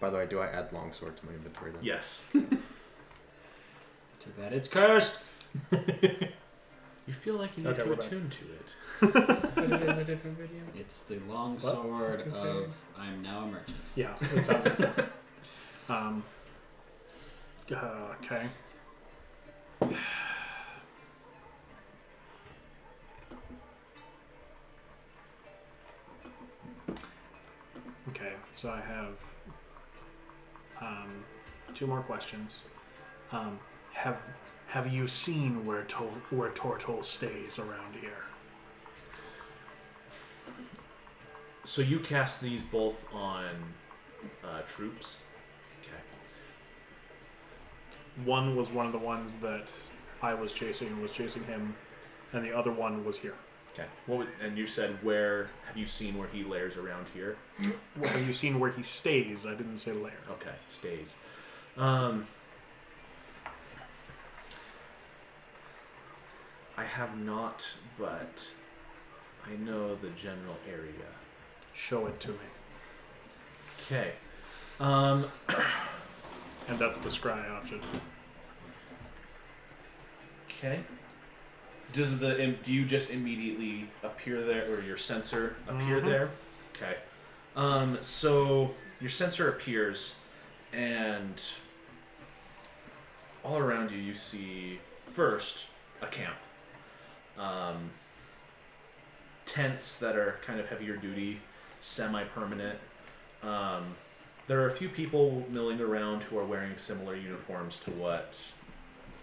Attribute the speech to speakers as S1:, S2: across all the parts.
S1: By the way, do I add longsword to my inventory then?
S2: Yes.
S3: Too bad it's cursed.
S2: You feel like you need to attune to it.
S4: Put it in a different video.
S3: It's the long sword of I'm now a merchant.
S5: Yeah, it's out there. Okay. Okay, so I have 2 more questions. Have you seen where Tortol stays around here?
S2: So you cast these both on troops. Okay.
S5: One was one of the ones that I was chasing him, and the other one was here.
S2: Okay. And you said have you seen where he lairs around here?
S5: Well, have you seen where he stays? I didn't say lair.
S2: Okay, stays. I have not, but I know the general area.
S5: Show it to me.
S2: Okay.
S5: And that's the scry option.
S2: Okay. Do you just immediately appear there, or your sensor appear there? Okay. So your sensor appears, and all around you see first a camp. Tents that are kind of heavier duty, semi-permanent. There are a few people milling around who are wearing similar uniforms to what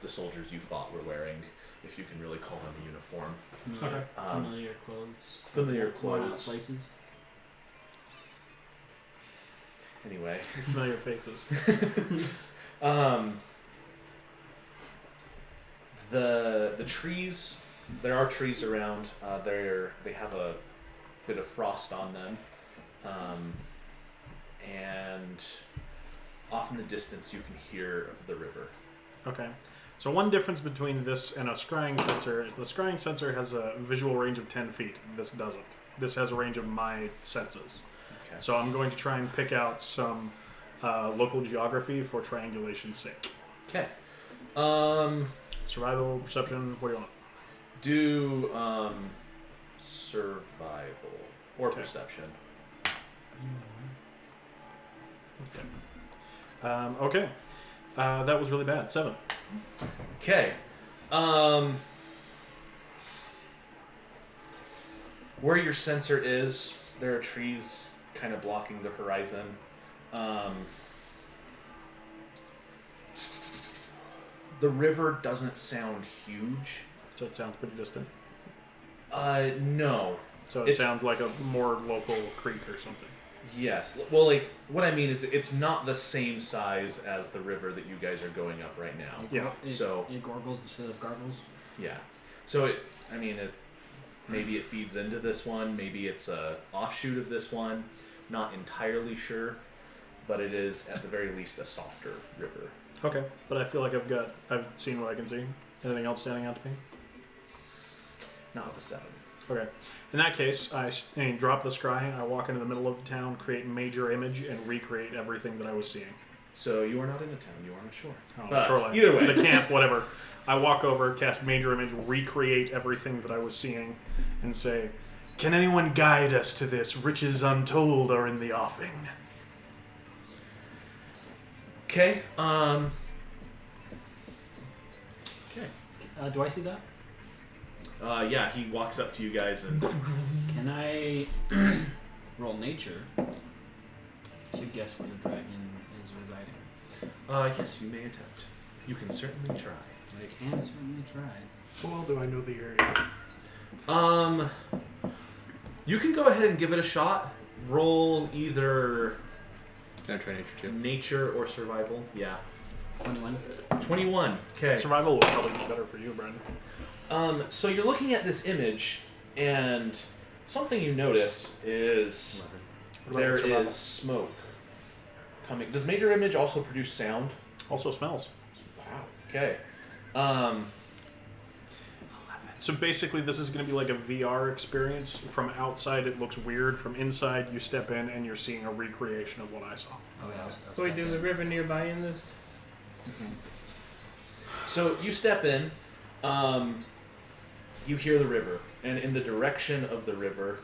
S2: the soldiers you fought were wearing, if you can really call them a uniform.
S3: Familiar clothes.
S2: Familiar
S3: Worn out
S2: clothes.
S3: places.
S2: Anyway.
S5: Familiar faces.
S2: The trees, there are trees around. They have a bit of frost on them. And off in the distance you can hear the river.
S5: Okay. So one difference between this and a scrying sensor is the scrying sensor has a visual range of 10 feet. This doesn't. This has a range of my senses.
S2: Okay.
S5: So I'm going to try and pick out some local geography for triangulation's sake.
S2: Okay.
S5: Survival, perception, what do you want?
S2: Do survival or perception.
S5: Okay. That was really bad. 7.
S2: Okay. Where your sensor is, there are trees kind of blocking the horizon. The river doesn't sound huge.
S5: So it sounds pretty distant.
S2: No.
S5: So it sounds like a more local creek or something.
S2: Yes. Well, like, what I mean is it's not the same size as the river that you guys are going up right now.
S3: It gargles instead of gargles.
S2: Yeah. So maybe it feeds into this one. Maybe it's a offshoot of this one. Not entirely sure, but it is at the very least a softer river.
S5: Okay, but I feel like I've seen what I can see. Anything else standing out to me?
S2: Not with a 7.
S5: Okay. In that case, I drop the scry, I walk into the middle of the town, create major image, and recreate everything that I was seeing.
S2: So you are not in the town, you are on the shore.
S5: Oh,
S2: but
S5: shoreline.
S2: Either way.
S5: The camp, whatever. I walk over, cast major image, recreate everything that I was seeing, and say, "Can anyone guide us to this? Riches untold are in the offing."
S2: Okay.
S3: Do I see that?
S2: Yeah, he walks up to you guys and...
S3: Can I roll nature to guess where the dragon is residing?
S2: Yes, you may attempt. You can certainly try.
S3: I can certainly try.
S1: How well do I know the area?
S2: You can go ahead and give it a shot. Roll either...
S1: Can I try nature too?
S2: Nature or survival. Yeah.
S3: 21.
S2: 21. Okay.
S5: Survival will probably be better for you, Brendan.
S2: So you're looking at this image, and something you notice is there is smoke coming. Does major image also produce sound?
S5: Also smells.
S2: Wow. Okay.
S5: So basically, this is going to be like a VR experience. From outside, it looks weird. From inside, you step in and you're seeing a recreation of what I saw.
S3: Oh yeah.
S4: So wait, there's a river nearby in this?
S2: So you step in, you hear the river, and in the direction of the river,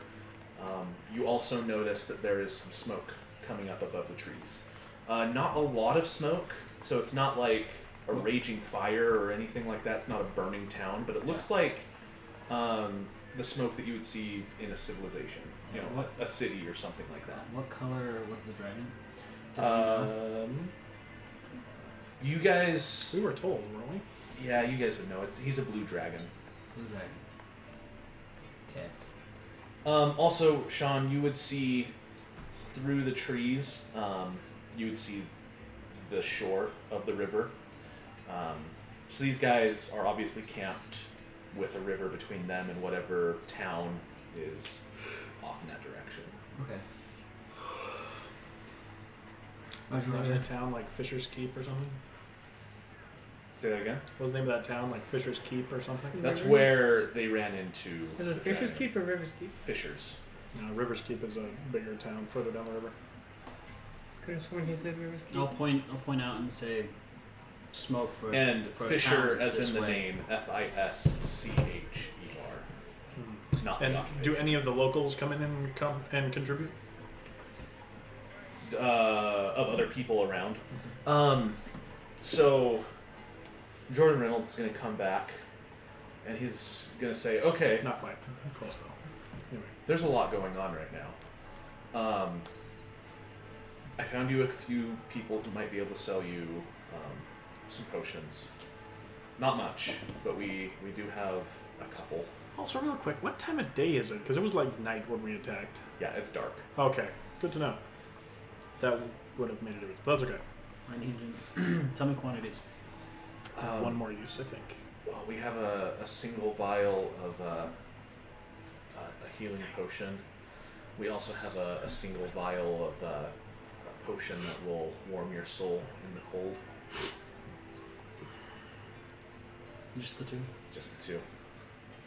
S2: you also notice that there is some smoke coming up above the trees. Not a lot of smoke, so it's not like a raging fire or anything like that. It's not a burning town, but it looks like the smoke that you would see in a civilization, you know, a city or something like that.
S3: What color was the dragon?
S2: You guys,
S5: We were told, weren't we?
S2: yeah, you guys would know. He's a blue dragon.
S3: Blue dragon. Okay.
S2: Also, Sean, you would see through the trees. You would see the shore of the river. So these guys are obviously camped with a river between them and whatever town is off in that direction.
S3: Okay.
S5: Was the name of that town like Fisher's Keep or something?
S2: Say that again?
S5: What was the name of that town, like Fisher's Keep or something?
S2: That's where they ran into.
S4: Is it
S2: the
S4: Fisher's
S2: dragon.
S4: Keep or River's Keep?
S2: Fishers.
S5: No, River's Keep is a bigger town further down the river.
S4: Could have sworn he said River's Keep.
S3: I'll point out and say smoke for
S2: And
S3: for a
S2: Fisher,
S3: town
S2: as
S3: this
S2: in the
S3: way.
S2: name, Fischer. Not
S5: And
S2: the
S5: do
S2: occupation.
S5: any of the locals come in and contribute?
S2: Of other people around. So Jordan Reynolds is going to come back, and he's going to say, "Okay,
S5: Not quite. Close though. Anyway.
S2: there's a lot going on right now. I found you a few people who might be able to sell you some potions. Not much, but we do have a couple.
S5: Also, real quick, what time of day is it? Because it was like night when we attacked.
S2: Yeah, it's dark.
S5: Okay, good to know. That would have made a difference, but that's okay.
S3: I need to tell me quantities.
S5: One more use, I think.
S2: Well, we have a single vial of a healing potion. We also have a single vial of a potion that will warm your soul in the cold.
S3: Just the two.
S2: Just the two.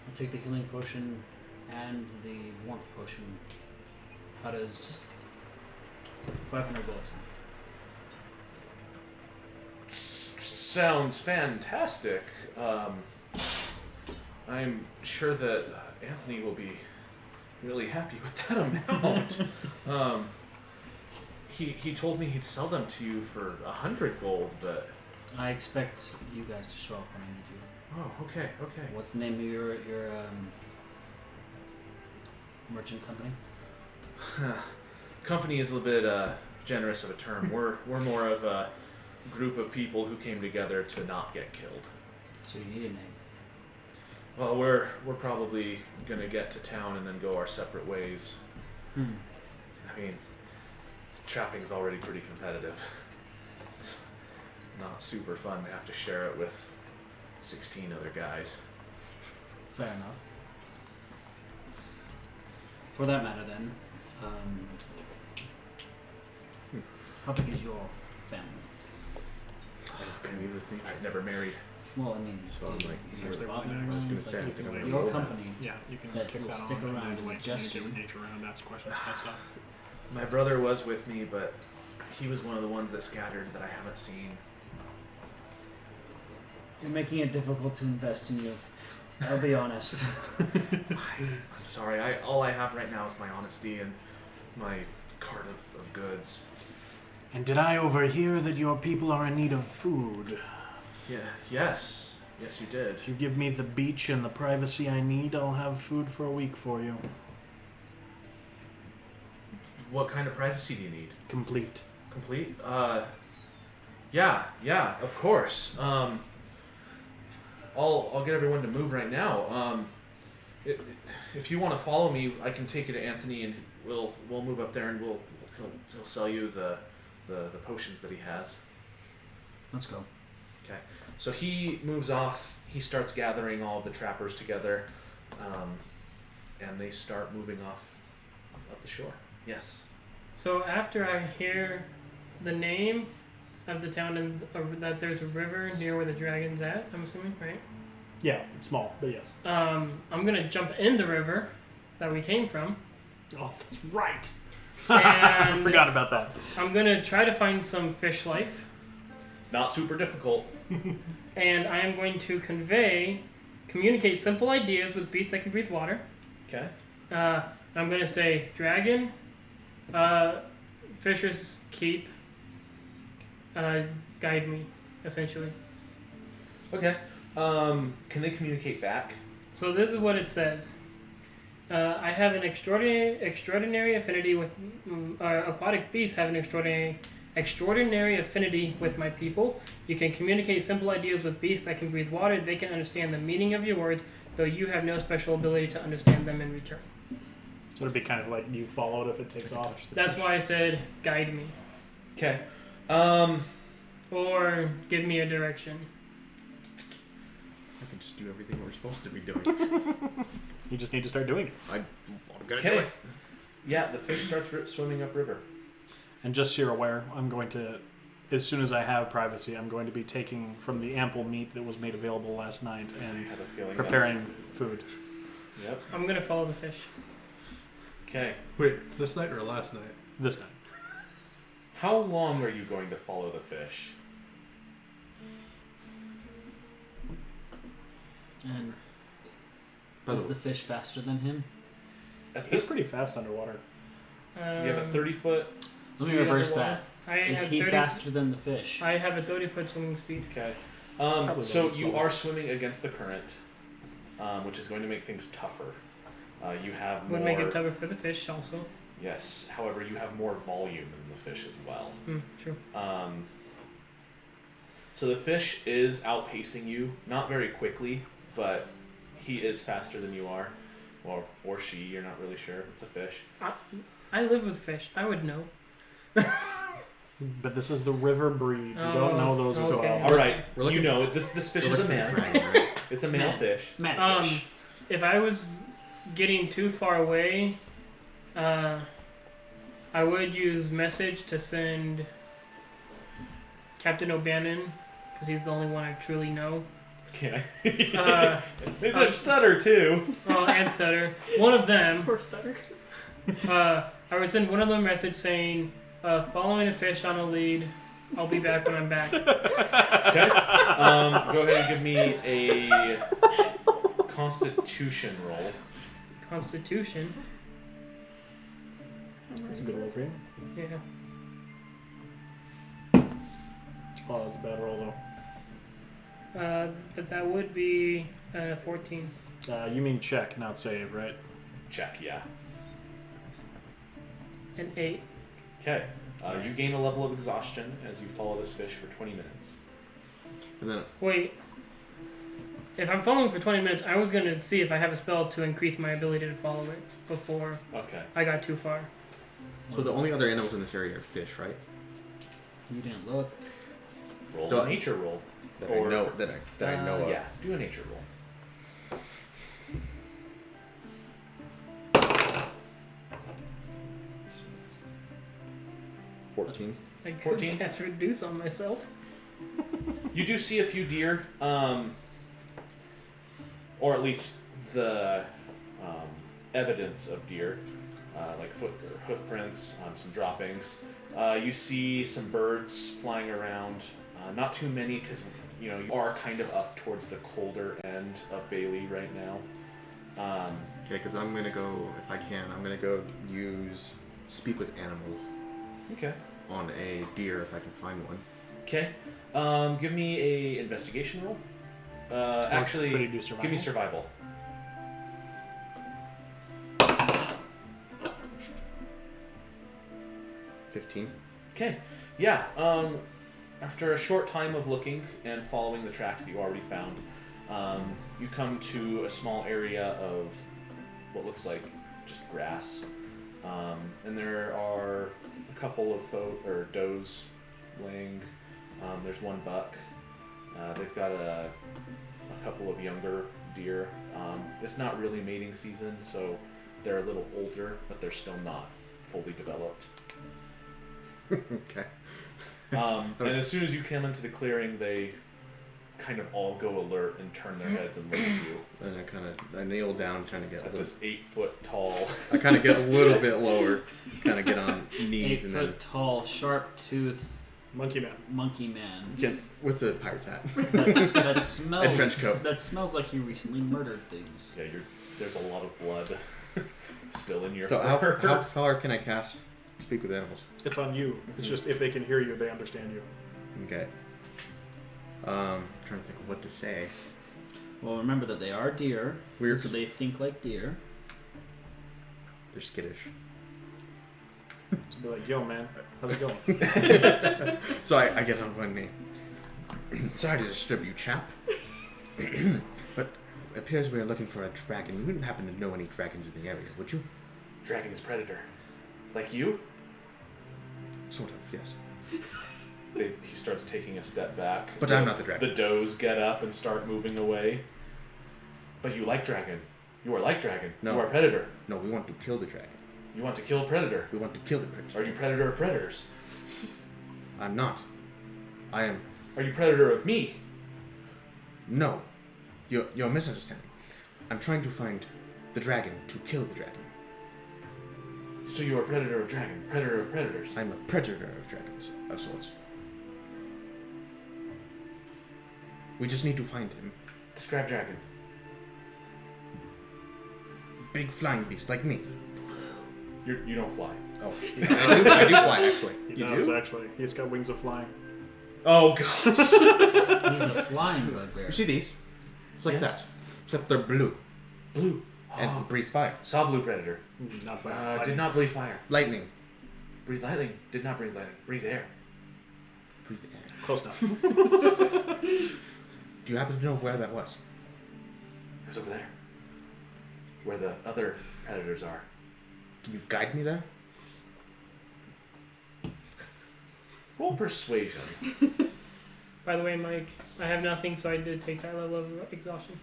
S3: I'll take the healing potion and the warmth potion. How does 500 bullets?
S2: Sounds fantastic. I'm sure that Anthony will be really happy with that amount. He told me he'd sell them to you for 100 gold, but
S3: I expect you guys to show up when I need you.
S2: oh, okay.
S3: What's the name of your merchant company?
S2: Company is a little bit generous of a term. We're more of a group of people who came together to not get killed.
S3: So you need a name.
S2: Well, we're probably gonna get to town and then go our separate ways. I mean, trapping's already pretty competitive. It's not super fun to have to share it with 16 other guys.
S3: Fair enough. For that matter, then, how big is your family?
S2: I've never married.
S3: Well, I mean,
S2: So I'm like,
S3: is
S5: you're
S3: your
S5: the
S3: father
S5: one
S2: I was gonna
S3: around?
S2: say, I
S3: Like,
S2: think I'm
S5: your
S2: gonna
S3: your
S2: roll
S3: company.
S5: Yeah, you can
S3: That
S5: kick
S3: will
S5: that
S3: stick
S5: on
S3: around
S5: and
S3: and
S5: like
S3: adjust
S5: communicate with
S3: you.
S5: nature around, ask questions, that stuff.
S2: My brother was with me, but he was one of the ones that scattered that I haven't seen.
S3: You're making it difficult to invest in you. I'll be honest.
S2: I'm sorry. All I have right now is my honesty and my cart of goods.
S5: And did I overhear that your people are in need of food?
S2: Yeah. Yes, you did.
S5: If you give me the beach and the privacy I need, I'll have food for a week for you.
S2: What kind of privacy do you need?
S5: Complete.
S2: Complete? Yeah, of course. I'll get everyone to move right now. If you want to follow me, I can take you to Anthony, and we'll move up there, and he'll sell you the potions that he has.
S3: Let's go.
S2: Okay. So he moves off. He starts gathering all of the trappers together, and they start moving off up the shore. Yes.
S4: So after I hear the name of the town and that there's a river near where the dragon's at, I'm assuming, right?
S5: Yeah, small, but yes.
S4: I'm gonna jump in the river that we came from,
S5: Oh, that's right.
S4: and
S5: I forgot about that.
S4: I'm gonna try to find some fish life,
S2: Not super difficult.
S4: and I am going to communicate simple ideas with beasts that can breathe water.
S2: Okay.
S4: I'm gonna say dragon, Fisher's Keep, guide me, essentially.
S2: Okay. Can they communicate back?
S4: So this is what it says. I have an extraordinary affinity with aquatic beasts. Have an extraordinary affinity with my people. You can communicate simple ideas with beasts that can breathe water. They can understand the meaning of your words, though you have no special ability to understand them in return.
S5: So it'd be kind of like you followed if it takes off.
S4: That's why I said guide me
S2: Okay.
S4: or give me a direction.
S6: I can just do everything we're supposed to be doing.
S5: You just need to start doing it.
S6: I'm gonna do
S2: Okay.
S6: it.
S2: Yeah, the fish starts swimming upriver.
S5: And just so you're aware, I'm going to, as soon as I have privacy, I'm going to be taking from the ample meat that was made available last night
S2: I
S5: and
S2: had a feeling.
S5: preparing food.
S2: Yep.
S4: I'm gonna follow the fish.
S2: Okay.
S1: Wait, this night or last night?
S5: This night.
S2: How long are you going to follow the fish?
S3: And
S6: By
S3: is
S6: the
S3: the fish faster than him?
S2: At
S5: He's
S2: this,
S5: pretty fast underwater.
S2: you have a 30-foot.
S3: Let me reverse
S4: underwater.
S3: that.
S4: I
S3: Is
S4: have
S3: he
S4: 30
S3: faster than the fish?
S4: I have a 30-foot swimming speed.
S2: Okay.
S5: Probably
S2: So
S5: not
S2: you
S5: slower.
S2: are swimming against the current, which is going to make things tougher. You have more.
S4: Would make it tougher for the fish also.
S2: Yes. However, you have more volume than the fish as well.
S4: True.
S2: So the fish is outpacing you, not very quickly, but he is faster than you are, or she. You're not really sure. It's a fish.
S4: I live with fish. I would know.
S5: But this is the river breed. You don't know those as
S4: okay.
S5: well.
S2: All right.
S6: We're looking-
S2: You know this fish
S6: We're
S2: is a
S6: looking for
S2: man.
S6: dragon, right?
S2: It's a male
S3: Man.
S2: fish.
S3: Manfish.
S4: If I was getting too far away, I would use message to send Captain O'Bannon, because he's the only one I truly know.
S2: Okay.
S4: Uh,
S2: There's a stutter too.
S4: oh, and Stutter. One of them.
S3: Poor Stutter.
S4: I would send one of them a message saying, following a fish on a lead. I'll be back when I'm back.
S2: Okay. Go ahead and give me a Constitution roll.
S4: Constitution.
S5: That's a good roll for you.
S4: Yeah.
S5: Oh, that's a bad roll though.
S4: But that would be 14.
S5: You mean check, not save, right?
S2: Check. Yeah.
S4: An 8.
S2: Okay. You gain a level of exhaustion as you follow this fish for 20 minutes.
S6: And then
S4: Wait. If I'm following for 20 minutes, I was going to see if I have a spell to increase my ability to follow it before
S2: Okay.
S4: I got too far.
S6: so the only other animals in this area are fish, right?
S3: You didn't look.
S2: Roll
S6: Do
S2: a
S6: I-
S2: nature roll.
S6: That
S2: Or-
S6: I know that I know of.
S2: Yeah. Do a nature roll.
S6: Yeah. 14.
S4: I could
S2: 14?
S4: cast reduce on myself.
S2: You do see a few deer, or at least the evidence of deer, like hoof prints, some droppings. You see some birds flying around. Not too many, because you are kind of up towards the colder end of Bailey right now.
S6: Okay, because I'm gonna go, if I can, I'm gonna go use speak with animals
S2: Okay.
S6: on a deer if I can find one.
S2: Okay. Give me a investigation roll. Actually,
S5: could you do survival?
S2: give me survival.
S6: $15.
S2: Okay. Yeah. After a short time of looking and following the tracks that you already found, you come to a small area of what looks like just grass, and there are a couple of does laying. There's one buck. They've got a couple of younger deer. It's not really mating season, so they're a little older, but they're still not fully developed.
S6: Okay.
S2: And as soon as you come into the clearing, they kind of all go alert and turn their heads and look at you.
S6: And I kneel down, trying to get a
S2: At
S6: little.
S2: this 8 foot tall.
S6: I kind of get a little bit lower, kind of get on knees,
S3: 8
S6: and
S3: foot
S6: then
S3: tall, sharp-toothed
S5: Monkey man.
S3: monkey man.
S6: get with the pirate's hat.
S3: That smells.
S6: And trench coat.
S3: That smells like he recently murdered things.
S2: Yeah, there's a lot of blood still in your
S6: So
S2: fur.
S6: how far can I cast Speak with Animals?
S5: It's on you. It's just if they can hear you, they understand you.
S6: Okay. Trying to think of what to say.
S3: Well, remember that they are deer,
S6: We're
S3: so they think like deer.
S6: they're skittish.
S5: So be like, yo, man, how's it going?
S6: So I get on one knee. Sorry to disturb you, chap. But it appears we are looking for a dragon. You wouldn't happen to know any dragons in the area, would you?
S2: Dragon is predator. Like you?
S6: Sort of, yes.
S2: He starts taking a step back.
S6: But I'm not the dragon.
S2: The does get up and start moving away. But you like dragon. You are like dragon.
S6: No.
S2: You are predator.
S6: No, we want to kill the dragon.
S2: You want to kill predator.
S6: We want to kill the predator.
S2: Are you predator of predators?
S6: I'm not. I am.
S2: Are you predator of me?
S6: No. You're misunderstanding. I'm trying to find the dragon to kill the dragon.
S2: So you are predator of dragon, predator of predators.
S6: I'm a predator of dragons, of sorts. We just need to find him.
S2: Describe dragon.
S6: Big flying beast like me.
S2: You don't fly.
S6: Oh, I do fly actually.
S5: He
S6: You
S5: does,
S6: do?
S5: actually. He's got wings of flying.
S2: Oh gosh.
S3: He's a flying bugbear.
S6: You see these? It's like
S2: Yes.
S6: that, except they're blue
S2: Blue.
S6: and breathe fire.
S2: Saw blue predator.
S5: Not fire.
S2: Did not breathe fire.
S6: Lightning.
S2: Breathe lightning. Did not breathe lightning. Breathe air.
S6: Breathe air.
S5: Close enough.
S6: Do you happen to know where that was?
S2: It's over there. Where the other predators are.
S6: Can you guide me there?
S2: Roll persuasion.
S4: By the way, Mike, I have nothing, so I did take that level of exhaustion.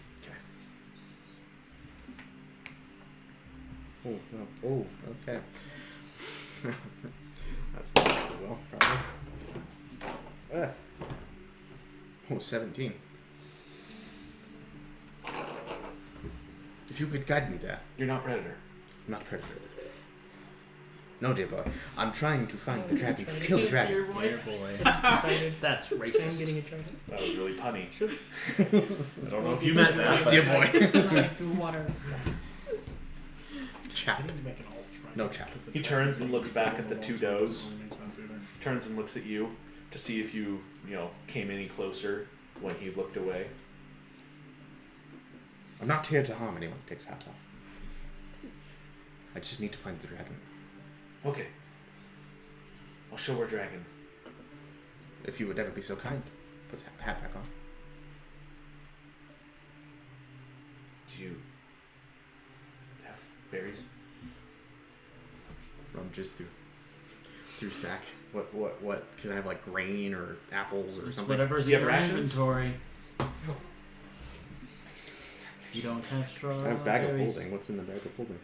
S6: Oh, no. Oh, okay. That's not so well, probably. Oh, 17. If you could guide me there.
S2: You're not predator.
S6: I'm not a predator. No, dear boy. I'm trying to find the dragon to kill the dragon.
S3: Dear boy.
S4: Decided
S3: That's
S4: I'm
S3: racist.
S4: getting a dragon.
S2: That was really punny. I don't know if you meant that.
S6: Dear boy.
S4: Like the water.
S6: Chap.
S5: I need to make an alt try.
S6: No chap.
S2: He turns and looks back at the two does.
S5: Doesn't make sense either.
S2: Turns and looks at you to see if you came any closer when he looked away.
S6: I'm not here to harm anyone. Takes hat off. I just need to find the dragon.
S2: Okay. I'll show her dragon.
S6: If you would ever be so kind, put the hat back on.
S2: Do you have berries?
S6: Rummages through sack. What? Can I have like grain or apples or
S3: It's
S6: something?
S3: whatever's
S2: Do you
S3: in
S2: have
S3: your
S2: rations?
S3: inventory. You don't have straw.
S6: I have a bag of holding. What's in the bag of holding?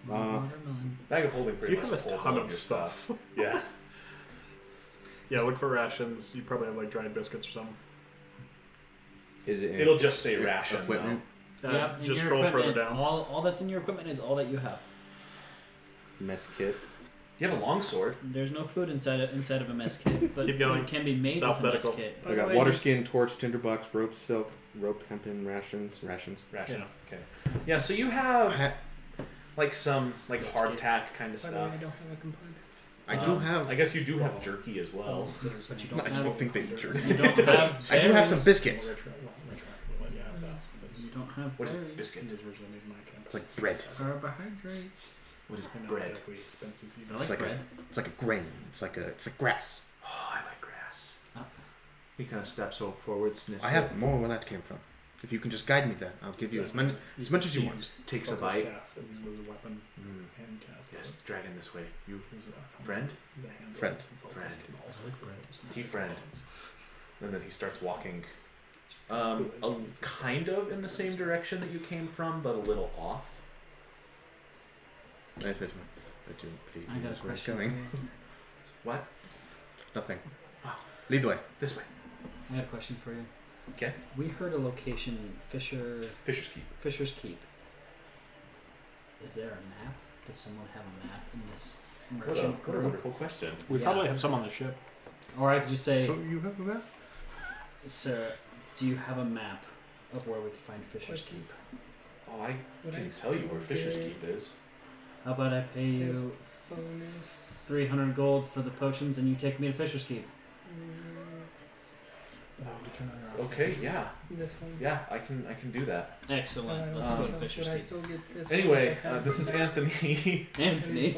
S3: Watermelon.
S2: Bag of holding pretty
S5: You
S2: much
S5: have a
S2: holds
S5: ton
S2: all
S5: of
S2: your
S5: stuff.
S2: Yeah.
S5: Yeah, look for rations. You probably have like dried biscuits or something.
S6: Is it?
S2: It'll just say ration.
S6: Equipment.
S3: Yep, in
S5: Just
S3: your
S5: scroll further
S3: equipment,
S5: down.
S3: All that's in your equipment is all that you have.
S6: Mess kit.
S2: You have a longsword.
S3: There's no food inside of a mess kit, but
S5: Keep going.
S3: food can be made
S5: It's
S3: with a mess
S5: alphabetical.
S3: kit.
S4: By
S6: I
S4: the
S6: got
S4: way,
S6: water skin, torch, tinderbox, rope, silk, rope, hempen, rations.
S2: Rations.
S5: Yeah.
S2: Okay. Yeah. So you have like some
S3: Biscuits.
S2: hardtack kind of
S4: By the way, I
S2: stuff.
S4: don't have a component.
S6: I do have.
S2: I guess you do have jerky as well.
S3: But you don't
S6: I
S3: have.
S6: don't think they eat jerky.
S3: You don't have.
S6: I do have some
S3: berries.
S6: biscuits.
S3: You don't have
S2: What is
S3: berries.
S2: it? Biscuit.
S6: It's like bread.
S3: Carbohydrates.
S2: What is
S5: Not
S2: bread?
S5: exactly expensive either.
S3: I like
S6: like
S3: bread.
S6: It's like a grain. It's like grass.
S2: Oh, I like grass.
S3: Ah.
S2: He kind of steps forward, sniffs.
S6: I have more where that came from. If you can just guide me there, I'll give you as much as you want.
S2: Takes a bite.
S5: Staff and uses a weapon.
S2: Mm.
S5: Hand cast.
S2: Yes, dragon this way. You
S5: Uses a-
S2: friend?
S5: the hand
S6: Friend.
S5: focus
S2: Friend.
S5: can also
S3: I like bread.
S2: He friend. And then he starts walking, kind of in the same direction that you came from, but a little off.
S6: I said to him, "But you pretty
S3: I got a
S6: knows where it's
S3: question.
S6: going."
S3: for you.
S2: What?
S6: Nothing.
S2: Oh.
S6: Lead the way.
S2: This way.
S3: I got a question for you.
S2: Okay.
S3: We heard a location,
S2: Fisher's Keep.
S3: Fisher's Keep. Is there a map? Does someone have a map in this
S2: What a
S3: merchant group?
S2: wonderful question.
S5: We
S3: Yeah.
S5: probably have some on the ship.
S3: Or I could just say,
S1: Don't you have a map?
S3: sir, do you have a map of where we could find Fisher's Keep?
S2: Oh, I
S4: Would
S2: can
S4: I
S2: tell you where
S4: still
S2: Fisher's
S4: get
S2: Keep is.
S3: How about I pay you
S4: bonus?
S3: 300 gold for the potions and you take me to Fisher's Keep?
S2: Okay, yeah.
S4: This one.
S2: Yeah, I can do that.
S3: Excellent. Let's go to
S4: Would
S3: Fisher's
S4: I
S3: Keep.
S4: still get this
S2: Anyway,
S4: one if I had
S2: this is Anthony.
S3: Anthony.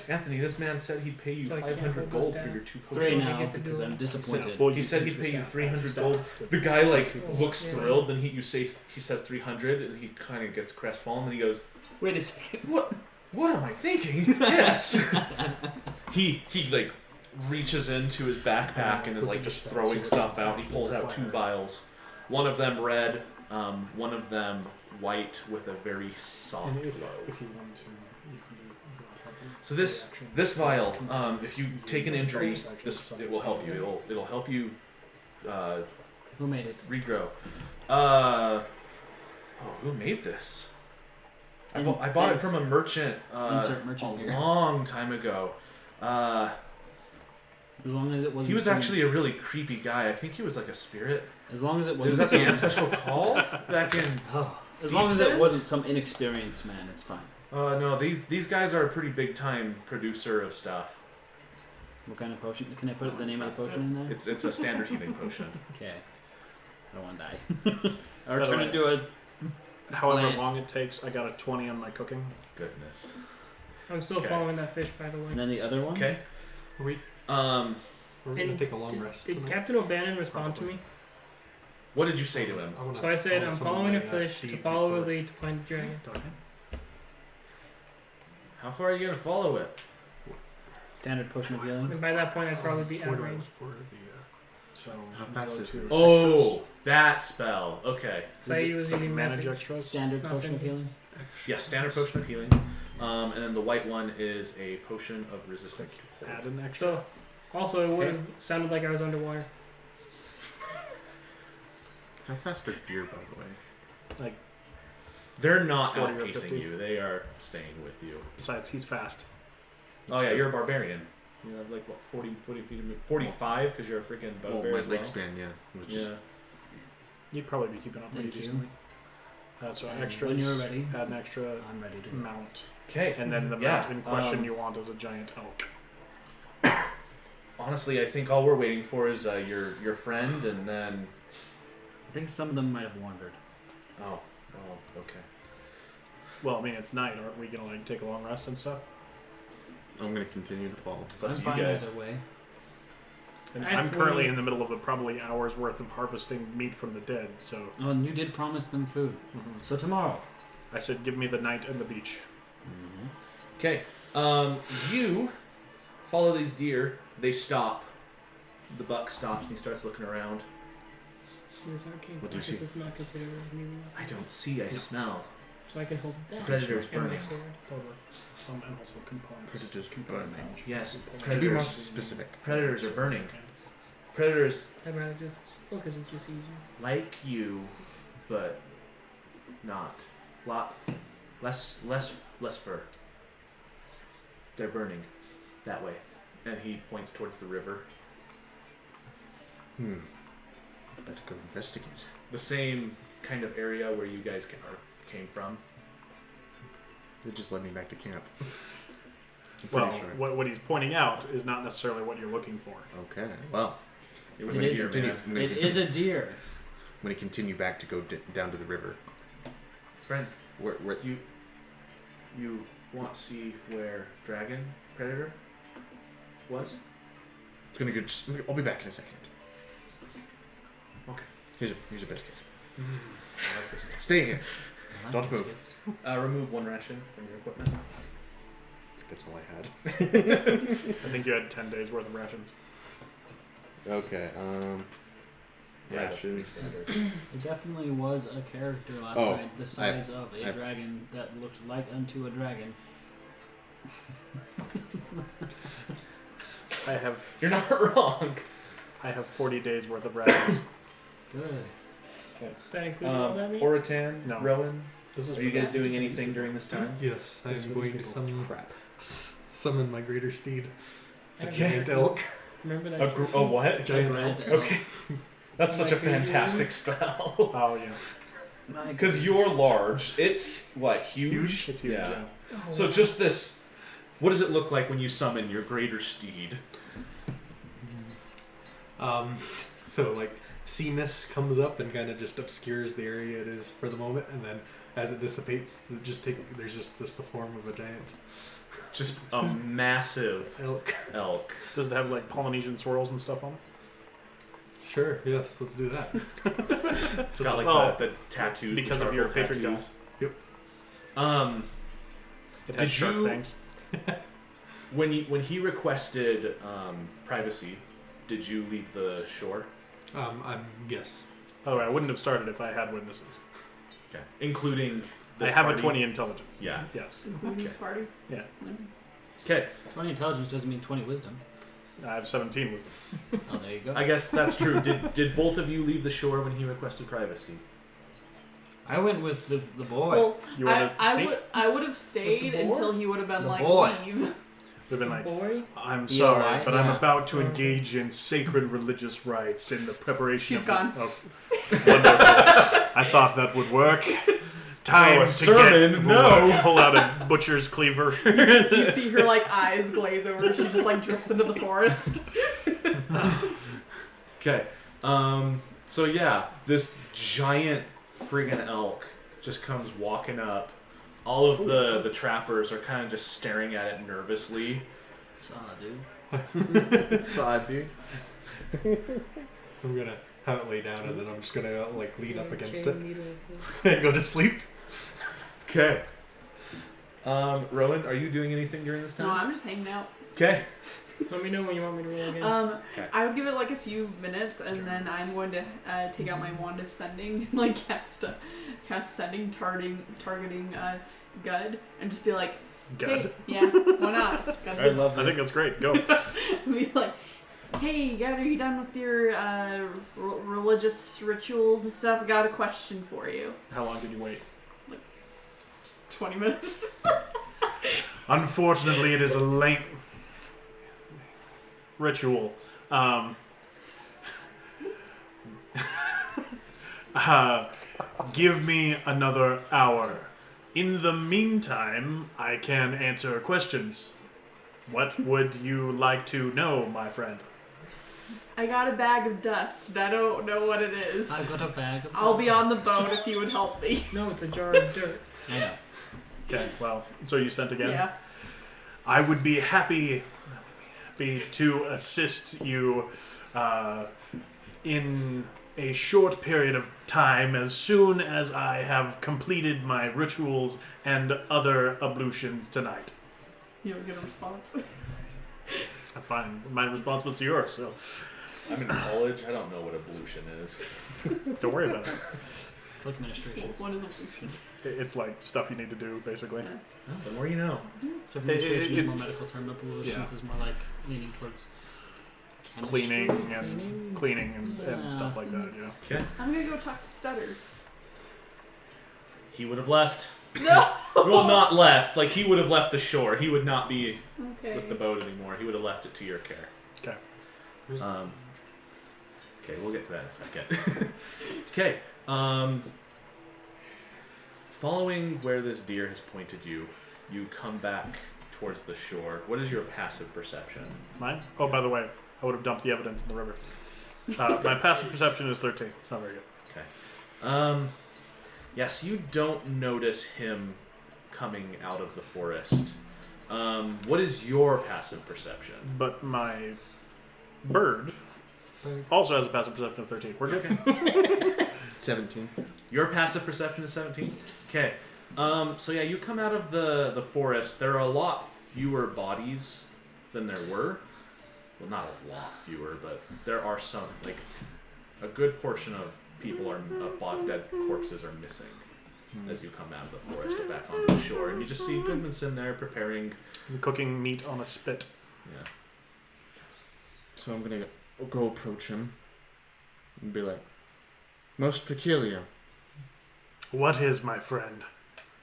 S2: Anthony, this man said he'd pay you
S4: So I can't
S2: 500
S4: hold
S2: gold
S4: this
S2: for
S4: down?
S2: your 2
S3: It's 3
S2: potions.
S4: I
S3: now
S4: get to do
S3: because
S4: it.
S3: I'm disappointed.
S2: He said he'd pay you 300 gold. The guy looks thrilled, then he says 300, and he kind of gets crestfallen, and he goes,
S3: Wait a second.
S2: What am I thinking? Yes. he like reaches into his backpack and is like just throwing stuff out. He pulls out 2 vials, one of them red, one of them white with a very soft
S5: And
S2: glow.
S5: if you want to, you can do
S2: So this vial, if you take an injury, it will help you. It'll help you
S3: Who made it?
S2: regrow. Who made this? I bought it from a merchant,
S3: Insert merchant
S2: a
S3: here.
S2: long time ago.
S3: As long as it wasn't.
S2: He was
S3: some-
S2: actually a really creepy guy. I think he was like a spirit.
S3: As long as it
S2: Was
S3: wasn't.
S2: that the
S3: some-
S2: ancestral call back in?
S3: As long as it
S2: Deep
S3: wasn't some inexperienced man, it's fine.
S2: No, these guys are a pretty big time producer of stuff.
S3: What kind of potion? Can I put the name of the potion in there?
S2: It's a standard healing potion.
S3: Okay. I don't want to die. Or
S5: By the
S3: turn
S5: way,
S3: into a.
S5: However
S3: Plant.
S5: long it takes, I got a 20 on my cooking.
S2: Goodness.
S4: I'm still
S2: Okay.
S4: following that fish, by the way.
S3: And then the other one.
S2: Okay.
S1: We're
S4: And
S1: gonna take a long rest.
S4: Did
S1: tonight.
S4: Captain O'Bannon respond to me?
S2: What did you say to him?
S1: I wanna-
S4: So I said,
S1: wanna
S4: I'm
S1: summon
S4: following
S1: my,
S4: a fish to
S1: steed
S4: follow a
S1: before-
S4: lead to find the dragon.
S2: How far are you gonna follow it?
S3: Standard potion of healing.
S4: And by that point, I'd probably be out
S1: Where
S4: of
S1: do I
S4: range.
S1: look for the?
S5: So
S6: How
S5: you
S6: fast
S5: go
S6: is
S5: to
S6: it?
S2: Oh, that spell. Okay.
S4: So I was using
S5: manage
S4: message.
S5: extras.
S3: Standard
S4: Not
S3: potion of
S4: single.
S3: healing.
S2: Yeah, standard potion of healing. And then the white one is a potion of resistance to cold.
S5: Add an extra.
S4: So, also, it would
S2: Okay.
S4: have sounded like I was underwater.
S6: How fast are deer, by the way?
S2: They're not
S5: 40 or
S2: outpacing
S5: 50.
S2: you. They are staying with you.
S5: Besides, he's fast.
S2: Oh yeah, you're a barbarian. You have like what 40 feet of 45 because you're a freaking
S6: Oh,
S2: bugbear
S6: my
S2: as well.
S6: leg span, yeah. It was just
S2: Yeah.
S5: You'd probably be keeping up pretty
S3: Thank you.
S5: decently. So
S3: And
S5: extras.
S3: when you're ready,
S5: Add an extra
S3: I'm ready to go.
S5: mount,
S2: Okay.
S5: and then the
S2: Yeah,
S5: mount in question you want is a giant elk.
S2: Honestly, I think all we're waiting for is your friend, and then
S3: I think some of them might have wandered.
S2: oh okay.
S5: Well, I mean it's night. Aren't we gonna like take a long rest and stuff?
S6: I'm gonna continue to fall.
S2: It's up
S3: I'm
S2: to
S3: fine
S2: you guys.
S3: either way.
S5: And
S4: I
S5: I'm currently
S4: swear-
S5: in the middle of a probably hour's worth of harvesting meat from the dead. So
S3: Oh, and you did promise them food. So tomorrow.
S5: I said, give me the night and the beach.
S2: Okay. You follow these deer. They stop. The buck stops and he starts looking around.
S4: This arcane
S6: What do you
S4: focus
S6: see?
S4: is not considered a new weapon,
S2: I don't see. I smell.
S4: so I can hold that
S2: Predators
S4: and my
S2: burning.
S4: sword.
S5: And also components.
S6: Predators
S5: Component
S6: burning.
S5: damage.
S2: Yes.
S6: To be more
S2: Predators.
S6: specific.
S2: Predators are burning. Predators
S4: I'd rather just because it's just easier.
S2: like you, but not. Lot less fur. They're burning that way, and he points towards the river.
S6: Better go investigate.
S2: The same kind of area where you guys came from.
S6: They just led me back to camp. I'm
S5: Well,
S6: pretty sure.
S5: what he's pointing out is not necessarily what you're looking for.
S6: Okay. Well,
S2: It was
S3: It
S2: a
S3: is
S2: deer,
S6: continue.
S2: man.
S6: I'm gonna
S3: It is a deer.
S6: I'm gonna continue back to go down to the river.
S2: Friend,
S6: Where
S2: you want to see where Dragon Predator was?
S6: gonna go. I'll be back in a second.
S2: Okay.
S6: Here's a biscuit.
S2: I like this.
S6: Stay here.
S3: I like
S6: Don't move.
S3: biscuits.
S2: Remove 1 ration from your equipment.
S6: That's all I had.
S5: I think you had 10 days worth of rations.
S6: Okay.
S2: Yeah, that's pretty
S6: Rations.
S2: standard.
S3: There definitely was a character last
S6: Oh,
S3: night the size of a dragon that looked like unto a dragon.
S5: I have
S2: You're not wrong.
S5: I have 40 days worth of rations.
S3: Good.
S4: Does that include all that meat?
S2: Oratan,
S5: No.
S2: Rowan,
S5: This is
S2: are you guys doing anything during this time?
S1: Yes, I am going to
S6: Crap.
S1: summon my greater steed. A
S4: Okay.
S1: giant elk.
S4: Remember that?
S2: A what?
S1: Giant
S3: Red
S1: elk.
S3: elk.
S2: Okay. That's such a
S4: Like crazy
S2: fantastic spell.
S5: Oh yeah.
S3: My
S2: Because
S3: goodness.
S2: you're large. It's, what, huge?
S5: It's huge.
S2: Yeah.
S5: Yeah.
S4: Oh,
S2: So just this, what does it look like when you summon your greater steed?
S1: So like sea mist comes up and kind of just obscures the area it is for the moment, and then as it dissipates, there's just the form of a giant
S2: Just a massive
S1: elk.
S2: elk.
S5: Does it have like Polynesian swirls and stuff on it?
S1: Sure, yes, let's do that.
S2: It's got like
S5: Oh,
S2: the tattoos. the
S5: because of your
S2: charcoal
S5: patron
S2: tattoos.
S1: Yep.
S5: It
S2: Did
S5: has shark
S2: you-
S5: fangs.
S2: When he requested privacy, did you leave the shore?
S1: Yes.
S5: By the way, I wouldn't have started if I had witnesses.
S2: Okay. Including this
S5: I have
S2: party?
S5: a 20 intelligence.
S2: Yeah.
S5: Yes.
S7: Including this party.
S5: Yeah.
S2: Okay.
S3: 20 intelligence doesn't mean 20 wisdom.
S5: I have 17 wisdom.
S3: Oh, there you go.
S2: I guess that's true. Did both of you leave the shore when he requested privacy?
S3: I went with the boy.
S7: Well,
S5: You want to sneak?
S7: I would have stayed
S4: With the boar?
S7: until he would have been
S3: The
S7: like,
S3: boy.
S7: leave.
S5: We've been like,
S4: boy.
S5: I'm
S3: Yeah,
S5: sorry,
S3: right,
S5: but I'm
S3: yeah.
S5: about to engage in sacred religious rites in the preparation
S7: She's
S5: of
S7: gone.
S5: Oh, wonderful. I thought that would work. Time
S2: Oh, a
S5: to
S2: sermon?
S5: get
S2: No.
S5: pull out a butcher's cleaver.
S7: You see her like eyes glaze over. She just like drifts into the forest.
S2: Okay. So yeah, this giant friggin' elk just comes walking up. All of the trappers are kind of just staring at it nervously.
S3: Dude.
S6: It's odd, dude.
S1: I'm gonna have it lay down, and then I'm just gonna like lean up against it and go to sleep.
S2: Okay. Rowan, are you doing anything during this
S7: No,
S2: time?
S7: I'm just hanging out.
S2: Okay.
S4: Let me know when you want me to roll again.
S2: Okay.
S7: I would give it like a few minutes, and then I'm going to take out my wand of sending, like cast sending, targeting Gud, and just be like,
S5: Good.
S7: hey, yeah, why not? Gud
S2: I love
S5: I think that's great. Go.
S7: be like, hey, Gud, are you done with your religious rituals and stuff? I got a question for you.
S5: How long did you wait?
S7: 20 minutes.
S5: Unfortunately, it is a length ritual. Give me another hour. In the meantime, I can answer questions. What would you like to know, my friend?
S7: I got a bag of dust, and I don't know what it is.
S3: I got a bag of
S7: I'll be on the
S3: dust.
S7: boat if you would help me.
S4: No, it's a jar of dirt.
S3: Yeah.
S5: Okay, well, so you sent again?
S7: Yeah.
S5: I would be happy to assist you in a short period of time as soon as I have completed my rituals and other ablutions tonight.
S7: You don't get a response.
S5: That's fine. My response was to yours, so
S2: I'm in college. I don't know what ablution is.
S5: don't worry about it.
S3: It's like administration.
S7: What is evolution?
S5: It's like stuff you need to do, basically.
S2: Oh, the more you know.
S3: So administration
S5: it's-
S3: is more medical term. Evolutions
S5: yeah.
S3: is more like leaning towards chemistry,
S5: Cleaning and
S3: Yeah.
S5: stuff like that, you know.
S2: Okay.
S7: I'm gonna go talk to Stutter.
S2: He would have left.
S7: No!
S2: Well, not left. Like, he would have left the shore. He would not be
S7: Okay.
S2: with the boat anymore. He would have left it to your care.
S5: Okay.
S2: Okay, we'll get to that in a second. Okay. Following where this deer has pointed you, you come back towards the shore. What is your passive perception?
S5: Mine? Oh, by the way, I would have dumped the evidence in the river. My passive perception is 13. It's not very good.
S2: Okay. Yes, you don't notice him coming out of the forest. What is your passive perception?
S5: But my bird also has a passive perception of 13. We're good.
S2: Okay.
S6: 17.
S2: Your passive perception is 17? Okay. So yeah, you come out of the forest. There are a lot fewer bodies than there were. Well, not a lot fewer, but there are some. Like, a good portion of people dead corpses are missing as you come out of the forest and back onto the shore. And you just see Goodmanson there preparing.
S5: Cooking meat on a spit.
S2: Yeah.
S6: So I'm gonna go approach him and be like, Most peculiar.
S5: What is, my friend?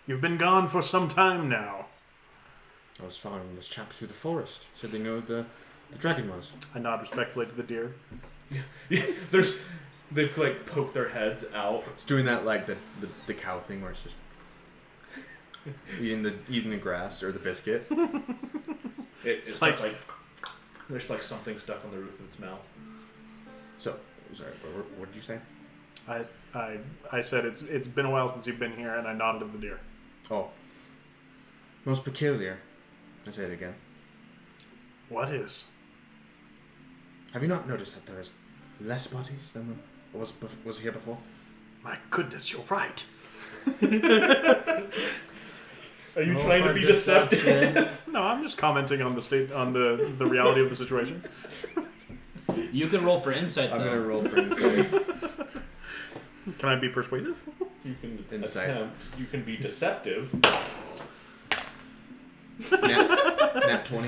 S5: You've been gone for some time now.
S6: I was following this chap through the forest. Said they know the dragon was.
S5: I nod respectfully to the deer.
S2: They've like poked their heads out.
S6: It's doing that like the cow thing where it's just eating the grass or the biscuit.
S2: It's like there's like something stuck on the roof of its mouth.
S6: So, sorry, what did you say?
S5: I said it's been a while since you've been here, and I nodded to the deer.
S6: Oh. Most peculiar. I say it again.
S5: What is?
S6: Have you not noticed that there is less bodies than was here before?
S5: My goodness, you're right.
S2: Are you trying to be deceptive?
S5: No, I'm just commenting on the reality of the situation.
S3: You can roll for insight, though.
S6: I'm gonna roll for insight.
S5: Can I be persuasive?
S2: You can
S6: Insight.
S2: attempt. You can be deceptive.
S6: Nat 20.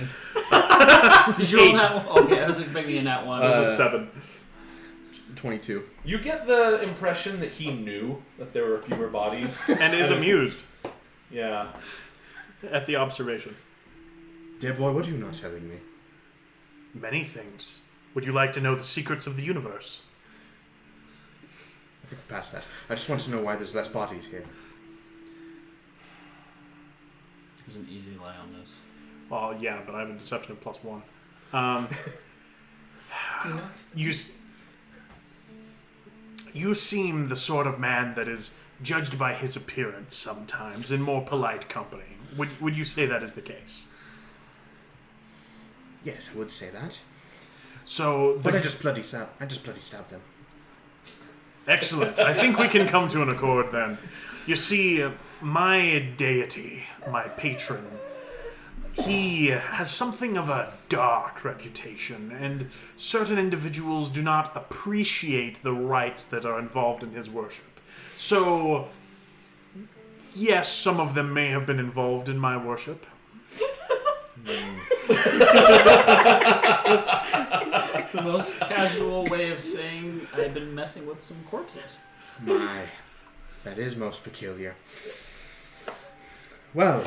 S3: Did you roll that one? Okay, I was expecting a nat 1.
S5: That was a 7.
S6: 22.
S2: You get the impression that he knew that there were fewer bodies.
S5: And is amused
S2: Yeah.
S5: at the observation.
S6: Dear boy, what are you not telling me?
S5: Many things. Would you like to know the secrets of the universe?
S6: I think we're past that. I just want to know why there's less bodies here.
S3: There's an easy lie on this.
S5: Well, yeah, but I have a deception of +1. You seem the sort of man that is judged by his appearance sometimes in more polite company. Would you say that is the case?
S6: Yes, I would say that.
S5: So,
S6: But I just bloody stabbed them.
S5: excellent. I think we can come to an accord then. You see, my deity, my patron, he has something of a dark reputation, and certain individuals do not appreciate the rites that are involved in his worship. So, yes, some of them may have been involved in my worship.
S3: The most casual way of saying I've been messing with some corpses.
S6: My, that is most peculiar. Well,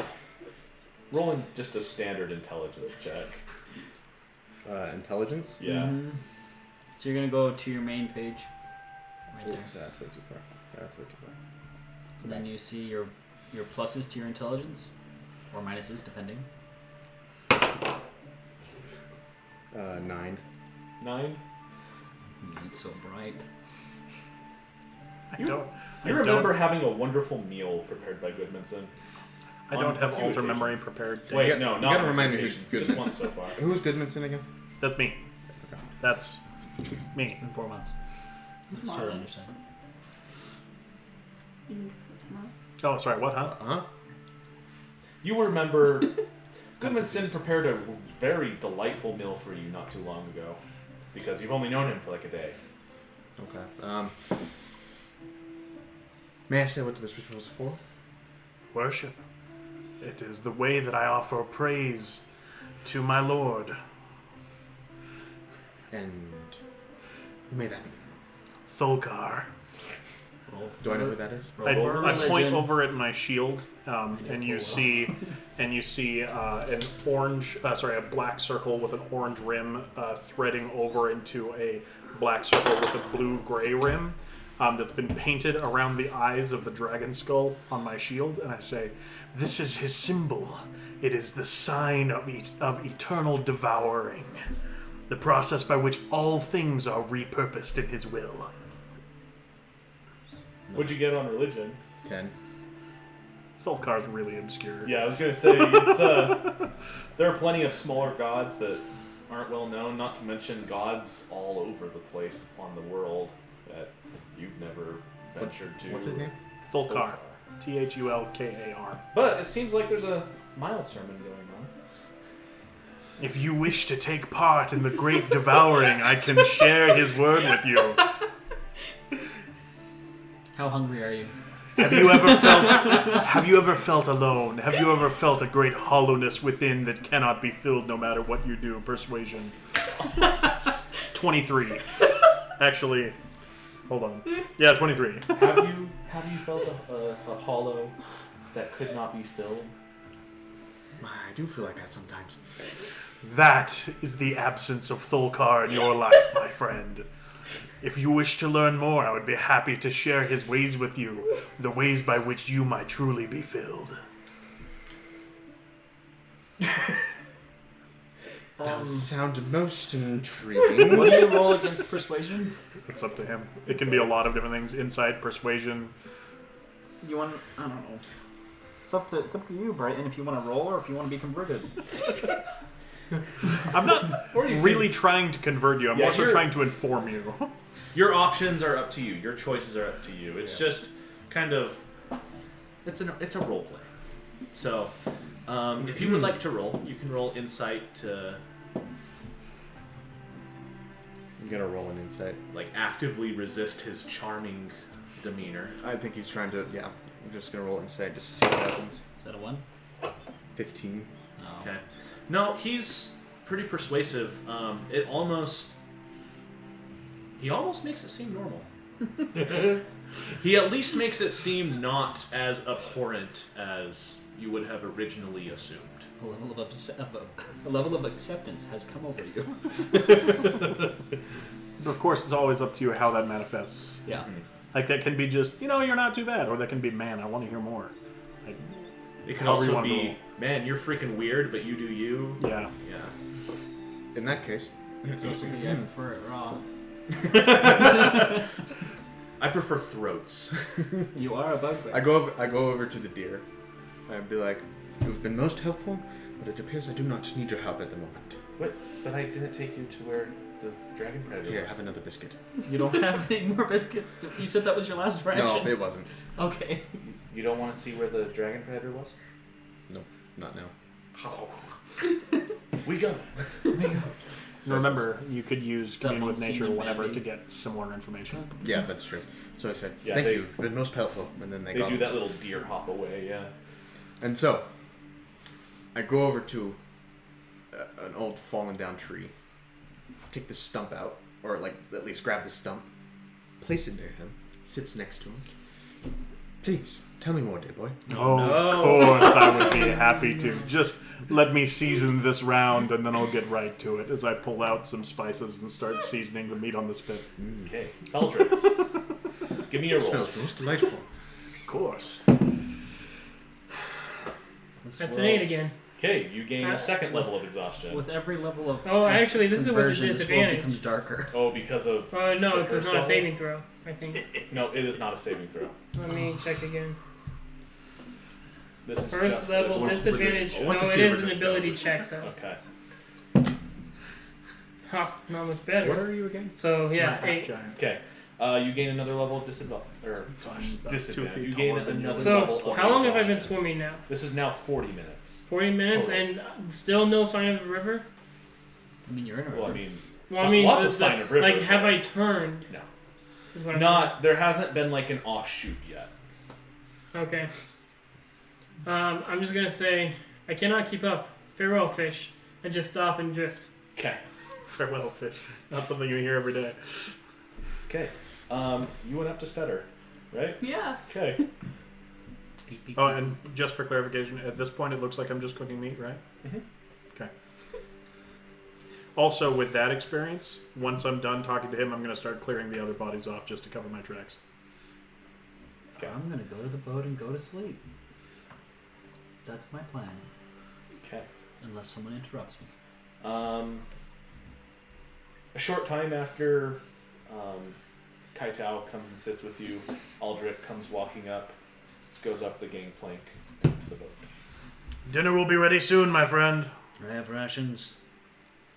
S2: Rolling just a standard intelligence check.
S6: intelligence?
S2: Yeah.
S3: Mhm. So you're going to go to your main page. Right there.
S6: Oops, that's way too far. That's way too far.
S3: And then you see your pluses to your intelligence. Or minuses, depending.
S6: 9.
S2: 9.
S3: It's so bright.
S2: You remember having a wonderful meal prepared by Goodmanson.
S5: I don't have
S2: a few
S5: alter
S2: occasions.
S5: memory prepared.
S2: Wait,
S6: You
S2: no,
S6: you
S2: not
S6: gotta
S2: on
S6: remind me
S2: occasions,
S6: who's
S2: just
S6: Goodman.
S2: once so far.
S6: Who's Goodmanson again?
S5: That's me. That's me.
S3: In 4 months.
S7: It's
S3: That's
S7: Marlon.
S3: totally understand.
S5: Oh, sorry, what, huh?
S6: Uh-huh.
S2: You remember Goodmanson prepared a very delightful meal for you not too long ago, because you've only known him for like a day.
S6: Okay. May I say what this ritual is for?
S5: Worship. It is the way that I offer praise to my Lord.
S6: And who may that be?
S5: Thulkar.
S3: Roll
S6: Do I know
S3: for-
S6: who that is?
S3: roll
S5: I
S3: for
S5: point
S3: religion.
S5: over at my shield,
S3: Yeah,
S5: and you
S3: full
S5: see a black circle with an orange rim threading over into a black circle with a blue-gray rim that's been painted around the eyes of the dragon skull on my shield, and I say, "This is his symbol. It is the sign of eternal devouring, the process by which all things are repurposed in his will."
S2: What'd you get on religion?
S6: 10.
S5: Thulkar's really obscure.
S2: Yeah, I was gonna say it's there are plenty of smaller gods that aren't well known, not to mention gods all over the place on the world that you've never ventured to.
S6: What's his name?
S5: Thulkar. Thulkar.
S2: But it seems like there's a mild sermon going on.
S5: If you wish to take part in the great devouring, I can share his word with you.
S3: How hungry are you?
S5: Have you ever felt alone? Have you ever felt a great hollowness within that cannot be filled no matter what you do? Persuasion. 23. Actually, Hold on. Yeah, 23.
S2: Have you felt a hollow that could not be filled?
S6: I do feel like that sometimes.
S5: That is the absence of Thulkar in your life, my friend. If you wish to learn more, I would be happy to share his ways with you, the ways by which you might truly be filled.
S6: Does sound most intriguing.
S3: What do you roll against persuasion?
S5: It's up to him. It can be a lot of different things. Insight, persuasion.
S3: You want? I don't know. It's up to you, Brighton. If you want to roll or if you want to be converted.
S5: I'm not really trying to convert you. I'm
S2: Yeah,
S5: also trying to inform you.
S2: Your options are up to you. Your choices are up to you. It's just kind of it's a role play. So, if you would like to roll, you can roll insight to
S6: I'm gonna roll an insight.
S2: like actively resist his charming demeanor.
S6: I think he's trying to. Yeah, I'm just gonna roll insight just to see what happens.
S3: Is that a 1?
S6: 15.
S3: No.
S2: Okay. No, he's pretty persuasive. He almost makes it seem normal. He at least makes it seem not as abhorrent as you would have originally assumed.
S3: A level of acceptance has come over you.
S5: But of course, it's always up to you how that manifests.
S3: Yeah.
S5: Like, that can be just, you're not too bad. Or that can be, man, I want to hear more. Like,
S2: It can
S5: however you
S2: also
S5: want to
S2: be,
S5: roll.
S2: man, you're freaking weird, but you do you.
S5: Yeah.
S2: Yeah.
S6: In that case,
S3: I prefer it raw.
S2: I prefer throats.
S3: You are a bugbear.
S6: I go over to the deer. I'd be like, "You've been most helpful, but it appears I do not need your help at the moment.
S2: What? But I didn't take you to where the dragon predator
S6: Here,
S2: was.
S6: have another biscuit."
S3: You don't have any more biscuits. You said that was your last
S6: No,
S3: ration.
S6: it wasn't.
S3: Okay.
S2: You don't want to see where the dragon predator was?
S6: Not now.
S2: We go.
S5: Remember, you could use
S3: Someone
S5: Commune with
S3: seen
S5: Nature
S3: the
S5: whenever
S3: movie.
S5: to get similar information.
S6: Yeah, that's true. So I said,
S2: Yeah,
S6: "Thank
S2: they-
S6: you. You've been most helpful." And then they
S2: They
S6: got
S2: do
S6: him.
S2: that little deer hop away, yeah.
S6: And so, I go over to an old fallen down tree, take the stump out, or like at least grab the stump, place it near him, sits next to him. "Please, tell me more, dear boy."
S5: Oh,
S3: no.
S5: of course, I would be happy to. Just let me season this round, and then I'll get right to it as I pull out some spices and start seasoning the meat on the spit.
S2: Okay. Eldris. Give me a
S6: It
S2: roll.
S6: smells most delightful.
S5: Of course.
S4: That's an 8 again.
S2: Okay, you gain a second level of exhaustion.
S3: With every level of
S4: Oh, actually, this is with a
S3: conversion, this world
S4: disadvantage.
S3: becomes darker.
S2: Oh, because of...
S4: No,
S2: the
S4: it's
S2: first
S4: not a
S2: level?
S4: saving throw, I think.
S2: No, it is not a saving throw.
S4: Let me check again.
S2: This is
S4: First
S2: just
S4: level
S2: a...
S4: disadvantage.
S6: I
S4: No,
S6: want to
S4: it
S6: see
S4: is
S6: where
S4: an
S6: this
S4: ability
S6: goes.
S4: check, though.
S2: Okay.
S4: Ha, not much better.
S5: What are you again?
S4: So, yeah,
S5: Not
S4: 8.
S5: half-giant.
S2: Okay. You gain another level of disadvantage. Or
S5: About 2
S2: disadvantage.
S5: feet
S2: You gain
S5: taller than you.
S2: another level
S4: So,
S2: of
S4: how long have I been
S2: exhaustion.
S4: swimming now?
S2: This is now 40 minutes.
S4: 40 minutes
S2: Total.
S4: and still no sign of a river?
S3: I mean, you're in a
S2: Well, I
S3: river.
S2: mean,
S4: Well, I mean,
S2: lots of sign of river.
S4: like, have
S2: but
S4: I turned?
S2: No.
S4: Is what I'm
S2: Not... There hasn't been, like, an offshoot yet.
S4: saying. Okay. I'm just gonna say, I cannot keep up. Farewell, fish. And just stop and drift.
S2: Okay.
S5: Farewell, fish. Not something you hear every day.
S2: Okay. You went up to stutter, right?
S7: Yeah.
S2: Okay.
S3: Beep, beep,
S5: Oh,
S3: beep.
S5: and just for clarification, at this point it looks like I'm just cooking meat, right?
S2: Mhm.
S5: Okay. Also, with that experience, once I'm done talking to him, I'm going to start clearing the other bodies off just to cover my tracks.
S3: I'm gonna go to the boat and go to sleep. That's my plan.
S2: Okay.
S3: Unless someone interrupts me.
S2: A short time after Kaitao comes and sits with you, Aldrich comes walking up, goes up the gangplank to the boat.
S5: Dinner will be ready soon, my friend.
S3: I have rations.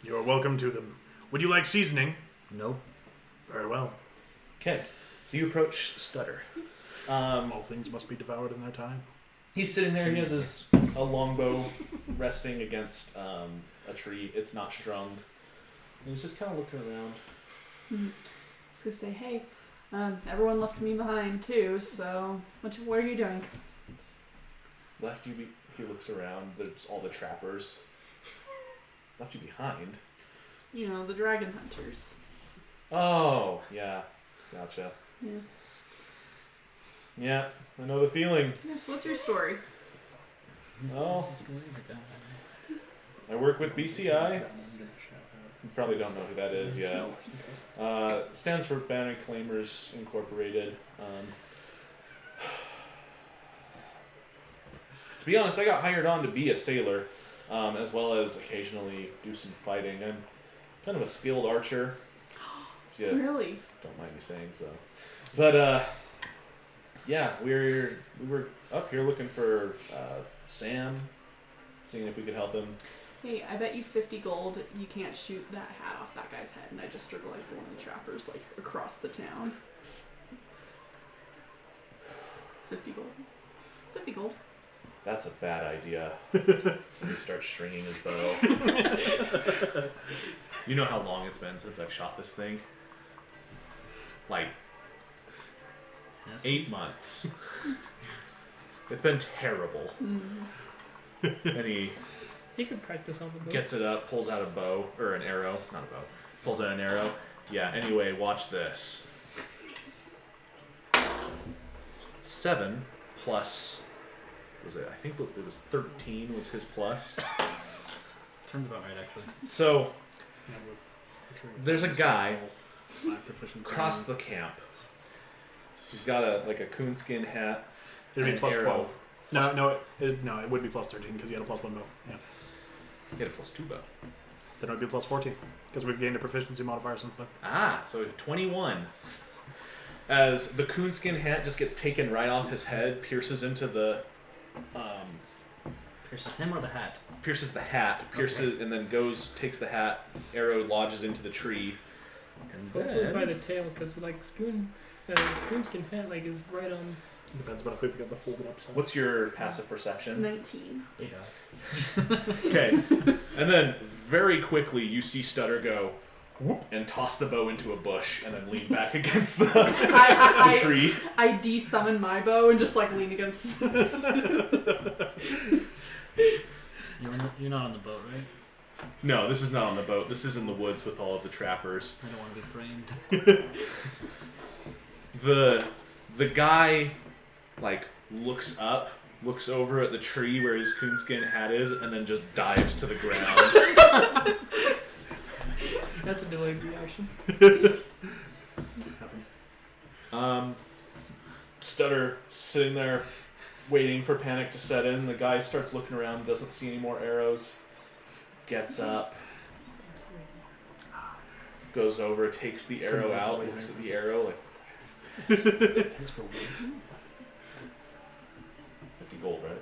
S5: You are welcome to them. Would you like seasoning?
S3: Nope.
S5: Very well.
S2: Okay, so you approach Stutter.
S5: All things must be devoured in their time.
S2: He's sitting there. He has a longbow resting against a tree. It's not strung. And he's just kind of looking around.
S7: I was gonna say, hey, everyone left me behind too. So, what are you doing?
S2: Left you. He looks around. There's all the trappers. Left you behind.
S7: You know, the dragon hunters.
S2: Oh, yeah. Gotcha. Yeah, I know the feeling.
S7: Yes. What's your story?
S2: Oh. I work with BCI. You probably don't know who that is yet. It stands for Banner Claimers Incorporated. To be honest, I got hired on to be a sailor, as well as occasionally do some fighting. I'm kind of a skilled archer. If you
S7: Really?
S2: don't mind me saying so. But yeah, we were up here looking for Sam, seeing if we could help him.
S7: Hey, I bet you 50 gold you can't shoot that hat off that guy's head, and I just started like one of the trappers like across the town. 50 gold. 50 gold.
S2: That's a bad idea. He starts stringing his bow. You know how long it's been since I've shot this thing? Like 8 months. It's been terrible. And he
S4: You could practice on the boat.
S2: gets it up, pulls out a bow, or an arrow, not a bow, pulls out an arrow. Yeah, anyway, watch this. 7 plus, was it, I think it was 13 was his plus.
S3: Sounds about right, actually.
S2: So, there's a guy
S3: 5 proficiency.
S2: across the camp. He's got a coonskin hat.
S5: It'd be
S2: and
S5: plus
S2: arrow.
S5: 12. No, it would be plus 13 because you had a plus 1 bow. Yeah.
S2: He had a plus 2 bow.
S5: Then it would be plus 14 because we've gained a proficiency modifier since then.
S2: Ah, so 21. As the coonskin hat just gets taken right off his head, pierces into the,
S3: Pierces him or the hat?
S2: pierces the hat, and then takes the hat, arrow lodges into the tree, and
S4: Hopefully by
S2: then
S4: the tail, because like coonskin hat like is right on.
S5: Depends, but I think we got the folded up side.
S2: what's your passive perception?
S7: 19.
S3: They die.
S2: Okay, and then very quickly you see Stutter go whoop, and toss the bow into a bush, and then lean back against the tree.
S7: I de-summon my bow and just like lean against this.
S3: You're not on the boat, right?
S2: No, this is not on the boat. This is in the woods with all of the trappers.
S3: I don't want to be framed.
S2: The guy like looks over at the tree where his coonskin hat is, and then just dives to the ground.
S4: That's a delayed reaction.
S5: Happens.
S2: Stutter sitting there waiting for panic to set in. The guy starts looking around, doesn't see any more arrows, gets up, goes over, takes the arrow out, looks at the arrow like,
S3: Thanks for waiting.
S2: 50 gold, right?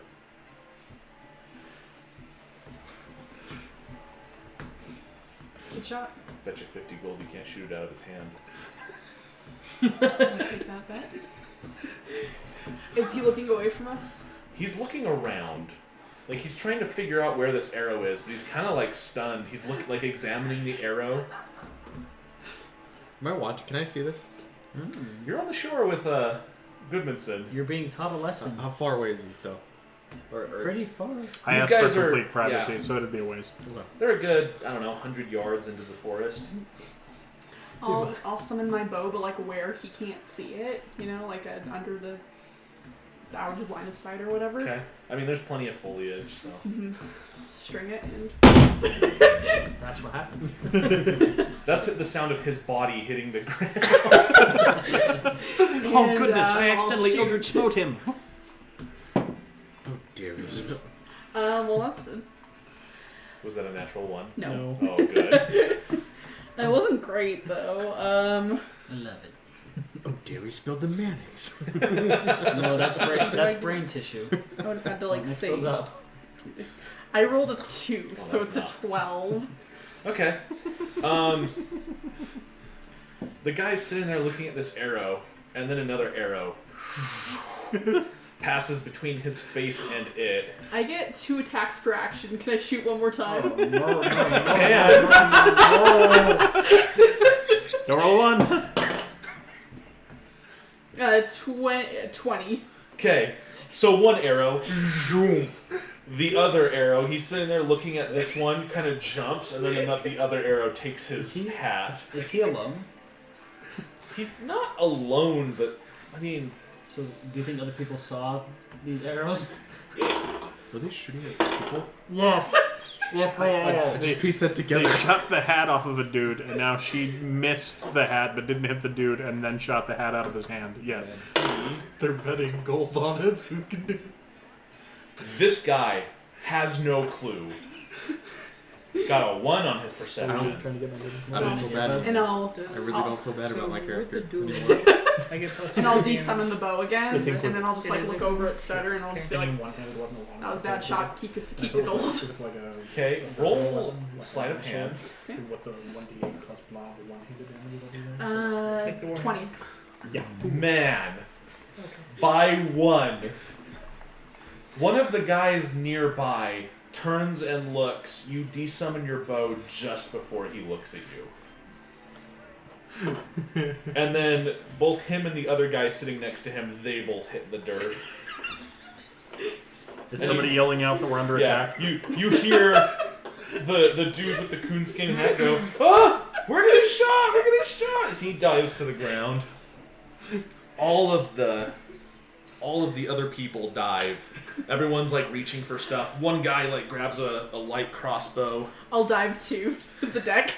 S7: Good shot.
S2: Bet you 50 gold you can't shoot it out of his hand.
S7: I'll take that bet. Is he looking away from us?
S2: He's looking around. Like, he's trying to figure out where this arrow is, but he's kind of like stunned. He's examining the arrow.
S6: Am I watching? Can I see this?
S2: You're on the shore with Goodmanson.
S3: You're being taught a lesson.
S6: How far away is he though? Or
S3: Pretty far.
S5: I
S2: These
S5: asked
S2: guys
S5: for
S2: are-
S5: complete privacy,
S2: yeah.
S5: so it'd be a ways.
S2: They're a good, 100 yards into the forest.
S7: I'll summon my bow, but like where he can't see it, like under the out of his line of sight or whatever.
S2: Okay. I mean, there's plenty of foliage, so.
S7: String it and
S3: That's what happens.
S2: That's the sound of his body hitting the ground.
S3: Oh goodness! I
S7: I'll
S3: accidentally
S7: shoot.
S3: Eldritch Smote him.
S6: oh dear, you spilled.
S7: well, that's
S2: Was that a natural one?
S7: no.
S2: Oh, good.
S7: That wasn't great though.
S3: I love it.
S6: Oh dear, we spilled the mayonnaise.
S3: No, that's brain tissue.
S7: I would have had to like
S3: Mix
S7: say.
S3: those up.
S7: I rolled a 2, so
S2: that's
S7: it's a
S2: not.
S7: 12.
S2: Okay. The guy's sitting there looking at this arrow, and then another arrow passes between his face and it.
S7: I get 2 attacks per action. Can I shoot one more time?
S2: And
S5: Don't roll one.
S7: 20.
S2: okay, so one arrow, zoom. The other arrow, he's sitting there looking at this one, kind of jumps, and then the other arrow takes his hat.
S3: Is he alone?
S2: He's not alone, but I mean,
S3: So, do you think other people saw these arrows?
S6: Were they shooting at people?
S3: Yes. Yes, they
S6: I just pieced that
S5: They
S6: together.
S5: shot the hat off of a dude, and now she missed the hat but didn't hit the dude, and then shot the hat out of his hand. Yes.
S1: They're betting gold on it. Who can do?
S2: this guy has no clue. Got a 1 on his perception.
S5: Trying to get my
S6: I don't feel bad.
S7: And I'll
S6: I really don't feel bad about my character anymore.
S4: I get plus
S7: and I'll
S4: 15.
S7: de-summon the bow again,
S5: It's
S7: and
S5: included.
S7: then I'll just like
S4: It is
S7: look over at Stutter and I'll just be like,
S5: one-handed weapon along.
S7: that was a bad shot. Keep the gold.
S5: If it's like a
S2: Okay, roll sleight of hand.
S5: What the 1d8 plus blah, the one-handed damage
S4: Take the warning.
S7: 20.
S5: Yeah.
S2: Man, by 1. One of the guys nearby turns and looks. You de-summon your bow just before he looks at you. And then both him and the other guy sitting next to him, they both hit the dirt.
S5: Is somebody yelling out that we're under attack?
S2: You hear the dude with the coonskin hat go, "Ah! We're getting shot! We're getting shot!" As he dives to the ground. All of the other people dive. Everyone's like reaching for stuff. One guy like grabs a light crossbow.
S7: I'll dive to the deck.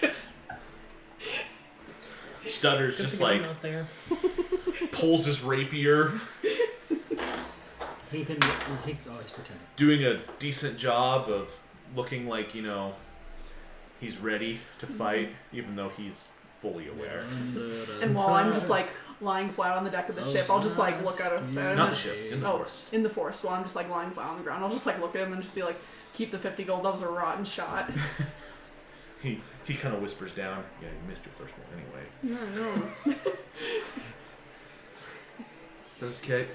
S2: Stutter's
S4: Good
S2: just
S4: to get
S2: like
S4: him out there.
S2: pulls his rapier,
S3: He can. Is he? Oh, he's pretending.
S2: doing a decent job of looking like, he's ready to fight, even though he's fully aware.
S7: And while I'm just like lying flat on the deck of the ship, I'll just like look at him.
S2: Not the ship, in the forest.
S7: In the forest. While I'm just like lying flat on the ground, I'll just like look at him and just be like, keep the 50 gold. That was a rotten shot.
S2: He kind of whispers down, "Yeah, you missed your first one anyway."
S7: No.
S2: Okay.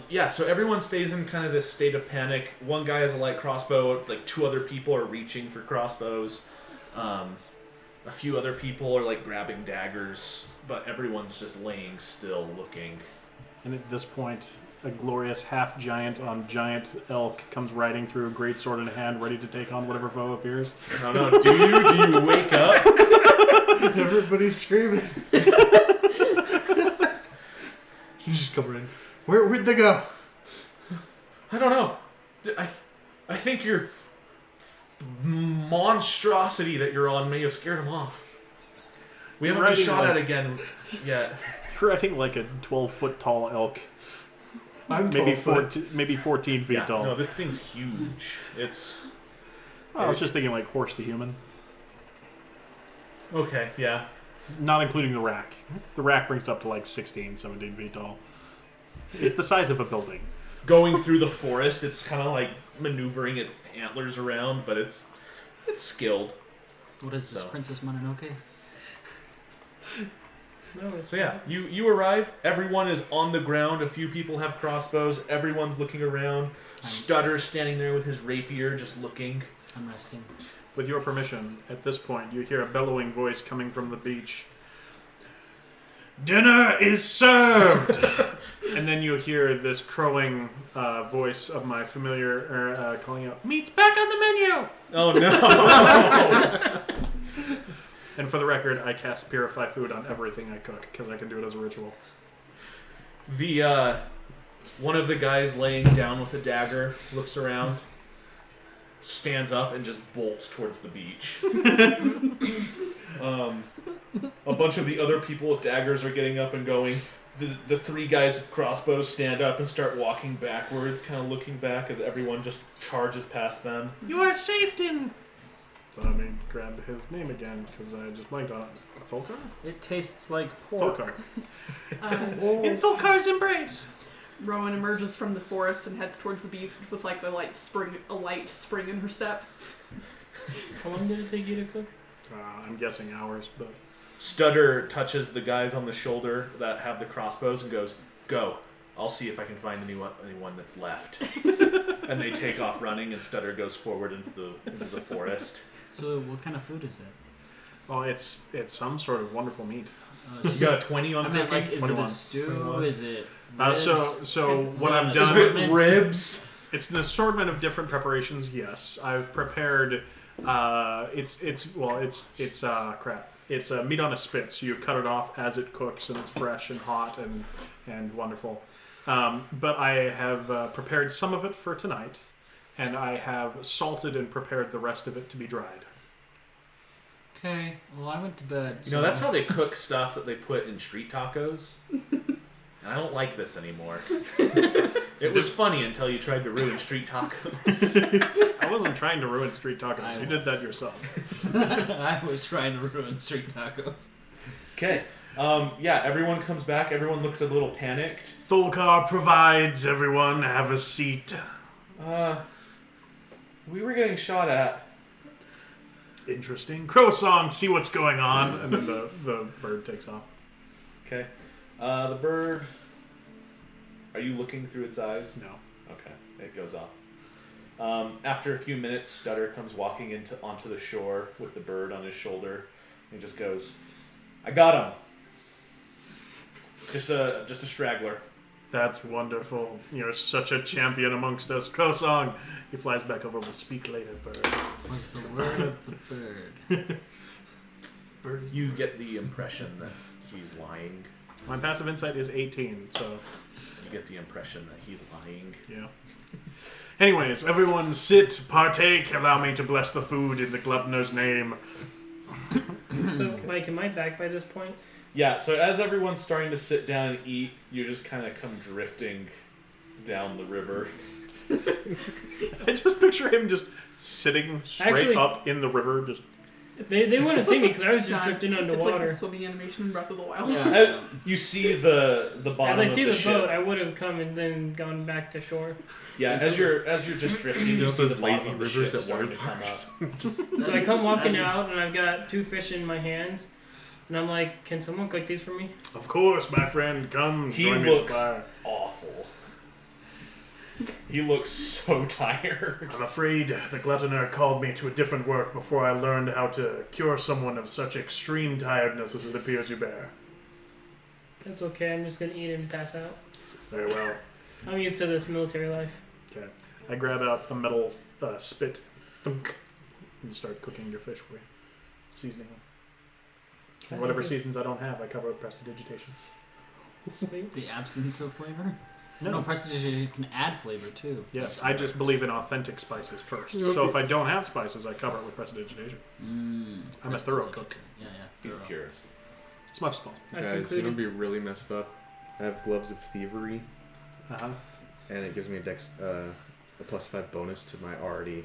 S2: Yeah, so everyone stays in kind of this state of panic. One guy has a light crossbow, like 2 other people are reaching for crossbows. A few other people are like grabbing daggers, but everyone's just laying still looking.
S5: And at this point, a glorious half-giant on giant elk comes riding through, a great sword in hand, ready to take on whatever foe appears.
S2: I don't know, do you wake up?
S1: Everybody's screaming. You just come in. Where'd they go?
S2: I don't know. I think your monstrosity that you're on may have scared him off. We haven't been
S5: Riding
S2: shot
S5: like-
S2: at again yet.
S5: Riding like a 12-foot tall elk.
S1: I'm
S5: Maybe
S1: 12 foot.
S5: maybe 14 feet
S2: Yeah,
S5: tall.
S2: no, this thing's huge. It's
S5: I was just thinking like horse to human.
S2: okay. Yeah.
S5: Not including the rack. The rack brings up to like 16, 17 feet tall. It's the size of a building.
S2: Going through the forest, it's kind of like maneuvering its antlers around, but it's skilled.
S3: What is this,
S2: So.
S3: Princess Mononoke?
S4: No, it's
S2: So yeah, you arrive. Everyone is on the ground. A few people have crossbows. Everyone's looking around. Stutter's standing there with his rapier, just looking.
S3: I'm resting.
S5: With your permission, at this point, you hear a bellowing voice coming from the beach. Dinner is served! And then you hear this crowing voice of my familiar calling out, "Meat's back on the menu!"
S2: Oh no!
S5: And for the record, I cast Purify Food on everything I cook, because I can do it as a ritual.
S2: The one of the guys laying down with the dagger looks around, stands up, and just bolts towards the beach. A bunch of the other people with daggers are getting up and going. The 3 guys with crossbows stand up and start walking backwards, kind of looking back as everyone just charges past them.
S5: You are safe in... Let me grab his name again, because I just blanked on it. Thulkar?
S3: It tastes like pork.
S5: Thulkar. In Thulkar's embrace!
S7: Rowan emerges from the forest and heads towards the beach with like a light spring in her step.
S4: How long did it take you to cook?
S5: I'm guessing hours, but...
S2: Stutter touches the guys on the shoulder that have the crossbows and goes, "Go. I'll see if I can find anyone that's left." And they take off running, and Stutter goes forward into the forest.
S3: So what kind of food is it?
S5: Well, it's some sort of wonderful meat.
S2: You got a 20 on
S3: I
S2: the
S3: meant
S2: cooking?
S3: like, is it
S5: 21.
S3: a stew?
S2: 21.
S3: Is it
S5: So
S3: ribs?
S5: what I've
S3: Is
S5: done...
S2: Is it
S3: Assortments?
S2: ribs?
S5: It's an assortment of different preparations. Yes, I've prepared. Crap. It's meat on a spit, so you cut it off as it cooks, and it's fresh and hot and wonderful. But I have prepared some of it for tonight, and I have salted and prepared the rest of it to be dried.
S3: Okay. Well, I went to bed.
S2: You know, that's how they cook stuff that they put in street tacos. And I don't like this anymore. It was funny until you tried to ruin street tacos.
S5: I wasn't trying to ruin street tacos. You did that yourself.
S3: I was trying to ruin street tacos.
S2: Okay. Yeah, everyone comes back. Everyone looks a little panicked.
S5: Thulkar provides. Everyone have a seat.
S2: We were getting shot at.
S5: Interesting. Crow song, see what's going on. And then the bird takes off.
S2: Okay. The bird... Are you looking through its eyes?
S5: No.
S2: Okay. It goes off. After a few minutes, Stutter comes walking onto the shore with the bird on his shoulder. And he just goes, I got him. Just a straggler.
S5: That's wonderful. You're such a champion amongst us. Crow song. He flies back over. We'll speak later, bird.
S3: Was the word of the bird.
S2: You get the impression that he's lying.
S5: My passive insight is 18, so...
S2: You get the impression that he's lying.
S5: Yeah. Anyways, everyone sit, partake, allow me to bless the food in the gluttoner's name.
S4: So, Mike, am I back by this point?
S2: Yeah, so as everyone's starting to sit down and eat, you just kind of come drifting down the river.
S5: I just picture him just sitting straight
S4: Actually-
S5: up in the river, just...
S4: They wouldn't see me because I was just
S7: John,
S4: drifting
S7: It's like
S4: underwater.
S7: the swimming animation in Breath of the Wild.
S3: Yeah.
S2: You see the bottom
S4: As I
S2: of
S4: see
S2: the
S4: the
S2: ship.
S4: boat, I would have come and then gone back to shore.
S2: Yeah, as you're just drifting, you see
S1: those
S2: the bottom
S1: lazy
S2: of the
S1: rivers
S2: ship
S1: at
S2: starting
S1: water
S2: to come
S1: parks.
S2: up.
S4: So I come walking out and I've got 2 fish in my hands. And I'm like, can someone cook these for me?
S5: Of course, my friend, come
S2: He
S5: join me at the
S2: looks
S5: fire.
S2: awful. He looks so tired.
S5: I'm afraid the gluttoner called me to a different work before I learned how to cure someone of such extreme tiredness as it appears you bear.
S4: That's okay, I'm just gonna eat and pass out.
S5: Very well.
S4: I'm used to this military life.
S5: Okay. I grab out a metal spit thunk, and start cooking your fish for you. Seasoning them. And whatever seasons I don't have, I cover with prestidigitation.
S4: Sweet.
S3: The absence of flavor?
S5: No.
S3: No, prestidigitation can add flavor too.
S5: Yes, I just believe in authentic spices first. So if I don't have spices, I cover it with prestidigitation. I'm a thorough cook.
S3: Yeah,
S2: He's a
S3: thorough.
S2: purist.
S5: As much as possible.
S4: I
S6: Guys, you know
S4: concluded.
S6: what'd be really messed up? I have gloves of thievery,
S5: Uh-huh.
S6: and it gives me a +5 bonus to my already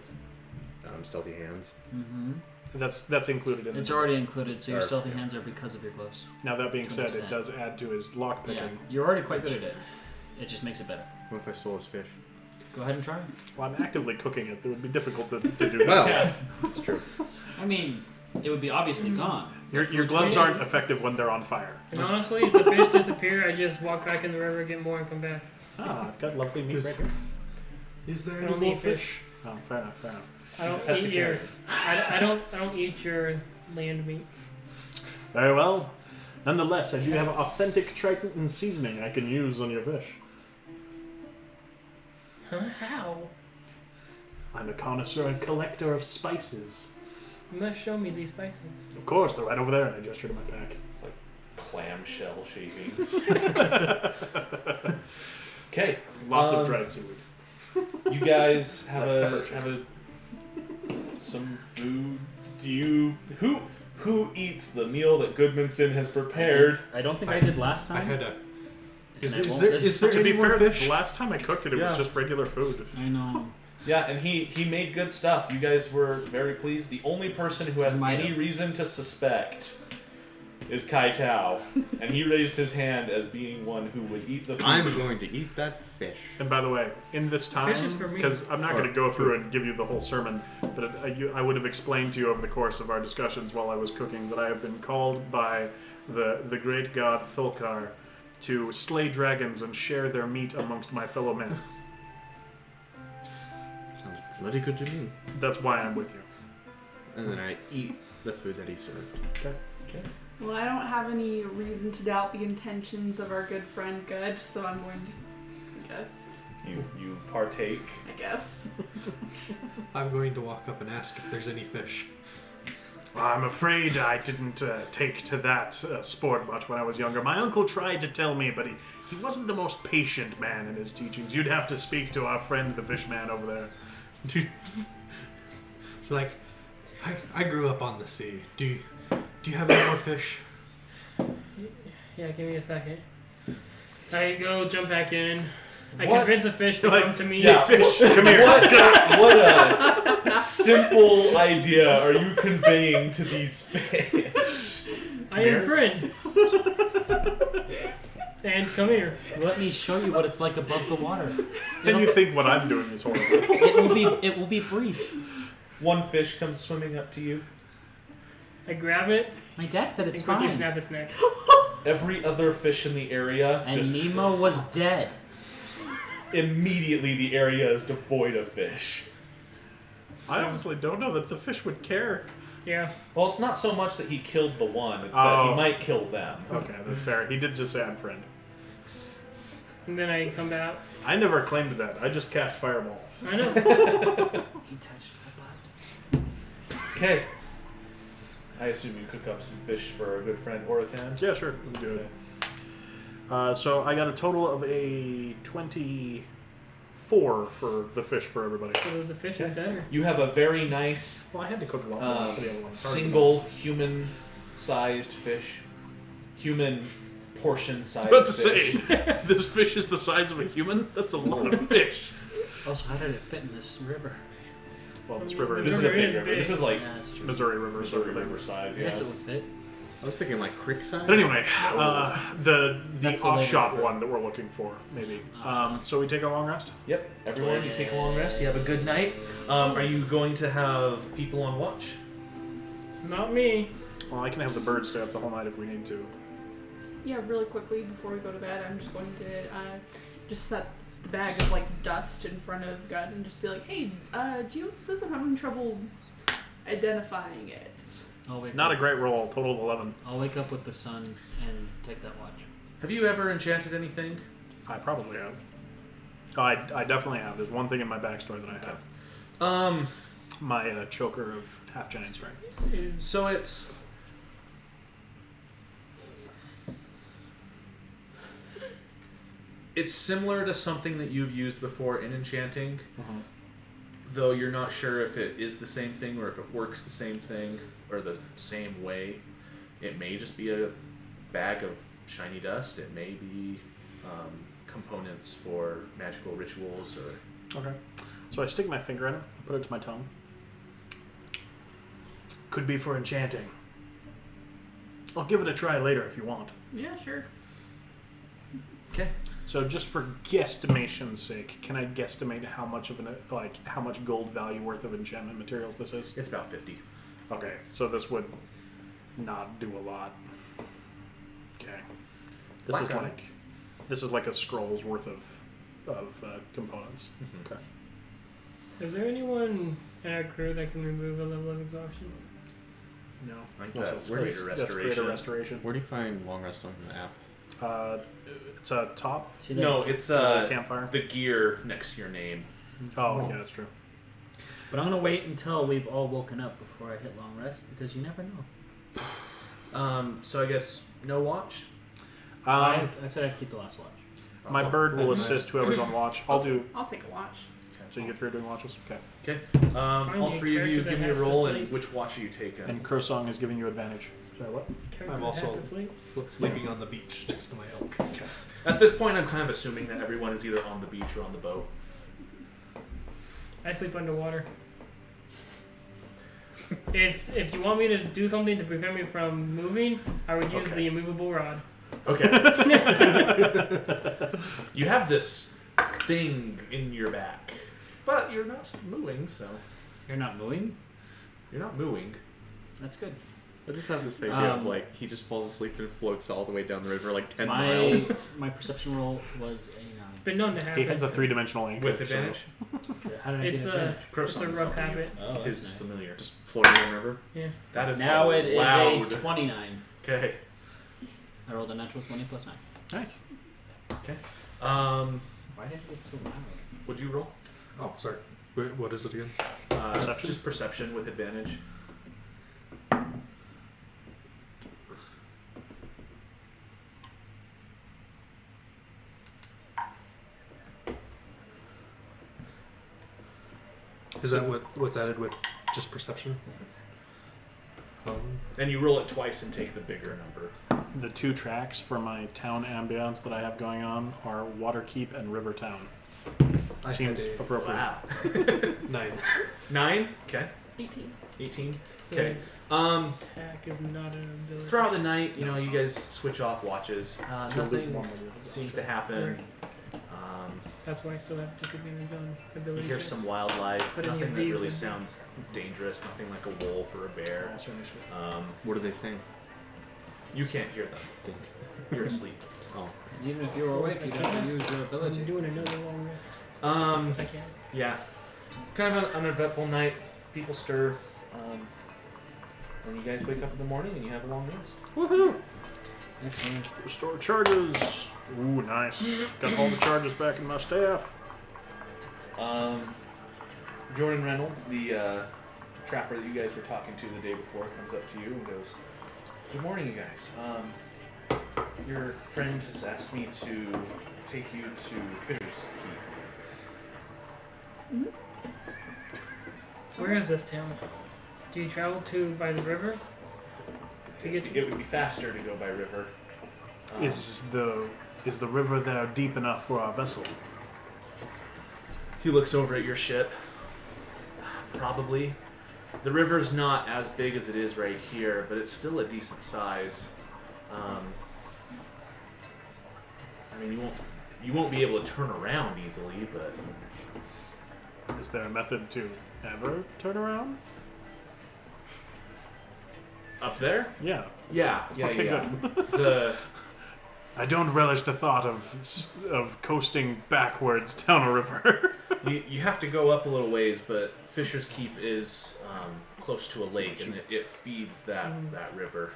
S6: stealthy hands.
S3: Mm-hmm.
S5: That's included in
S3: It's
S5: it.
S3: already included, so your
S6: Or-
S3: stealthy hands are because of your gloves.
S5: Now that being said, it
S3: 2%.
S5: does add to his lockpicking.
S3: Yeah, you're already quite good at it. It just makes it better.
S6: What if I stole his fish?
S3: Go ahead and try.
S5: Well, I'm actively cooking it. It would be difficult to do that.
S6: Well, that's true.
S3: I mean, it would be obviously gone.
S5: Your gloves aren't effective when they're on fire.
S4: And honestly, if the fish disappear, I just walk back in the river, get more, and come back.
S5: Ah, I've got lovely meat
S1: Is-
S5: right here.
S1: Is there
S4: I
S1: any
S4: don't
S1: more
S4: eat fish.
S5: Oh, fair enough, fair enough.
S4: I don't
S2: He's a
S4: eat your.
S2: pescatarian.
S4: I don't eat your land meat.
S5: Very well. Nonetheless, I do have authentic Triton seasoning I can use on your fish.
S4: Huh? How?
S5: I'm a connoisseur and collector of spices.
S4: You must show me these spices.
S5: Of course, they're right over there, and I gesture to my pack.
S2: It's like clamshell shavings. Okay,
S5: Lots of
S2: Um,
S5: dried seaweed.
S2: you guys have
S5: Like pepper
S2: a some food. Do you who eats the meal that Goodmanson has prepared?
S3: I don't think I did last
S1: I
S3: time.
S1: had a. Is,
S3: And I
S1: is
S3: won't
S1: there,
S3: this
S1: is there
S5: To
S1: any
S5: be
S1: more
S5: fair,
S1: fish?
S5: the last time I cooked it, it
S2: Yeah.
S5: was just regular food.
S3: I know.
S2: Yeah, and he made good stuff. You guys were very pleased. The only person who has
S3: Might
S2: any
S3: have.
S2: reason to suspect is Kai Tao, and he raised his hand as being one who would eat the food.
S6: I'm going to eat that fish.
S5: And by the way, in this time,
S4: Fish is for me.
S5: because I'm not
S6: Or
S5: going to go through and give you the whole sermon, but I would have explained to you over the course of our discussions while I was cooking that I have been called by the great god Thulkar to slay dragons and share their meat amongst my fellow men.
S6: Sounds bloody good to me.
S5: That's why I'm with you.
S6: And then I eat the food that he served.
S7: Well, I don't have any reason to doubt the intentions of our good friend Good, so I'm going to. I guess.
S2: You partake.
S7: I guess.
S1: I'm going to walk up and ask if there's any fish.
S5: I'm afraid I didn't take to that sport much when I was younger. My uncle tried to tell me, but he wasn't the most patient man in his teachings. You'd have to speak to our friend the fish man over there.
S1: It's like, I grew up on the sea. Do you have any more fish?
S4: Yeah, give me a second. I go jump back in. I
S2: What?
S4: convince a fish to come to me.
S2: Yeah,
S5: Fish, come here.
S2: What a simple idea are you conveying to these fish?
S4: I am friend. And come here.
S3: Let me show you what it's like above the water.
S5: And you think what I'm doing is horrible.
S3: It will be brief.
S2: One fish comes swimming up to you.
S4: I grab it
S3: My dad said
S4: and
S3: it's
S4: quickly
S3: fine.
S4: snap its neck.
S2: Every other fish in the area
S3: And
S2: just
S3: Nemo was dead.
S2: immediately the area is devoid of fish.
S5: I honestly don't know that the fish would care.
S4: Yeah.
S2: Well, it's not so much that he killed the one; it's that he
S5: Oh.
S2: might kill them.
S5: Okay, that's fair. He did just say I'm friend.
S4: And then I come out.
S5: I never claimed that. I just cast fireball.
S4: I know.
S3: He touched the butt.
S2: Okay. I assume you cook up some fish for a good friend Oratan.
S5: Yeah, sure. Let me do it. So I got a total of a 24 for the fish for everybody.
S4: So the fish is better.
S2: You have a very nice
S5: Well, I had to cook a lot for the other one. Sorry.
S2: single human-sized fish, human portion-sized
S5: I was about to
S2: fish.
S5: say, this fish is the size of a human? That's a lot of fish.
S3: Also, how did it fit in this river?
S5: Well, this river
S2: This
S5: is
S2: is a
S4: River
S2: big
S4: is
S2: river.
S4: big.
S2: This is like
S3: Yeah, that's true.
S5: Missouri River.
S2: Missouri River size.
S3: I guess
S2: Yeah.
S3: it would fit.
S6: I was thinking like creek size.
S5: But anyway, the
S3: That's the
S5: off-shop
S3: later
S5: one that we're looking for, maybe.
S3: Off-shop.
S5: So we take a long rest?
S2: Yep. Everyone, you take a long rest. You have a good night. Are you going to have people on watch?
S4: Not me.
S5: Well, I can have the bird stay up the whole night if we need to.
S7: Yeah, really quickly before we go to bed, I'm just going to just set the bag of like dust in front of Gun and just be like, "Hey, do you know what this is? I'm having trouble identifying it."
S3: I'll wake
S5: Not a
S3: up.
S5: great roll, total of 11.
S3: I'll wake up with the sun and take that watch.
S2: Have you ever enchanted anything?
S5: I probably have. Oh, I definitely have. There's one thing in my backstory that I have. My choker of half giant strength.
S4: Is
S2: So it's similar to something that you've used before in enchanting, though you're not sure if it is the same thing or if it works the same thing or the same way. It may just be a bag of shiny dust. It may be components for magical rituals or
S5: Okay. So I stick my finger in it, put it to my tongue. Could be for enchanting. I'll give it a try later if you want.
S7: Yeah, sure.
S2: okay.
S5: So just for guesstimation's sake, can I guesstimate how much of how much gold value worth of enchantment materials this is?
S2: It's about 50.
S5: Okay, so this would not do a lot. Okay. This is like a scroll's worth of components.
S2: Mhm.
S5: Okay.
S4: Is there anyone in our crew that can remove a level of exhaustion?
S5: No.
S2: Like
S5: Also,
S2: that's
S6: where's-
S2: greater
S5: That's greater
S2: restoration.
S5: restoration.
S6: Where do you find long rest on the app?
S5: It's a top
S3: See that?
S2: No, it's
S5: campfire.
S2: the gear next to your name.
S5: Oh, yeah, that's true.
S3: But I'm gonna wait until we've all woken up before I hit long rest because you never know.
S2: So I guess no watch.
S3: I said I'd keep the last watch.
S5: My bird will assist whoever's on watch. I'll
S7: take a watch.
S5: So you get 3 doing watches? Okay.
S2: Okay.
S4: Find
S2: All
S4: me a
S2: three of you
S4: character
S2: give
S4: that
S2: me a
S4: has to
S2: roll, and
S4: sleep.
S2: which watch are you taking?
S5: And Crowsong is giving you advantage. Sorry, what?
S4: Character
S1: I'm
S4: that has
S1: also
S4: to sleep.
S1: sleeping on the beach next to my elk.
S2: At this point, I'm kind of assuming that everyone is either on the beach or on the boat.
S4: I sleep underwater. If you want me to do something to prevent me from moving, I would use
S2: Okay.
S4: the immovable rod.
S2: Okay. You have this thing in your back, but you're not mooing, so
S3: You're not moving?
S2: you're not mooing.
S3: That's good.
S6: I just have this idea of like he just falls asleep and floats all the way down the river like 10 miles.
S3: My perception roll was a 9.
S4: Been known to happen.
S5: He has a 3-dimensional anchor.
S2: With advantage.
S3: How did I
S4: It's
S3: get
S4: a
S3: advantage?
S4: it's a rough habit.
S3: Oh, that's
S2: Is
S3: nice.
S2: familiar.
S6: Just floating down the river.
S4: Yeah.
S2: That is
S3: Now it is
S2: loud.
S3: a 29.
S2: Okay.
S3: I rolled a natural 20 plus 9.
S5: Nice.
S3: Why did it get so loud?
S2: Would you roll?
S1: Oh, sorry. Wait, what is it again?
S5: Perception?
S2: Just perception with advantage.
S1: Is that what's added with just perception?
S2: And you roll it twice and take the bigger number.
S5: The 2 tracks for my town ambience that I have going on are Waterkeep and Rivertown.
S1: I
S5: Seems
S1: had
S5: appropriate.
S2: Wow.
S1: 9.
S2: 9? Okay.
S7: 18.
S2: 18?
S4: So
S2: Okay.
S4: attack is not an ability.
S2: Throughout the night, you know, you guys switch off watches. Nothing seems to happen.
S4: That's why I still have disadvantage on
S2: You
S4: ability
S2: hear
S4: checks.
S2: some wildlife.
S4: But any
S2: Nothing
S4: of
S2: that
S4: these
S2: really
S4: would be-
S2: sounds dangerous. Nothing like a wolf or a bear.
S6: What are they saying?
S2: You can't hear them. You're asleep.
S6: Oh.
S3: And even if you were awake, you'd have to use your ability.
S4: I'm doing another long rest. If I can.
S2: Yeah. Kind of an uneventful night. People stir. And you guys wake up in the morning and you have a long rest.
S4: Woohoo!
S3: Excellent.
S5: Restore charges. Ooh, nice. Got all the charges back in my staff.
S2: Jordan Reynolds, the trapper that you guys were talking to the day before, comes up to you and goes, "Good morning, you guys. Your friend has asked me to take you to Fisher's Keep."
S4: Where is this town? Do you travel to by the river? To get to
S2: It would be faster to go by river.
S5: Is the river there deep enough for our vessel?
S2: He looks over at your ship. Probably. The river's not as big as it is right here, but it's still a decent size. I mean, you won't be able to turn around easily, but
S5: Is there a method to ever turn around?
S2: up there,
S5: Yeah.
S2: yeah.
S5: Okay,
S2: Good. The
S5: I don't relish the thought of coasting backwards down a river.
S2: you have to go up a little ways, but Fisher's Keep is close to a lake, and it feeds that river.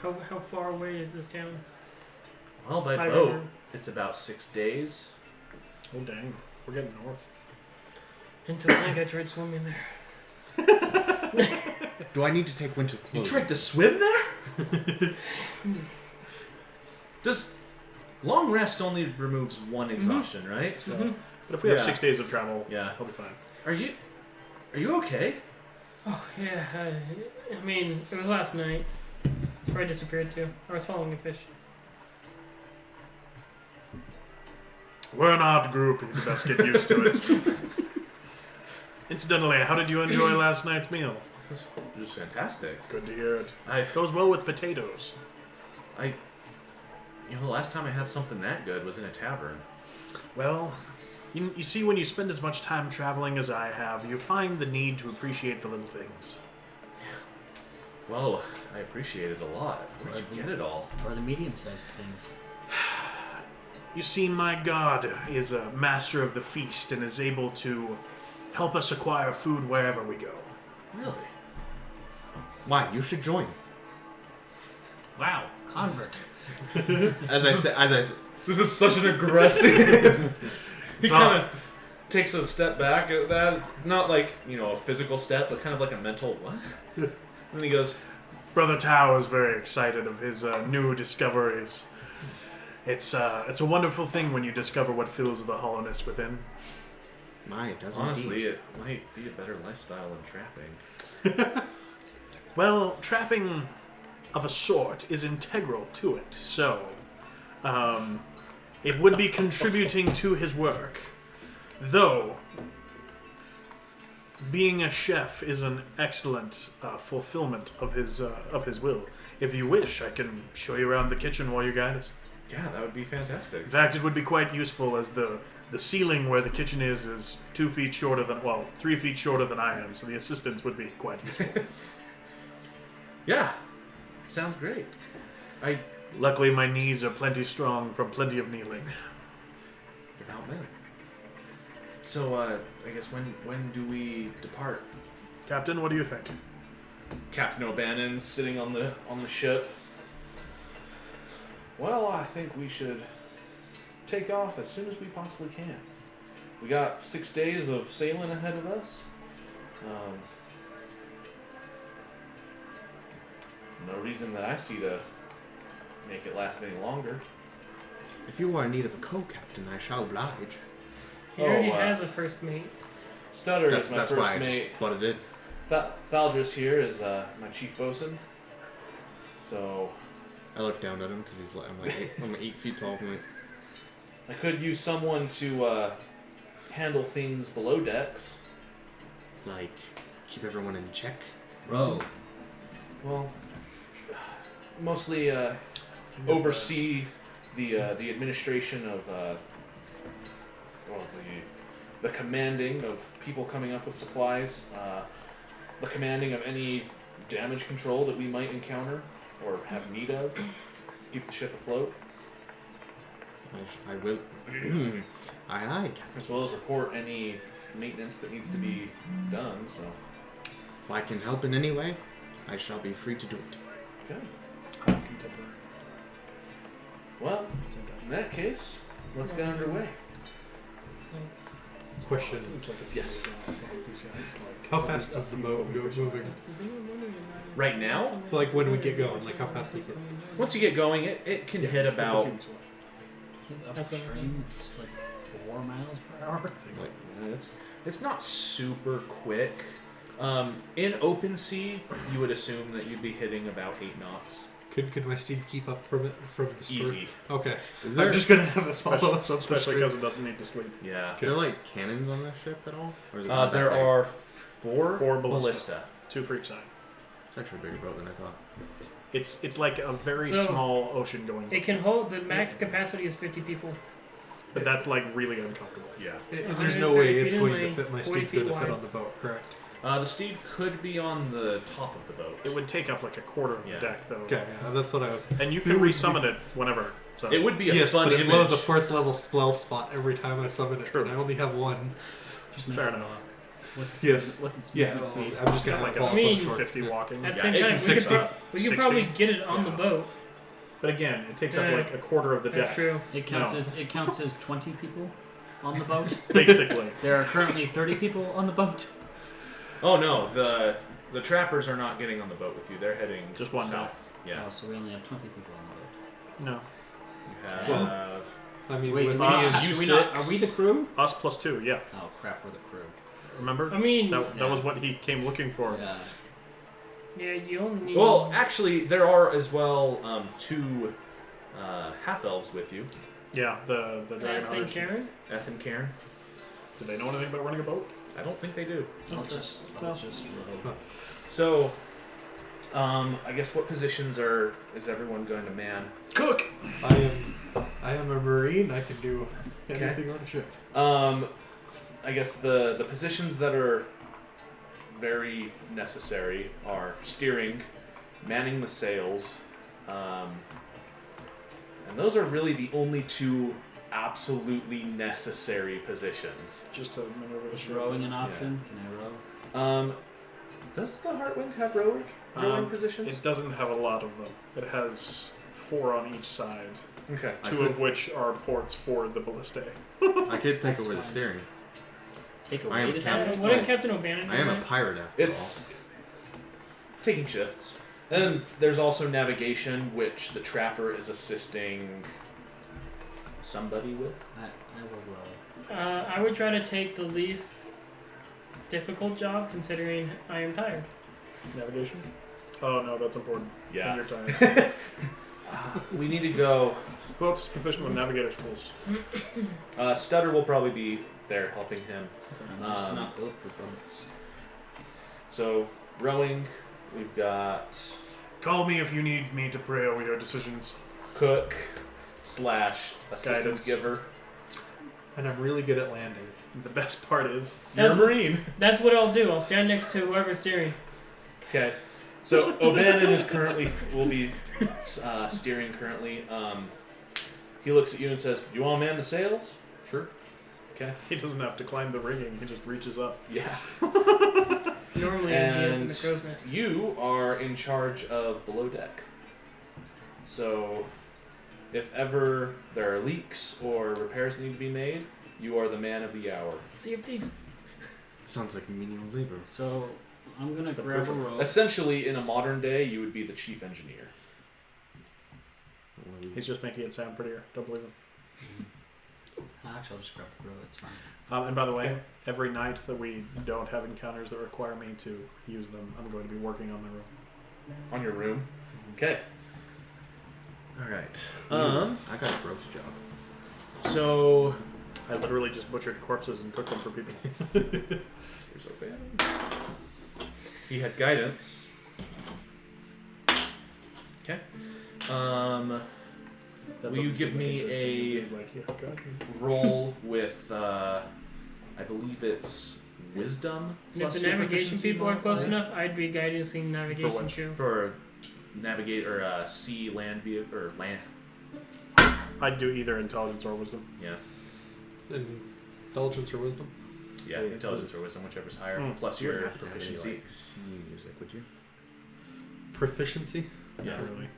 S4: how far away is this town?
S2: Well, by
S4: By
S2: boat,
S4: river.
S2: it's about 6 days.
S5: Oh dang, we're getting north.
S4: Until I think I tried swimming there.
S6: Do I need to take winter
S2: You
S6: clothes?
S2: tried to swim there? Does long rest only removes one exhaustion, right? So,
S5: But if we have
S2: Yeah.
S5: 6 days of travel,
S2: yeah.
S5: I'll be fine.
S2: Are you okay?
S4: Oh yeah, I mean it was last night. That's where I disappeared to. I was following a fish.
S5: We're an odd group. You best get used to it. Incidentally, how did you enjoy last night's meal?
S2: It was fantastic.
S5: Good to hear it.
S2: I
S5: It goes well with potatoes.
S2: the last time I had something that good was in a tavern.
S5: Well, you see, when you spend as much time traveling as I have, you find the need to appreciate the little things.
S2: Well, I appreciate it a lot. Where'd you get it all?
S3: Or the medium-sized things.
S5: You see, my god is a master of the feast and is able to help us acquire food wherever we go.
S2: Really?
S6: Why? You should join.
S3: Wow, convert.
S6: As I said,
S2: This is such an aggressive. He
S5: It's all-
S2: kind of takes a step back at that. Not like, a physical step, but kind of like a mental what? And he goes,
S5: Brother Tao is very excited of his new discoveries. It's a wonderful thing when you discover what fills the hollowness within.
S6: it doesn't.
S2: honestly,
S6: indeed.
S2: it might be a better lifestyle than trapping.
S5: Well, trapping of a sort is integral to it, so it would be contributing to his work. Though, being a chef is an excellent fulfillment of his will. If you wish, I can show you around the kitchen while you guide us.
S2: Yeah, that would be fantastic.
S5: In fact, it would be quite useful, as the ceiling where the kitchen is 2 feet shorter than, 3 feet shorter than I am, so the assistance would be quite useful.
S2: Yeah, sounds great.
S5: Luckily, my knees are plenty strong from plenty of kneeling.
S2: Devout men. So, I guess when do we depart?
S5: Captain, what do you think?
S2: Captain O'Bannon's sitting on the ship. Well, I think we should take off as soon as we possibly can. We got 6 days of sailing ahead of us. No reason that I see to make it last any longer.
S6: If you are in need of a co-captain, I shall oblige.
S4: He already
S2: Oh,
S4: has a first mate.
S2: Stutter is my
S6: That's
S2: first
S6: why I
S2: mate.
S6: just butted it.
S2: Thaldris here is my chief bosun. So
S6: I look down at him because he's like, I'm like 8 feet tall. I'm like,
S2: I could use someone to handle things below decks.
S6: like, keep everyone in check.
S3: Row.
S2: Well, mostly oversee the administration of the commanding of people coming up with supplies, the commanding of any damage control that we might encounter or have need of to keep the ship afloat,
S6: I will. Aye, aye.
S2: as well as report any maintenance that needs to be done. So,
S6: If I can help in any way, I shall be free to do it.
S2: okay.
S5: Contemporary.
S2: Well, in that case, let's get underway.
S1: Question:
S2: Yes.
S1: How fast is the boat moving?
S2: Right now,
S1: Like when we get going, like how fast is it?
S2: once you get going, it can hit about.
S3: Upstream, it's like 4 miles per hour.
S6: Like,
S2: It's not super quick. In open sea, you would assume that you'd be hitting about 8 knots.
S1: Could my steed keep up from the start?
S2: Easy.
S1: Okay.
S6: is
S1: I'm
S6: there,
S1: just gonna have it follow us up the
S5: Especially
S1: street.
S5: because it doesn't need to sleep.
S2: Yeah.
S6: is there like cannons on this ship at all? Or is it not that
S2: There
S6: big?
S2: are 4
S5: 4
S2: ballista.
S5: 2 for each side.
S6: It's actually a bigger boat than I thought.
S5: It's like a very
S4: So-
S5: small ocean going,
S4: It can hold, the max capacity is 50 people.
S5: but that's like really uncomfortable.
S2: Yeah.
S1: And there's no way
S4: 130
S1: it's
S4: feet
S1: going
S4: in
S1: to
S4: length,
S1: fit. My
S4: 40
S1: steed's
S4: feet
S1: going to fit
S4: wide.
S1: on the boat, correct?
S2: The steed could be on the top of the boat.
S5: It would take up like a quarter of
S2: Yeah.
S5: the deck though.
S1: Okay, yeah, that's what I was.
S5: And you can resummon it whenever. So
S2: It would be a
S1: Yes,
S2: fun
S1: but it
S2: image.
S1: blows a 4th level spell spot every time I summon it,
S5: True.
S1: and I only have one.
S3: Just make
S5: Fair
S3: it,
S5: enough.
S3: What's its
S1: Yes.
S3: What's its
S1: Yeah,
S3: movement speed?
S1: I'm just gonna
S5: Like
S1: have
S5: a
S1: it
S4: I mean-
S1: fall short.
S5: 50
S1: Yeah.
S5: walking.
S4: At the
S2: Yeah,
S4: same
S2: it
S4: time,
S2: can
S4: we could,
S2: 60.
S4: we could
S5: 60.
S4: probably get it on the boat.
S5: But again, it takes up
S4: Yeah.
S5: like a quarter of the
S4: That's
S5: deck.
S4: true.
S3: It counts
S5: No.
S3: as 20 people on the boat.
S5: Basically.
S3: There are currently 30 people on the boat.
S2: Oh no, the trappers are not getting on the boat with you. They're heading
S5: Just one
S2: south. Yeah.
S3: Oh, so we only have 20 people on
S5: No.
S2: You have.
S1: Well, I mean,
S3: Wait,
S1: with
S3: do
S1: me
S3: we,
S1: and
S2: you
S3: are we not?
S2: six.
S3: Are we the crew?
S5: Us plus 2, yeah.
S3: Oh crap, we're the crew.
S5: Remember?
S4: I mean,
S5: That was what he came looking for.
S3: Yeah.
S4: yeah, you only need.
S2: Well, actually, there are as well 2 half elves with you,
S5: Yeah, the dragon
S4: I think
S5: hunters.
S4: Karen.
S2: Eth and Cairn.
S5: Do they know anything about running a boat?
S2: I don't think they do.
S3: I'll just row.
S2: So, I guess what positions is everyone going to man?
S5: Cook!
S1: I am a marine. I can do
S2: Okay.
S1: anything on a ship.
S2: I guess the positions that are very necessary are steering, manning the sails, and those are really the only 2 absolutely necessary positions.
S5: Just to maneuver the
S3: Is
S5: ship.
S3: rowing an option? Can I row?
S2: Does the Heartwind have rowing positions?
S5: It doesn't have a lot of them. It has 4 on each side,
S2: Okay.
S5: 2 of which are ports for the ballistae.
S6: I could take
S3: That's
S6: over the
S3: fine.
S6: steering.
S3: Take
S6: I
S3: away
S6: am
S3: the
S6: captain.
S3: steering?
S4: What did Captain O'Bannon
S6: I am a
S4: do?
S6: pirate after
S2: It's taking shifts. And there's also navigation, which the trapper is assisting somebody with.
S3: I will row.
S4: I would try to take the least difficult job, considering I am tired.
S5: Navigation? Oh no, that's important. When
S2: Yeah.
S5: you're tired.
S2: We need to go.
S5: Who else is proficient with navigator's tools?
S2: Stutter will probably be there helping him.
S3: I'm just
S2: Um,
S3: not built for boats.
S2: So, rowing, we've got
S5: Call me if you need me to pray over your decisions.
S2: cook / assistance
S5: Guidance.
S2: giver.
S1: And I'm really good at landing.
S5: The best part is,
S2: You're a
S4: That's-
S2: marine.
S4: That's what I'll do. I'll stand next to whoever's steering.
S2: Okay. So O'Bannon will be steering currently. He looks at you and says, "You want to man the sails?"
S1: Sure.
S2: Okay.
S5: he doesn't have to climb the rigging, he just reaches up.
S2: Yeah.
S4: Normally, I'd be up in
S2: And
S4: the crow's nest.
S2: you are in charge of below deck. So, if ever there are leaks or repairs that need to be made, you are the man of the hour.
S4: See if these.
S6: Sounds like menial labor.
S3: So I'm gonna
S5: The
S3: grab a
S5: perfect-
S3: rope.
S2: Essentially, in a modern day, you would be the chief engineer.
S5: He's just making it sound prettier. Don't believe him.
S3: Actually, I'll just grab the brew. It's fine.
S5: And by the way,
S2: Okay.
S5: every night that we don't have encounters that require me to use them, I'm going to be working on my room.
S2: On your room. Okay. All right.
S6: I got a gross job.
S2: So
S5: I literally just butchered corpses and cooked them for people.
S2: here's open. He had guidance. Okay.
S5: That
S2: Will you
S5: doesn't
S2: give
S5: seem like
S2: me
S5: good
S2: a
S5: thing. Like, yeah, God.
S2: roll with? I believe it's wisdom.
S4: And if
S2: plus
S4: the
S2: your
S4: navigation
S2: proficiency
S4: people are close
S2: modifier?
S4: enough, I'd be guiding navigation
S5: what?
S4: too.
S2: For navigate or sea land vehicle or land.
S5: I'd do either intelligence or wisdom.
S2: Yeah.
S1: Intelligence or wisdom?
S2: Yeah.
S6: Yeah,
S2: Intelligence or wisdom, whichever's higher.
S5: Mm.
S2: Plus
S6: You
S2: your
S6: wouldn't happen to have any,
S2: proficiency.
S6: like, sea music, would you?
S1: Proficiency?
S2: Yeah.
S5: Not really.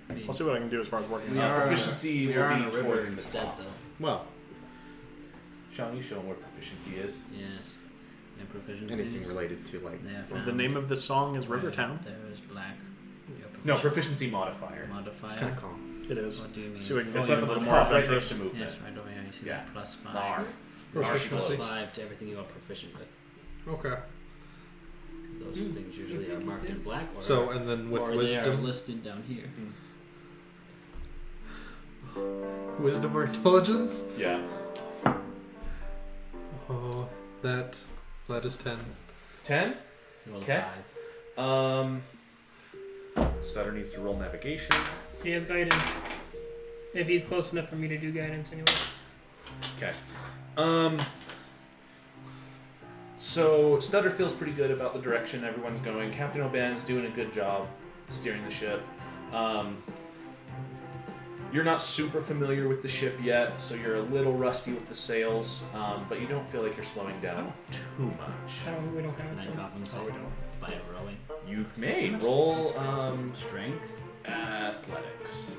S3: I mean,
S5: I'll see what I can do as far as working
S3: we
S5: on
S3: are
S2: proficiency
S3: we
S2: will
S3: are on
S2: be
S3: a river
S2: towards the
S3: instead,
S2: top.
S3: though.
S6: Well,
S2: Sean, you show him where proficiency is.
S3: Yes. And proficiency.
S6: anything related to like.
S3: They are
S5: Well,
S3: found
S5: the name of the song is
S3: right
S5: Rivertown.
S3: There is black. Your
S2: No,
S3: proficiency
S2: proficiency modifier.
S3: modifier.
S6: It's kind of calm.
S5: It is.
S3: What do you mean?
S5: See, we can
S2: It's
S5: get
S2: up
S5: a
S2: at the
S5: little more
S2: top, right next
S5: adventurous.
S2: to movement.
S3: Yes, right over here. You see
S2: Yeah.
S3: that plus 5.
S2: Nar.
S3: Plus
S1: Proficiency.
S3: 5 to everything you are proficient with.
S1: Okay.
S3: Those things usually are marked in black, or,
S1: So, and then with
S3: or they are
S1: wisdom,
S3: listed down here.
S1: wisdom or intelligence?
S2: Yeah.
S1: Oh, that is 10.
S2: 10.
S3: Roll a
S2: Okay.
S3: 5.
S2: Stutter needs to roll navigation.
S4: He has guidance. If he's close enough for me to do guidance anyway.
S2: Okay. So Stutter feels pretty good about the direction everyone's going. Captain O'Ban's doing a good job steering the ship. You're not super familiar with the ship yet, so you're a little rusty with the sails, but you don't feel like you're slowing down too much.
S4: We don't have
S3: Can I
S4: it.
S3: compensate by rowing?
S2: You may roll
S3: Strength?
S2: athletics.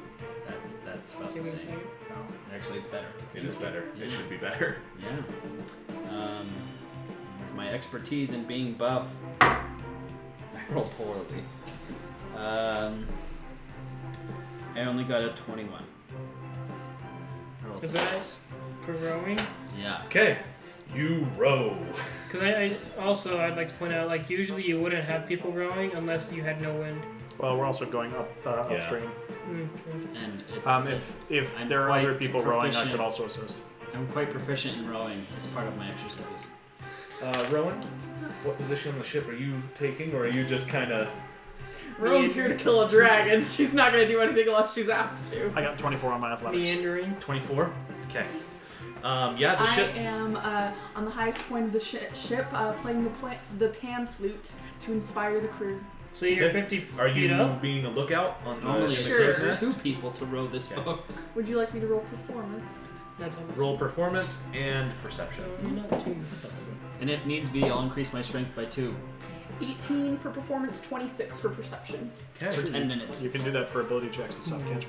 S3: That's about
S4: Give
S3: the
S4: me a
S3: same.
S4: second.
S3: Actually, it's better.
S2: It is better.
S3: Yeah.
S2: It should be better.
S3: Yeah. With my expertise in being buff, I rolled poorly. I only got a 21. I rolled
S4: Is
S3: a
S4: that-
S3: 6.
S4: For rowing.
S3: Yeah.
S2: Okay. You row.
S4: Because I also, I'd like to point out, like, usually you wouldn't have people rowing unless you had no wind.
S5: Well, we're also going up upstream.
S4: True.
S3: And
S5: If
S3: I'm
S5: there are
S3: quite
S5: other people rowing, I
S3: proficient.
S5: could also assist.
S3: I'm quite proficient in rowing. It's part of my exercises.
S2: Rowan, what position on the ship are you taking, or are you just kind of...
S7: Rowan's here to kill a dragon. She's not going to do anything unless she's asked to.
S5: I got 24 on my athletics.
S4: Meandering.
S2: 24? Okay. Yeah, the ship...
S7: I am on the highest point of the ship, playing the pan flute to inspire the crew.
S4: So you're
S2: Okay.
S4: 50
S2: Are
S4: feet
S2: you
S4: up?
S2: being a lookout on the
S3: Normally,
S2: ship's
S3: it
S7: Sure.
S3: takes
S2: nest?
S3: 2 people to row this
S2: Okay.
S3: boat.
S7: Would you like me to roll performance?
S4: That's how much.
S2: Roll performance and perception.
S4: So not too much.
S3: And if needs be, I'll increase my strength by 2
S7: 18 for performance, 26 for perception.
S3: for
S2: Okay.
S3: 10 minutes.
S5: You can do that for ability checks and stuff, can't you?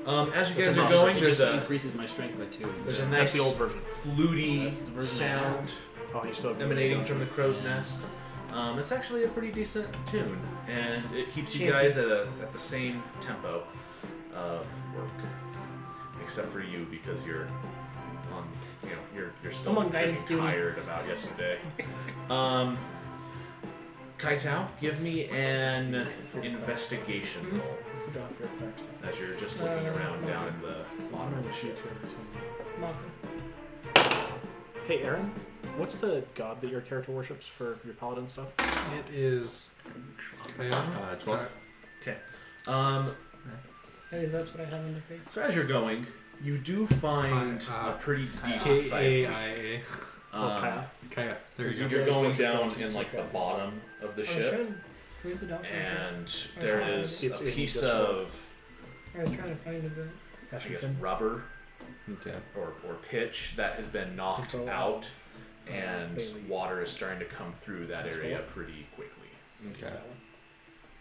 S3: Yeah.
S2: As you
S5: But
S2: guys
S5: then
S2: are
S5: also
S2: going,
S3: it
S2: there's
S3: just
S2: a
S3: increases my strength by 2.
S2: there's a
S5: That's
S2: nice
S5: the old version.
S2: fluty
S3: That's the version I have.
S2: sound
S5: Oh, you still have
S2: emanating from the crow's nest. It's actually a pretty decent tune, and it keeps you
S4: Chanting.
S2: guys at the same tempo of work, except for you because you're on, you're still
S4: I'm on guidance
S2: freaking
S4: duty.
S2: tired about yesterday. Kaitao, give me an investigation roll
S5: What's the dot for your text?
S2: as you're just looking around down in the bottom of the ship.
S4: Maka.
S5: Hey, Aaron, what's the god that your character worships for your paladin stuff?
S1: It is.
S6: 12.
S2: Okay.
S4: Hey, that's what I have in the face.
S2: So as you're going, you do find a pretty decent sized leak.
S1: K-A-I-A.
S5: Okay.
S1: Kaya. There you go.
S2: You're going down in like the bottom of the
S4: I was
S2: ship,
S4: trying. Where's the dog?
S2: and there is
S5: It's
S2: a
S5: in
S2: piece
S5: this
S2: of,
S4: I was trying to find it, but
S2: I guess, rubber
S6: Okay.
S2: or pitch that has been knocked out, and water is starting to come through that area pretty quickly.
S6: Okay.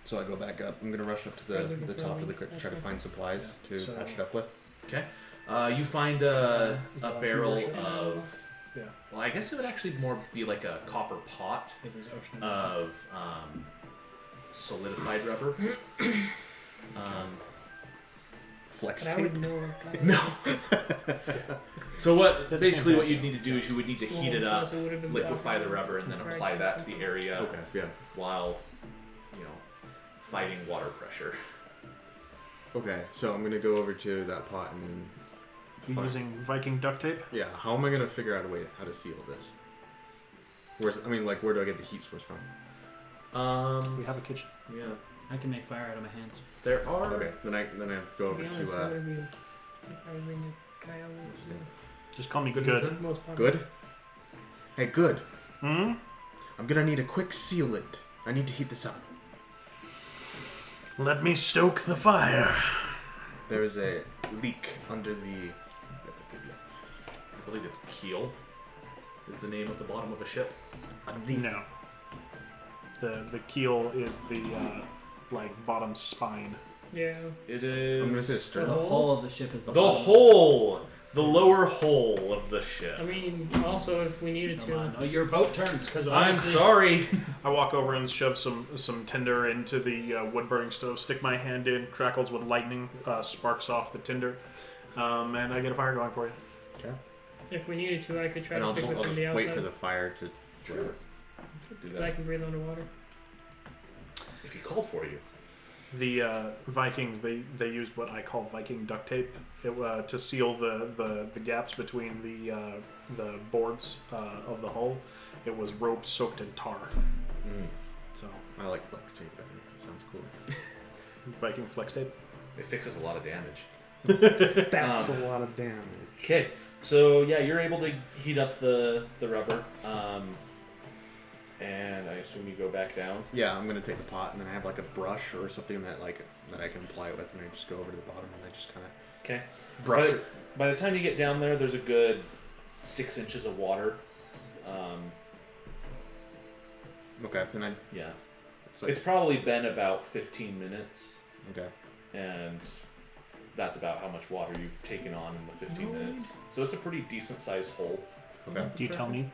S6: So I go back up. I'm gonna rush up to the top of the crypt, try to find supplies to patch it up with.
S2: You find a barrel of,
S5: Yeah.
S2: well, I guess it would actually more be like a copper pot
S5: This is ocean.
S2: of solidified rubber.
S6: flex
S4: But I
S6: tape?
S4: would know. If
S2: No. So what?
S5: That's
S2: Basically,
S5: the
S2: what
S5: same
S2: you'd need to do is you would need to heat it up,
S4: Also would've been
S2: liquefy the
S4: better
S2: rubber, and then
S4: compared
S2: apply that to the
S4: something.
S2: area
S6: Okay, yeah.
S2: while, fighting water pressure.
S6: Okay, so I'm gonna go over to that pot and.
S5: You using Viking duct tape?
S6: Yeah, how am I gonna figure out a way how to seal this? Where do I get the heat source from?
S5: We have a kitchen.
S2: Yeah.
S3: I can make fire out of my hands.
S2: There are.
S6: Okay, then I go
S4: To be
S6: over
S4: honest,
S6: to
S4: it would be probably Kyle.
S6: what's his name?
S5: Just call me
S1: Good.
S5: Good.
S4: Most popular.
S6: Good. Hey, Good.
S5: Hmm?
S6: I'm gonna need a quick sealant. I need to heat this up.
S5: Let me stoke the fire.
S6: There is a leak under the.
S2: I believe it's keel. Is the name of the bottom of a ship.
S6: Underneath.
S5: No. The keel is the bottom spine.
S4: Yeah.
S2: It
S6: I'm gonna
S2: is
S6: say
S3: The
S6: stern.
S3: hull of the ship is the
S2: the
S3: bottom.
S2: hole, the lower hole of the ship.
S4: I mean, also if we needed
S3: Come on.
S4: to.
S3: Oh, your boat turns because
S2: I'm sorry.
S5: I walk over and shove some tinder into the wood burning stove. Stick my hand in, crackles with lightning, sparks off the tinder, and I get a fire going for you.
S6: Okay.
S4: If we needed to, I could try
S6: And
S4: to
S6: I'll
S4: fix
S6: just,
S4: it
S6: I'll
S4: from
S6: just
S4: the outside.
S6: wait for the fire to.
S2: Sure. Do
S4: But I
S2: that
S4: can breathe underwater.
S2: if he called for you.
S5: The Vikings they used what I call Viking duct tape to seal the gaps between the boards of the hull. It was rope soaked in tar. So
S6: I like flex tape better. Sounds cool.
S5: Viking flex tape.
S2: It fixes a lot of damage.
S6: That's a lot of damage.
S2: Okay, so yeah, you're able to heat up the rubber, and I assume you go back down.
S6: Yeah, I'm gonna take the pot and then I have like a brush or something that I can apply it with, and I just go over to the bottom and I just kind of
S2: Okay.
S6: brush
S2: But
S6: it.
S2: by the time you get down there, there's a good 6 inches of water.
S6: Okay, then I.
S2: Yeah,
S6: It's like,
S2: it's probably been about 15 minutes,
S6: okay.
S2: and that's about how much water you've taken on in the 15 minutes. So it's a pretty decent sized hole.
S6: Okay.
S5: Do you tell me?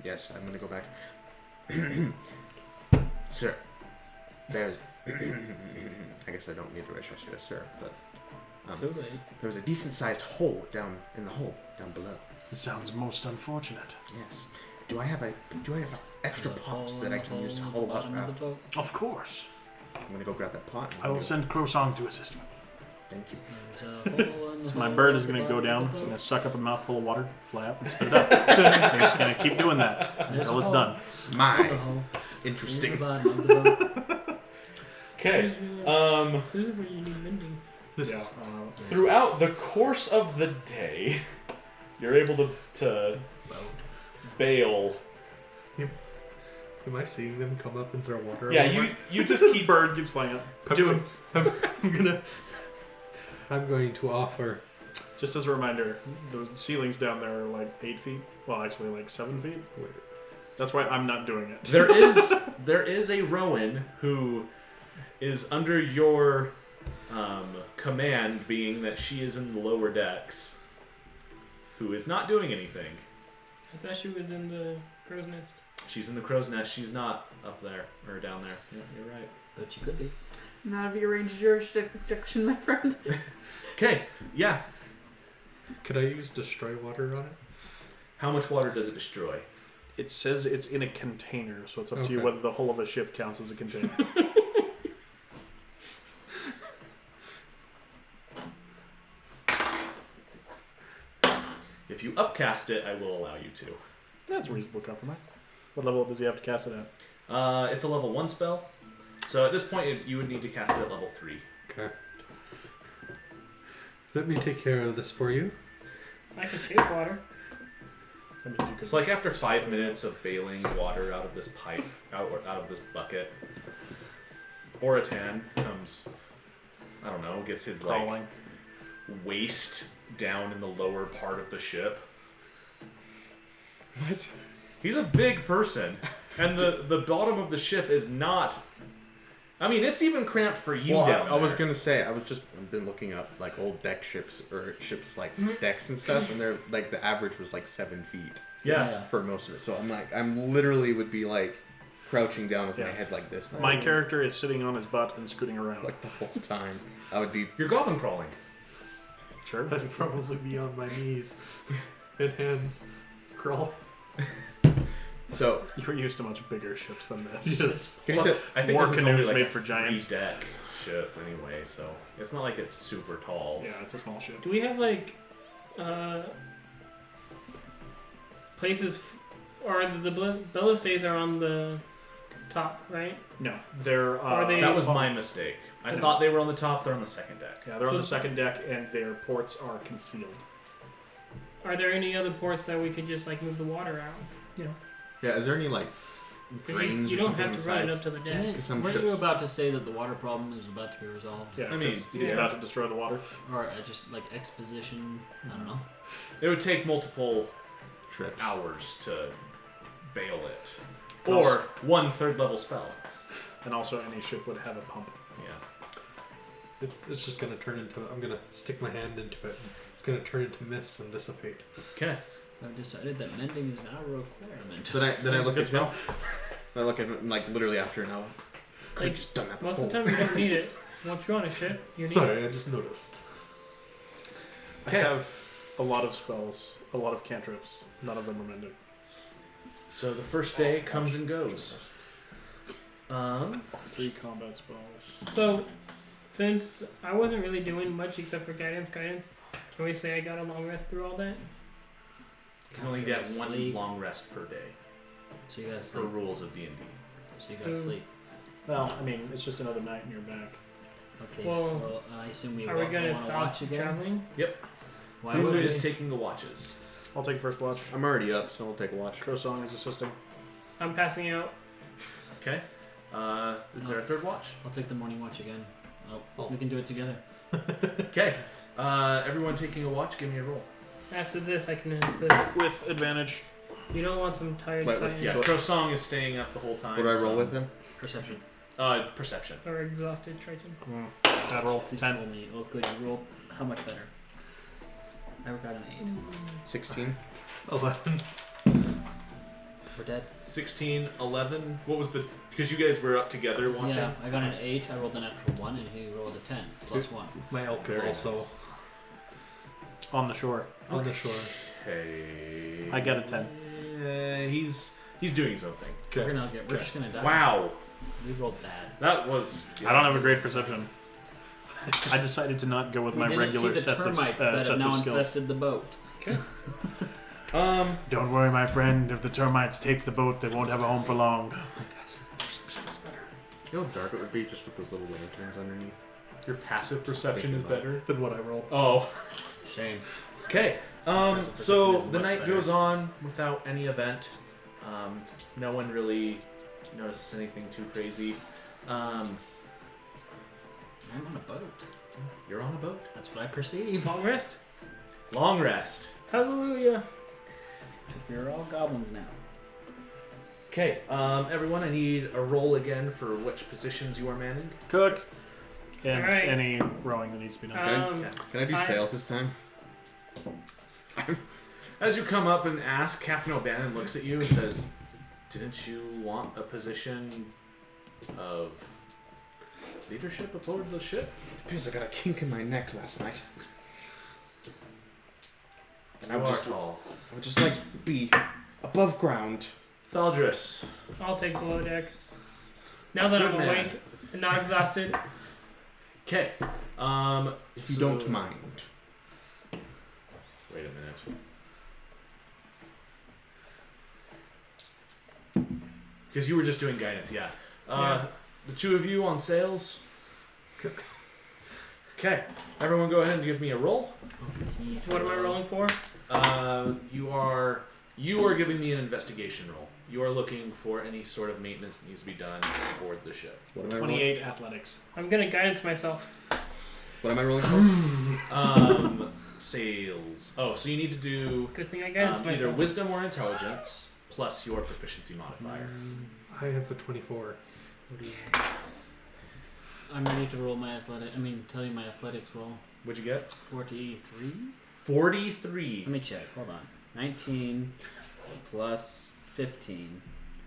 S6: Yes, I'm gonna go back. Sir, there's. I guess I don't need to address you as sir, but
S3: Too late.
S6: there was a decent-sized hole down in the hole down below.
S5: It sounds most unfortunate.
S6: Yes. Do I have extra
S3: The
S6: pots
S3: hole
S6: that
S3: in
S6: I
S3: the
S6: can use to
S3: hole
S6: hold
S3: at the
S6: up?
S3: bottom of the boat.
S5: Of course.
S6: I'm gonna go grab that pot. And
S5: I will
S6: go-
S5: send Croissant to assist you.
S6: Thank you.
S3: There's a hole in the
S5: So my
S3: hole
S5: bird
S3: at
S5: is
S3: the
S5: going to go
S3: bottom
S5: down.
S3: of
S5: It's
S3: the
S5: going
S3: boat.
S5: to suck up a mouthful of water, fly up, and spit it out. You're just going to keep doing that
S3: There's
S5: until
S3: a
S5: it's
S3: hole.
S5: done.
S3: The
S6: My
S3: hole.
S6: interesting.
S3: In the bottom of the boat.
S2: Okay.
S4: This is where you need mending.
S1: This
S2: Throughout the course of the day, you're able to bail.
S1: Am I seeing them come up and throw water?
S2: Yeah,
S1: over?
S2: you just keep.
S5: Bird keeps flying up. Do it.
S1: I'm going to offer.
S5: Just as a reminder, the ceilings down there are like 8 feet. Well, actually, like 7 feet. That's why I'm not doing it.
S2: There is a Rowan who is under your command, being that she is in the lower decks, who is not doing anything.
S4: I thought she was in the crow's nest.
S2: She's in the crow's nest. She's not up there or down there. Yeah, you're right.
S3: But you could be.
S7: Not of your range of jurisdiction, my friend.
S2: Okay, yeah.
S1: Could I use destroy water on it?
S2: How much water does it destroy?
S5: It says it's in a container, so it's up to you
S1: Okay.
S5: whether the hull of a ship counts as a container.
S2: If you upcast it, I will allow you to.
S5: That's a reasonable compromise. What level does he have to cast it at?
S2: It's a level 1 spell. So at this point, you would need to cast it at level 3.
S1: Okay. Let me take care of this for you.
S4: I can chase water.
S5: I mean, you could-
S2: It's like after 5 minutes of bailing water out of this pipe, out of this bucket, Oratan comes, I don't know, gets his like
S5: crawling.
S2: waist down in the lower part of the ship.
S6: What?
S2: He's a big person, and the bottom of the ship is not. I mean, it's even cramped for you
S6: Well,
S2: down
S6: I was
S2: there.
S6: gonna say I've been looking up like old deck ships or ships like decks and stuff, and they're like the average was like 7 feet
S2: Yeah.
S6: for most of it. So I'm literally would be like crouching down with my
S5: Yeah.
S6: head like this.
S5: My character is sitting on his butt and scooting around.
S6: like the whole time. I would be
S2: You're goblin crawling.
S5: Sure.
S1: I'd probably be on my knees and hands crawl.
S6: So
S5: You're used to much bigger ships than this.
S1: Yes.
S6: can you
S2: Plus,
S6: say
S2: I think
S5: War
S2: this is only
S5: canoes
S2: like
S5: made
S2: a
S5: for giants.
S2: 3-deck ship anyway, so it's not like it's super tall.
S5: Yeah, it's a small ship.
S4: Do we have like places, or the ballistas are on the top, right?
S5: No, they're.
S4: Are they-
S2: That was my mistake. I thought they were on the top. They're on the second deck.
S5: Yeah, they're on
S4: So-
S5: the second deck, and their ports are concealed.
S4: Are there any other ports that we could just like move the water out?
S6: yeah, is there any like
S4: 'Cause
S6: drains
S4: you
S6: or
S4: don't
S6: something
S4: have
S6: on
S4: to
S6: the
S4: run it
S6: sides?
S4: up to the
S3: Didn't
S4: deck.
S3: it-
S6: Some
S3: Weren't you
S6: ships-
S3: about to say that the water problem is about to be resolved?
S5: Yeah,
S2: I mean,
S5: 'cause he's
S2: yeah.
S5: about to destroy the water.
S3: Or just like exposition? I don't know.
S2: It would take multiple
S6: Trips.
S2: hours to bail it,
S5: Plus-
S2: or 1 3rd-level spell.
S5: And also, any ship would have a pump.
S2: Yeah.
S1: It's just gonna turn into. I'm gonna stick my hand into it. And it's gonna turn into mist and dissipate.
S2: Okay.
S3: I've decided that mending is now a requirement.
S6: Then I look
S2: Good
S6: at him. I look at him like literally after an hour. Could have
S4: Like,
S6: just done that
S4: Most
S6: before.
S4: of the time you don't need it. Once you're on a ship, you need it.
S1: Sorry, I just noticed.
S5: I have a lot of spells, a lot of cantrips. None of them are mending.
S2: So the first day comes and goes.
S5: 3 combat spells.
S4: So, since I wasn't really doing much except for guidance, can we say I got a long rest through all that?
S2: You can only get one
S3: Sleep.
S2: long rest per day,
S3: So you gotta
S2: per
S3: sleep.
S2: rules of D&D.
S3: So you gotta
S4: Ooh.
S3: sleep.
S5: Well, I mean, it's just another night in your back.
S3: Okay.
S4: Well,
S3: Well, I assume we
S4: Are we gonna
S3: wanna
S4: stop
S3: watch again.
S4: traveling?
S3: Why
S2: Who
S3: would
S2: is
S3: we?
S2: taking the watches?
S5: I'll take first watch.
S6: I'm already up, so we'll take a watch.
S5: Crowsong is assisting.
S4: I'm passing out.
S2: Okay. Is there a third watch?
S3: I'll take the morning watch again.
S1: Oh.
S3: We can do it together.
S2: Okay. Everyone taking a watch, give me a roll.
S4: After this, I can assist.
S5: With advantage.
S4: You don't want some tired
S6: Wait, with-
S4: science
S2: Yeah,
S6: So-
S2: Crowsong is staying up the whole time.
S6: What do I roll
S2: so-
S6: with him?
S3: Perception.
S2: Perception.
S4: or exhausted Triton.
S5: Bad roll.
S3: Please
S5: 10.
S3: tell me. Oh, good. You rolled how much better? I got an 8.
S6: 16.
S1: 11.
S3: We're dead.
S2: 16, 11. What was the... Because you guys were up together watching.
S3: Yeah, I got an 8. I rolled a natural 1, and he rolled a 10 plus 1.
S1: My elk is also
S5: On the shore.
S1: on the shore.
S2: Okay.
S5: I get a 10.
S2: He's doing his own thing.
S3: We're
S1: Okay.
S3: just gonna die.
S2: Wow.
S3: We rolled bad.
S2: That was...
S5: I don't have a great perception. I decided to not go with
S3: We
S5: my
S3: didn't
S5: regular
S3: see the
S5: sets of
S3: termites that have
S5: sets
S3: now
S5: of skills.
S3: infested the boat.
S5: Don't worry, my friend. If the termites take the boat, they won't have a home for long.
S6: You know how dark it would be just with those little lanterns underneath?
S2: Your passive perception is better.
S1: Than what I rolled.
S2: Oh.
S3: Shame.
S2: Okay.
S3: Passive
S2: So
S3: perception is
S2: the
S3: much
S2: night
S3: better.
S2: goes on without any event. No one really notices anything too crazy.
S3: I'm on a boat.
S2: You're on a boat.
S3: That's what I perceive.
S4: Long rest.
S2: Long rest.
S4: Hallelujah.
S3: Except we're all goblins now.
S2: Okay. Everyone, I need a roll again for which positions you are manning.
S5: Cook. And
S4: Alright.
S5: any rowing that needs to be done.
S4: Okay.
S6: Can I do
S4: I-
S6: sails this time?
S2: As you come up and ask, Captain O'Bannon looks at you and says, "Didn't you want a position of leadership aboard the ship?"
S6: Because I got a kink in my neck last night. And I
S2: You
S6: would
S2: are
S6: just,
S2: tall.
S6: I would just like to be above ground.
S2: Thaldrus.
S4: I'll take below deck. Now that I'm
S2: Good man.
S4: awake and not exhausted.
S2: Okay.
S6: If you don't mind.
S2: Wait a minute. Because you were just doing guidance, yeah.
S4: Yeah.
S2: The two of you on sails. Okay. Everyone go ahead and give me a roll.
S4: What am I rolling for?
S2: You are giving me an investigation roll. You are looking for any sort of maintenance that needs to be done aboard the ship.
S6: What am I rolling?
S5: 28 athletics.
S4: I'm gonna guidance myself.
S6: What am I rolling for?
S2: Sales. Oh, so you need to do
S4: Good thing I guidance
S2: either
S4: myself.
S2: wisdom or intelligence plus your proficiency modifier.
S1: I have a 24.
S3: I'm ready to roll my athletic. I mean, tell you my athletics roll.
S2: What'd you get?
S3: 43.
S2: 43.
S3: Let me check. Hold on. 19 plus 15.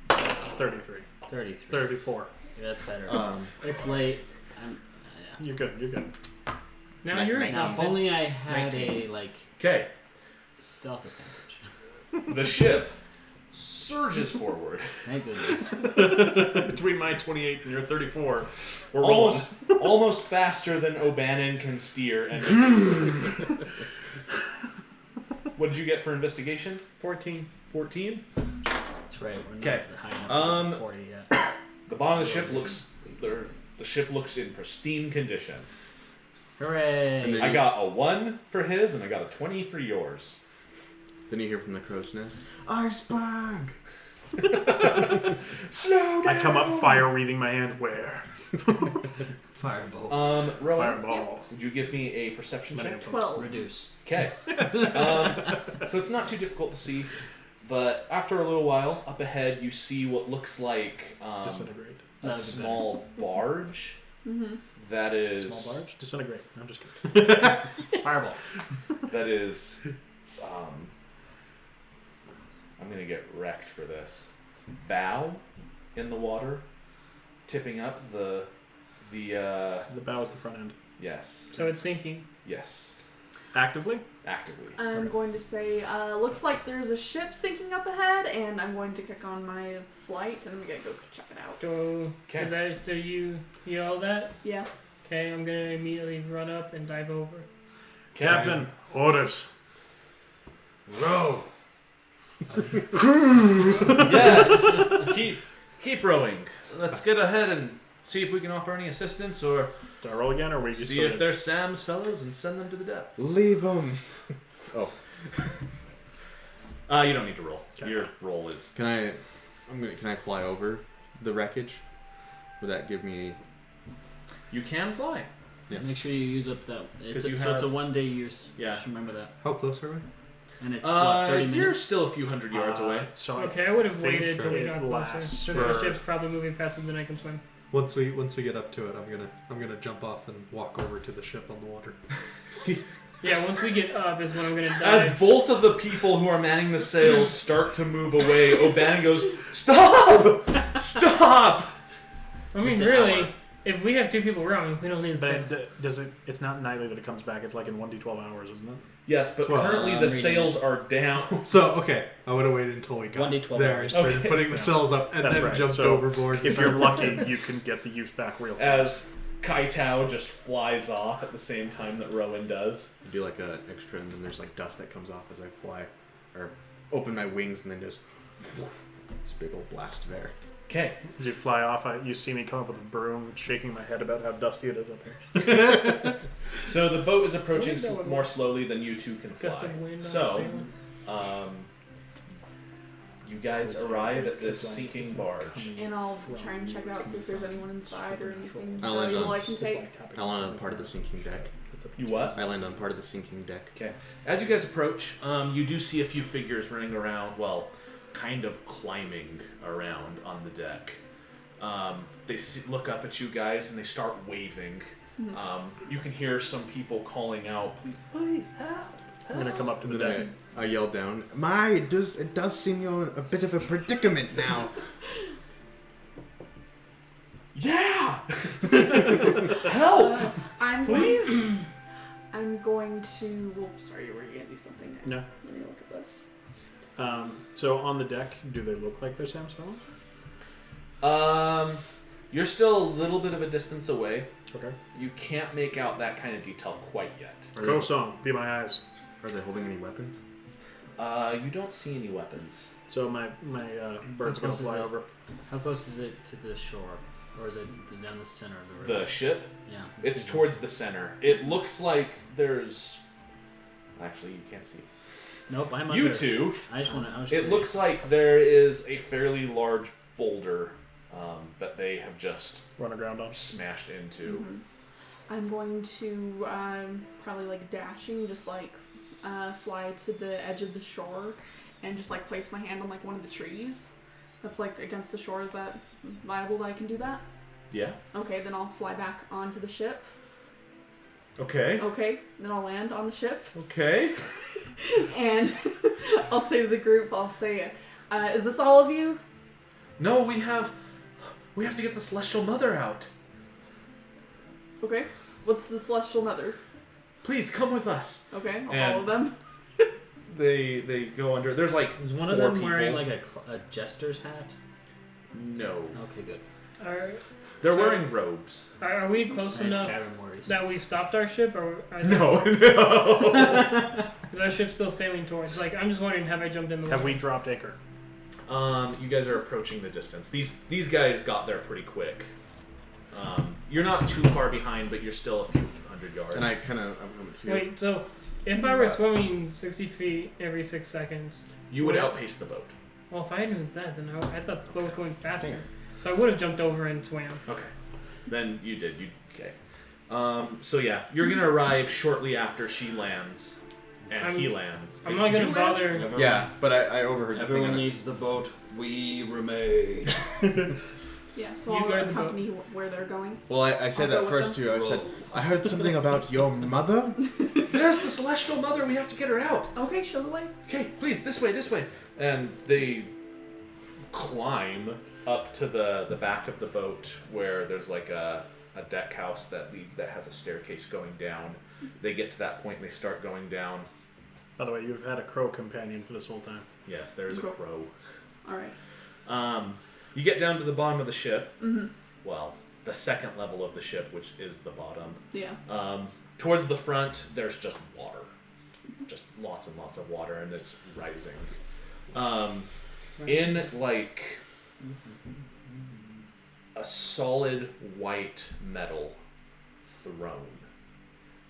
S3: That's
S5: 33.
S3: 33.
S5: 34.
S3: Yeah, that's better. It's late. I'm. Yeah.
S5: You're good. You're good.
S4: Now
S2: Ni-
S4: you're
S2: 19.
S3: Now, if
S4: exhausted.
S3: only I had
S2: 19.
S3: a like
S2: Okay.
S3: stealth advantage.
S2: The ship surges forward.
S3: Thank goodness.
S5: Between my 28 and your 34, we're rolling.
S2: Almost faster than O'Bannon can steer. And what did you get for investigation?
S4: 14.
S2: 14.
S3: That's right. We're not
S2: 'Kay.
S3: high enough to get 40 yet.
S2: The bottom of the ship looks. The ship looks in pristine condition.
S3: Hooray!
S6: then-
S2: I got a 1 for his, and I got a 20 for yours.
S6: Then you hear from the crow's nest, iceberg!
S2: Slow down.
S5: I come up, fire wreathing my hand. Where?
S3: Firebolt.
S2: Rowan,
S5: Fireball.
S2: would you give me a perception
S5: My
S2: check?
S5: name's
S7: 12.
S3: Reduce.
S2: Okay. So it's not too difficult to see, but after a little while, up ahead, you see what looks like
S5: Disintegrate.
S2: a
S3: That'd be
S2: small barge
S7: Mm-hmm.
S2: that is
S5: Small barge? Disintegrate. I'm just kidding.
S3: Fireball.
S2: that is. I'm gonna get wrecked for this. Bow in the water, tipping up the.
S5: The bow is the front end.
S2: Yes.
S4: So it's sinking.
S2: Yes.
S5: Actively?
S2: Actively.
S7: I'm going to say, looks like there's a ship sinking up ahead, and I'm going to click on my flight, and I'm going to go check it out.
S4: So,
S2: Okay.
S4: is that, do you all that?
S7: Yeah.
S4: Okay, I'm gonna immediately run up and dive over.
S5: Captain, orders.
S2: Row. Yes. Keep rowing. Let's get ahead and see if we can offer any assistance, or
S5: Do I roll again, or we
S2: see if they're Sam's fellows and send them to the depths.
S6: Leave them!
S2: You don't need to roll.
S5: Okay.
S2: Your roll is.
S6: Can I fly over the wreckage? Would that give me...
S2: You can fly.
S6: Yes.
S3: Make sure you use up that. It's
S2: 'Cause you
S3: so it's a
S2: have-
S3: 1 day use.
S2: Yeah.
S3: Just remember that.
S1: How close are we?
S3: And it's what, 30
S2: You're
S3: minutes?
S2: still a few hundred yards away.
S5: So
S4: Okay, I would have
S5: think
S4: waited till we
S5: it
S4: got closer,
S5: lasts
S4: since the
S5: for-
S4: ship's probably moving faster than I can swim.
S1: Once we get up to it, I'm gonna jump off and walk over to the ship on the water.
S4: Yeah, once we get up is when I'm gonna
S2: As
S4: dive.
S2: both of the people who are manning the sails start to move away, O'Bannon goes, "Stop! Stop!"
S4: I mean,
S3: It's an
S4: really,
S3: hour.
S4: if we have 2 people rowing, we don't need
S5: But
S4: sails.
S5: does it? It's not nightly that it comes back. It's like in 1d12 hours, isn't it?
S2: Yes, but
S1: Well,
S2: currently
S3: I'm
S2: the
S3: reading
S2: sails are down.
S1: So okay, I would have waited until we got
S3: 1d12
S1: there and
S3: hours.
S1: started
S2: Okay.
S1: putting the sails up, and
S5: That's
S1: then
S5: right.
S1: jumped
S5: So,
S1: overboard. and
S5: If you're
S1: started-
S5: lucky, you can get the use back real fast.
S2: As Kai Tao just flies off at the same time that Rowan does.
S6: I do like an extra, and then there's like dust that comes off as I fly. Or open my wings, and then just... This big old blast of air.
S2: Okay.
S5: As you fly off, you see me come up with a broom, shaking my head about how dusty it is up here.
S2: So the boat is approaching
S4: That would
S2: more
S4: work.
S2: slowly than you two can
S4: Gust
S2: fly.
S4: of wind on the
S2: So,
S4: sail.
S2: you guys arrive at this sinking barge.
S7: And I'll try and check it out, see if there's anyone inside or anything
S6: I'll let
S7: valuable
S6: them-
S7: I can take.
S6: I land on part of the sinking deck.
S2: You what?
S6: I land on part of the sinking deck.
S2: Okay. As you guys approach, you do see a few figures running around, well, kind of climbing around on the deck. They look up at you guys and they start waving. You can hear some people calling out, "Please help!"
S5: I'm gonna come up to the
S6: Then
S5: deck.
S6: I yell down, it does seem you're a bit of a predicament now.
S2: Yeah! Help!
S7: I'm
S2: Please?
S7: I'm going to. Well, sorry, were you gonna do something?
S5: No.
S7: Let me look at this.
S5: So on the deck, do they look like they're Sam's fellows?
S2: You're still a little bit of a distance away.
S5: Okay.
S2: You can't make out that kind of detail quite yet.
S5: Kosong, be my eyes.
S6: Are they holding any weapons?
S2: You don't see any weapons.
S5: So my bird's gonna
S3: close is
S5: fly
S3: it?
S5: over.
S3: How close is it to the shore? Or is it down the center of the river?
S2: The ship,
S3: Yeah.
S2: it's towards the center. It looks like there's... Actually, you can't see.
S3: Nope, I'm under.
S2: You two,
S3: I just want to.
S2: it looks like there is a fairly large boulder that they have just
S5: Run aground on.
S2: smashed into.
S7: Mhm. I'm going to probably like dashing, just like fly to the edge of the shore, and just like place my hand on like one of the trees that's like against the shore. Is that viable that I can do that?
S2: Yeah.
S7: Okay, then I'll fly back onto the ship.
S2: Okay.
S7: Okay, then I'll land on the ship,
S2: Okay.
S7: and I'll say to the group, I'll say, is this all of you?
S2: No, we have to get the Celestial Mother out.
S7: Okay, what's the Celestial Mother?
S2: please come with us.
S7: Okay, I'll
S2: And-
S7: follow them.
S2: They go under. There's like
S3: Is one of
S2: 4
S3: them
S2: people.
S3: wearing like a jester's hat?
S2: No,
S3: Okay, good.
S2: they're
S4: So-
S2: wearing robes.
S4: Are we close
S3: And
S4: enough
S3: Skyrim warriors.
S4: that we stopped our ship, or
S2: No.
S4: is our ship still sailing towards? Like, I'm just wondering, have I jumped in the
S5: Have
S4: water?
S5: we dropped anchor?
S2: You guys are approaching the distance. These guys got there pretty quick. You're not too far behind, but you're still a few hundred yards.
S6: And I kind of I'm coming to you.
S4: Wait, so if I were swimming 60 feet every 6 seconds,
S2: You would outpace the boat.
S4: well, if I knew that, then I thought the boat was going faster. So I would have jumped over and swam.
S2: Okay. Then you did. Okay. So yeah, you're gonna arrive shortly after she lands, and he lands.
S4: I'm not
S2: Did
S4: going
S2: you
S4: to
S2: land?
S4: bother.
S6: Yeah, but I overheard the
S3: Everyone
S6: thing.
S3: needs the boat. We remain.
S7: Yeah, so
S4: You
S7: I'll
S4: guard the
S7: accompany where they're going.
S6: Well, I said
S7: I'll
S6: that
S7: go with
S6: first
S7: them.
S6: too. I said I heard something about your mother.
S2: Yes, the Celestial Mother. We have to get her out.
S7: Okay, show the way.
S2: Okay, please, this way. And they climb up to the back of the boat where there's like a deck house that has a staircase going down. They get to that point and they start going down.
S5: By the way, you've had a crow companion for this whole time.
S2: Yes, there's a
S7: Cool.
S2: crow.
S7: All right.
S2: You get down to the bottom of the ship.
S7: Mm-hmm.
S2: Well, the second level of the ship, which is the bottom.
S7: Yeah.
S2: Towards the front, there's just water. Just lots and lots of water, and it's rising. In like a solid white metal throne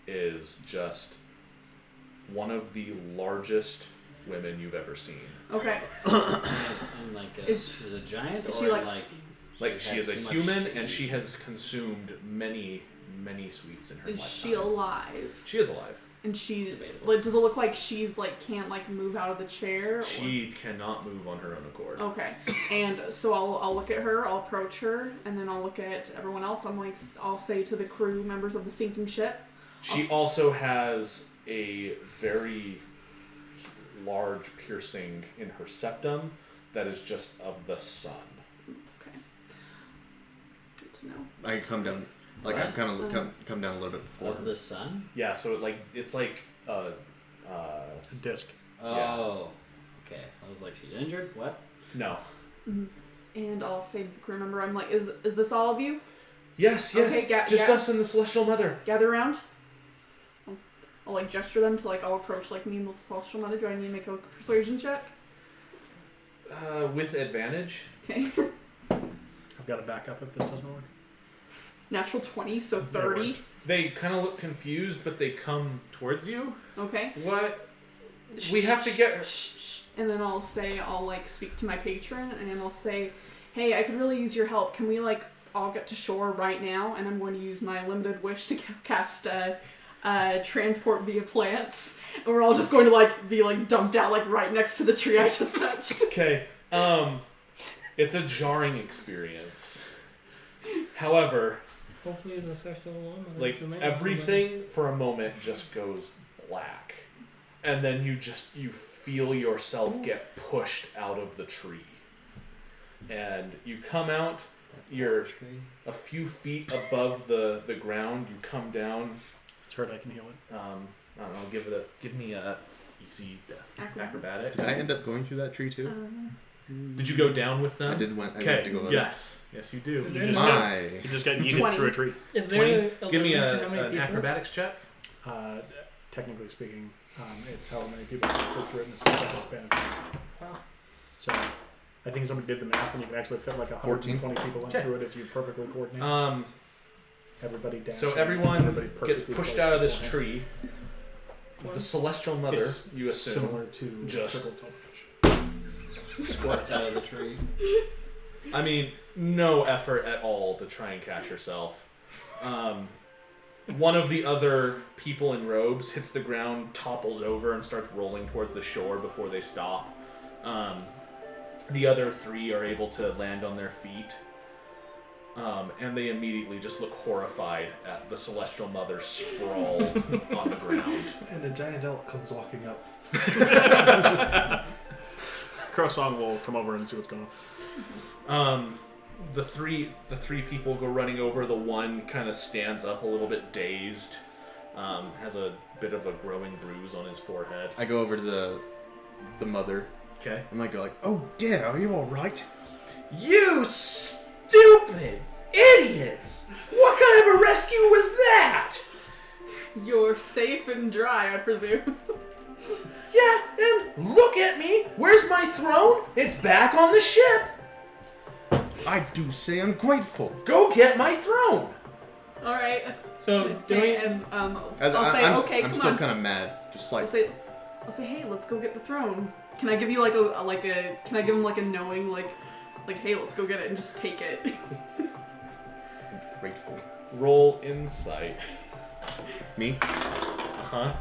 S2: is just one of the largest women you've ever seen.
S7: Okay.
S3: And like, she's a giant,
S7: is
S3: or
S7: she like-
S2: Like she
S3: had
S2: is a
S3: too much
S2: human,
S3: to
S2: and
S3: eat?
S2: she has consumed many sweets in her
S7: Is
S2: lifetime.
S7: she alive?
S2: She is alive.
S7: And she
S3: Debatable.
S7: like, does it look like she's like can't like move out of the chair? Or?
S2: She cannot move on her own accord.
S7: Okay. And so I'll look at her, I'll approach her, and then I'll look at everyone else. I'll say to the crew members of the sinking ship.
S2: She also has a very large piercing in her septum that is just of the sun.
S7: Okay. Good to know.
S6: I come down, like I kind of come down a little bit before.
S3: of the sun.
S2: Yeah, so it's like
S5: Disc.
S3: Oh, okay. I was like, she's injured. What?
S2: no.
S7: And I'll say to the crew member, I'm like, is this all of you?
S2: Yes,
S7: Okay,
S2: just us and the Celestial Mother.
S7: Gather around. I'll like gesture them to like I'll approach like me and the Celestial Mother. Do I need to make a persuasion check?
S2: With advantage.
S7: Okay.
S5: I've got a backup if this doesn't work.
S7: Natural 20, so
S5: That
S7: 30.
S5: works.
S2: They kind of look confused, but they come towards you.
S7: Okay.
S2: What? We have to get her.
S7: Shh, shh. And then I'll like speak to my patron and I'll say, hey, I could really use your help. Can we like all get to shore right now? And I'm going to use my limited wish to cast transport via plants. And we're all just going to like be like dumped out like right next to the tree I just touched.
S2: Okay. It's a jarring experience. However,
S4: Hopefully the sexual one.
S2: like everything for a moment just goes black, and then you feel yourself get pushed out of the tree, and you come out. You're a few feet above the ground. You come down.
S5: It's hurt. I can heal it.
S2: I don't know. Give me a easy acrobatics.
S6: Did I end up going through that tree too?
S2: Did you go down with them?
S6: I did. I went
S2: Okay.
S6: to go.
S2: Yes, you do.
S4: Is
S5: You
S4: there
S5: just
S4: no-
S5: got,
S6: My.
S5: you just got yeeted
S7: 20.
S5: through a tree.
S4: Is there a
S2: Give me
S4: limit to how many
S2: an
S4: people?
S2: acrobatics check.
S5: Technically speaking, it's how many people can fit through it in a 6-second span of time.
S4: Wow.
S5: So I think somebody did the math, and you can actually fit like
S6: 14.
S5: 120 people
S2: Okay.
S5: through it if you perfectly coordinate. Everybody down.
S2: So everyone
S5: everybody
S2: gets
S5: perfectly
S2: pushed
S5: placed
S2: out of this
S5: beforehand.
S2: tree. The Celestial Mother,
S5: It's
S2: you assume.
S5: similar to
S2: just-
S5: trickle teleportation.
S3: Squats out of the tree.
S2: I mean, no effort at all to try and catch herself. One of the other people in robes hits the ground, topples over, and starts rolling towards the shore before they stop. The other 3 are able to land on their feet. And they immediately just look horrified at the Celestial Mother sprawled on the ground.
S1: And a giant elk comes walking up.
S5: Crowsong will come over and see what's going on.
S2: The three people go running over. The one kind of stands up a little bit dazed, Has a bit of a growing bruise on his forehead.
S6: I go over to the mother.
S2: Okay.
S6: I might go like, "Oh dear, are you all right?"
S2: You stupid idiots! What kind of a rescue was that?
S7: You're safe and dry, I presume.
S2: Yeah, and look at me. Where's my throne? It's back on the ship.
S6: I do say ungrateful.
S2: Go get my throne.
S7: All right.
S4: So
S7: Okay,
S4: doing
S7: and
S6: As
S7: I'll say, okay,
S6: I'm
S7: come
S6: still
S7: on.
S6: kind of mad. Just like,
S7: I'll say, hey, let's go get the throne. Can I give you can I give him like a knowing, like, hey, let's go get it and just take it?
S6: grateful.
S2: Roll insight.
S6: Me?
S2: Uh-huh.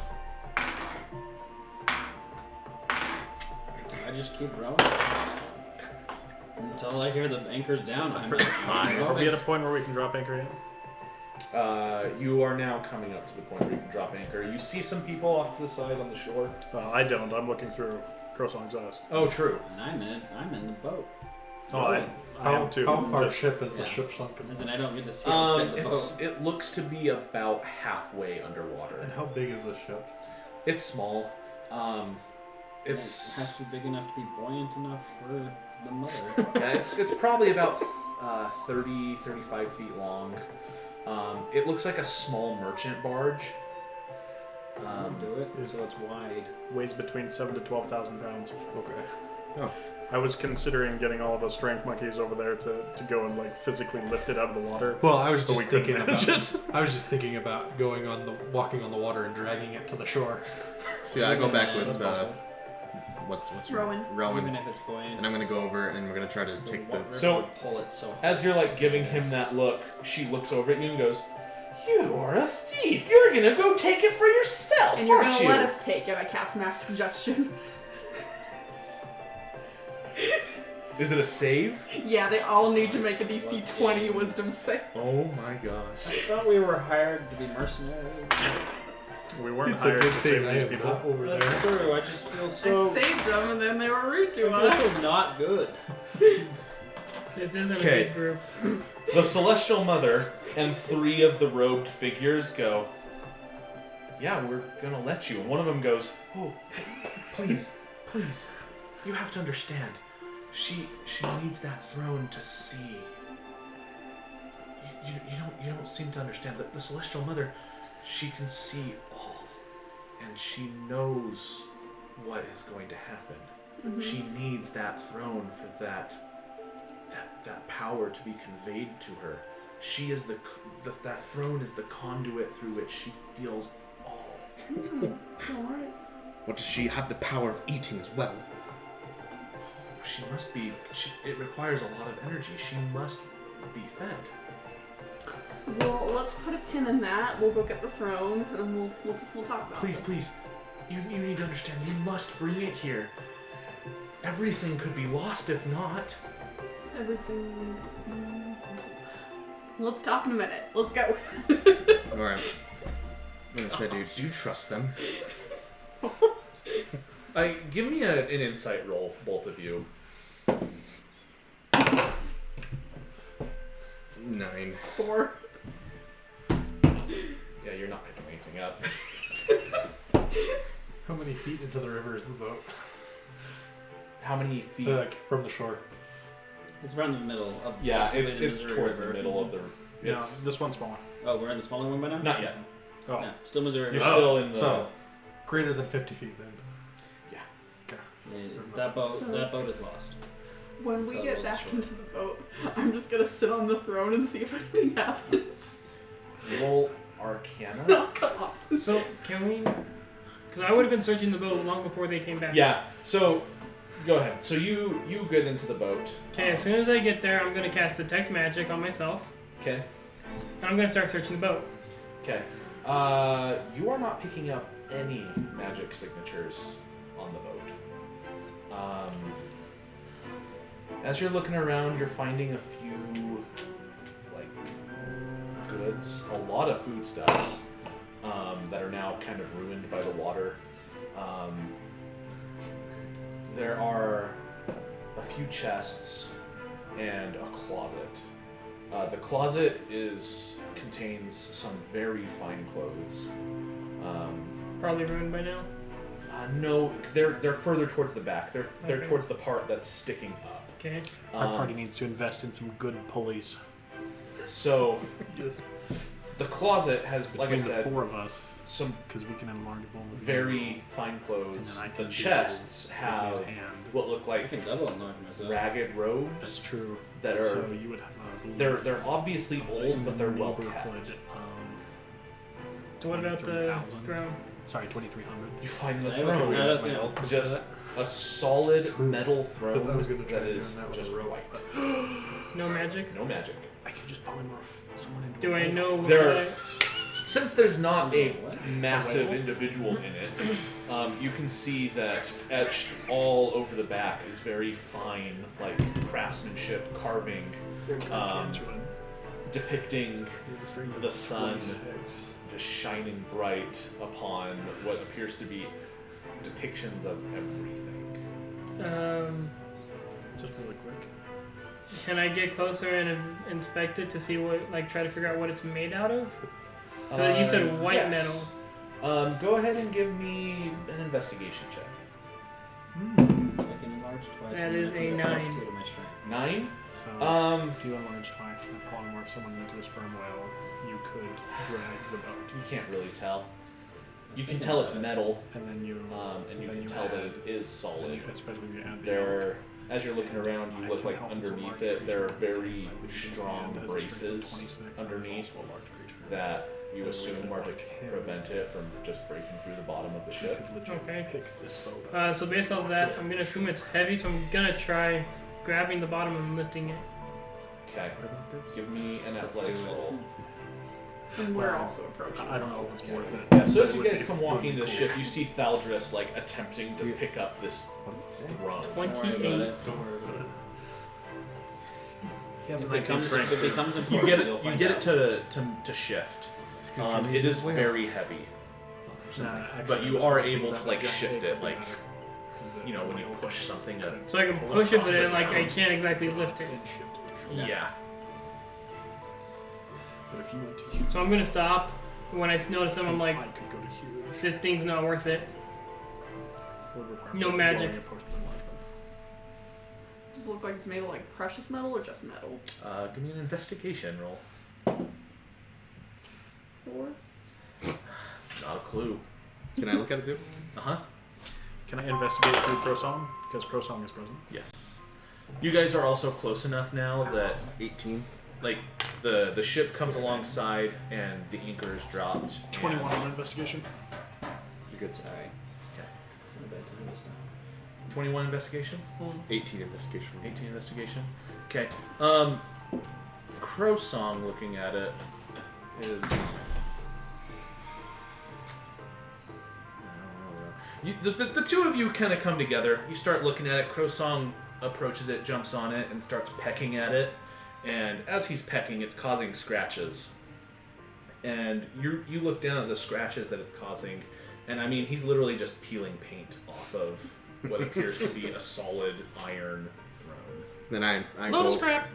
S3: I just keep rowing until I hear the anchor's down. I'm
S5: Fine. Are we at a point where we can drop anchor yet?
S2: You are now coming up to the point where you can drop anchor. You see some people off to the side on the shore.
S5: I don't. I'm looking through Crosong's eyes.
S2: Oh, true.
S3: And I'm in the boat.
S5: Oh, I am too.
S1: How far
S5: Just-
S1: ship is the
S3: Yeah.
S1: ship sunken?
S3: As in, I don't get to see what's in the boat.
S2: It looks to be about halfway underwater.
S1: And how big is this ship?
S2: It's small.
S3: It has to be big enough to be buoyant enough for the mother.
S2: Yeah, it's probably about 30, 35 feet long. It looks like a small merchant barge.
S3: Do it so it's wide.
S5: Weighs between 7,000 to 12,000 pounds.
S1: Okay.
S6: Oh.
S5: I was considering getting all of us strength monkeys over there to go and like physically lift it out of the water.
S1: Well, I was
S5: But
S1: just
S5: we couldn't
S1: thinking
S5: manage
S1: about.
S5: it.
S1: I was just thinking about walking on the water and dragging it to the shore.
S6: So yeah, I go back with
S3: That's possible.
S6: what's
S7: Rowan.
S3: Even if it's buoyant.
S6: and I'm gonna go over and we're gonna try to
S3: the
S6: take the.
S3: river
S2: So,
S3: would pull it so hard.
S2: As you're like giving him that look, she looks over at you and goes, "You are a thief. You're gonna go take it for yourself,
S7: And you're
S2: aren't
S7: gonna
S2: you?"
S7: let us take it. I cast mass suggestion.
S2: Is it a save?
S7: Yeah, they all need to make a DC 20 wisdom save.
S2: Oh my gosh.
S3: I thought we were hired to be mercenaries.
S5: We weren't
S1: It's a
S5: hired
S1: good
S5: to
S1: thing
S5: save
S1: I
S5: these
S1: am
S5: people.
S1: not over
S3: That's
S1: there.
S3: true. I just feel
S7: I
S3: so.
S7: saved them and then they were rude to
S3: I feel
S7: us.
S3: so not good.
S4: this isn't
S2: Okay.
S4: a good group.
S2: The Celestial Mother and 3 of the robed figures go, "Yeah, we're gonna let you." And one of them goes, "Oh, please, please, you have to understand. She needs that throne to see. You don't seem to understand that the Celestial Mother, she can see all, and she knows what is going to happen.
S7: Mhm.
S2: She needs that throne for that power to be conveyed to her. She is that throne is the conduit through which she feels all."
S7: Alright.
S6: What does she have the power of eating as well?
S2: She must be. It requires a lot of energy. She must be fed.
S7: Well, let's put a pin in that. We'll go get the throne and we'll talk about
S2: Please,
S7: this.
S2: please, you need to understand. You must bring it here. Everything could be lost if not.
S7: Everything. Let's talk in a minute. Let's go.
S6: Alright. I'm gonna say, dude, do you trust them?
S2: Give me an insight roll, both of you.
S6: 9.
S7: 4.
S2: Yeah, you're not picking anything up.
S1: How many feet into the river is the boat?
S2: How many feet?
S1: Like from the shore.
S3: It's around the middle of.
S2: Yeah,
S3: basically
S2: it's
S3: the Missouri
S2: towards
S3: River.
S2: the middle of the.
S5: Yeah,
S2: It's
S5: this one's smaller.
S3: Oh, we're in the smaller one by now.
S2: not yet.
S5: Oh,
S3: Yeah, still Missouri.
S2: You're
S3: River.
S2: still in the.
S1: So greater than 50 feet then.
S3: Yeah, that boat.
S7: So-
S3: That boat is lost.
S7: When we
S3: Tell
S7: get
S3: the
S7: back
S3: story.
S7: into the boat, I'm just gonna sit on the throne and see if anything happens.
S2: Roll Arcana.
S7: No, come on.
S4: So can we? Because I would have been searching the boat long before they came back.
S2: Yeah. So, go ahead. So you get into the boat.
S4: Okay, as soon as I get there, I'm gonna cast Detect Magic on myself,
S2: Okay.
S4: and I'm gonna start searching the boat.
S2: Okay. You are not picking up any magic signatures on the boat. As you're looking around, you're finding a few, like, goods, a lot of foodstuffs that are now kind of ruined by the water. There are a few chests and a closet. The closet contains some very fine clothes.
S4: Probably ruined by now.
S2: No, they're further towards the back. They're
S4: Okay.
S2: towards the part that's sticking up.
S4: Okay.
S5: Our party needs to invest in some good pulleys.
S2: So
S1: Yes.
S2: the closet has, like I
S5: Between the
S2: said,
S5: 4 of us,
S2: some
S5: because we can enlarge both.
S2: very fine
S5: And
S2: clothes.
S5: then I
S2: The
S5: can
S2: chests
S5: do
S2: have
S5: Whitney's hand.
S2: what look
S3: I
S2: like
S3: can double enlarge myself.
S2: ragged
S5: That's
S2: robes
S5: true.
S2: that are
S5: So you would have a
S2: they're obviously old, but they're well kept.
S4: So what about the
S5: 23,000?
S4: throne?
S5: Sorry, 2,300.
S2: You find the
S3: I have a
S2: throne,
S3: throne. Yeah.
S2: just a solid metal throne
S1: I was gonna try
S2: that
S1: doing
S2: is
S1: that with
S2: just
S1: a rope.
S2: white.
S4: No magic?
S2: No magic.
S5: I can just polymorph someone into
S4: Do
S5: a
S4: I
S5: whale.
S4: know
S2: There-
S4: what
S2: Since there's not a
S3: What?
S2: massive individual in it, you can see that etched all over the back is very fine, like craftsmanship carving, depicting the sun just shining bright upon what appears to be depictions of everything.
S5: Just really quick.
S4: Can I get closer and inspect it to see what, like, try to figure out what it's made out of? 'Cause you said white
S2: yes. Go ahead and give me an investigation check.
S3: I can enlarge twice.
S4: That
S3: and
S4: is
S3: I
S4: a
S3: can get plus
S4: 9.
S3: 2 to my strength.
S2: 9.
S5: So if you enlarge twice and polymorph someone into a sperm whale, you could drag the boat.
S2: You can't really tell. You can
S3: thinking
S2: tell
S3: about
S2: it's
S3: it.
S2: metal,
S5: And then you
S2: and you
S5: then
S2: can
S5: you
S2: tell that
S5: add-
S2: it is solid.
S5: especially if you add the
S2: They're, as you're looking around, you
S5: I
S2: look
S5: can
S2: like
S5: help with some
S2: underneath
S5: large
S2: it, there are
S5: creature.
S2: very
S5: My Legion's
S2: strong
S5: hand has a strength of
S2: braces
S5: 26, and it's
S2: underneath
S5: also a large creature.
S2: that you
S5: And
S2: assume
S5: with
S2: are to
S5: him,
S2: prevent it from just breaking through the bottom of the
S5: You
S2: ship.
S5: could legit
S4: Okay.
S5: pick this boat up.
S4: So based off that, I'm gonna assume it's heavy, so I'm gonna try grabbing the bottom and lifting it.
S2: Okay,
S6: What about this?
S2: give me an
S3: Let's
S2: athletics
S3: do it.
S2: roll.
S7: And we're also approaching.
S5: I don't know if it's worth it.
S2: Yeah, so as
S5: It
S2: you
S5: would
S2: guys
S5: be
S2: come walking into the
S5: cool.
S2: ship, you see Thaldris like attempting to pick up this throne.
S3: Don't worry about
S4: 28.
S3: it.
S1: Don't worry about it.
S5: He has a
S3: If
S5: 19
S3: it
S5: strength.
S3: becomes
S2: You
S3: important,
S2: get it.
S3: you'll
S2: You
S3: find
S2: get
S3: out.
S2: it to shift. It is very heavy,
S5: Nah,
S2: but
S5: actually,
S2: you
S5: I
S2: are
S5: think
S2: able
S5: that
S2: to like
S5: would
S2: shift
S5: be
S2: it, like
S5: better, 'cause
S2: you know when you
S5: whale
S2: push something. To,
S4: So I can push it, but then, like, I can't exactly lift it.
S5: and shift it.
S2: yeah.
S5: But if you went to huge,
S4: So I'm gonna stop. When I notice them, I'm like,
S5: I could go to huge.
S4: this thing's not worth it.
S5: Would require
S4: No
S5: rolling
S4: magic.
S5: a post of enlargement.
S7: Does it look like it's made of like precious metal or just metal?
S2: Give me an investigation roll.
S7: 4.
S2: Not a clue.
S6: Can I look at it too?
S2: Uh huh.
S5: Can I investigate through Crowsong? Because Crowsong is present.
S2: Yes. You guys are also close enough now that
S6: 18.
S2: like the ship comes alongside and the anchor is dropped.
S5: 21
S2: and-
S5: on investigation.
S3: You're good. Alright.
S2: Okay.
S3: It's not a bad time this time.
S2: 21 investigation.
S6: 18 investigation.
S2: 18 investigation. Okay. Crow Song looking at it is. The two of you kind of come together. You start looking at it. Crow Song approaches it, jumps on it, and starts pecking at it. And as he's pecking, it's causing scratches. And you look down at the scratches that it's causing, and I mean, he's literally just peeling paint off of what appears to be a solid iron throne.
S6: Then I
S5: Load of
S6: go
S5: scrap.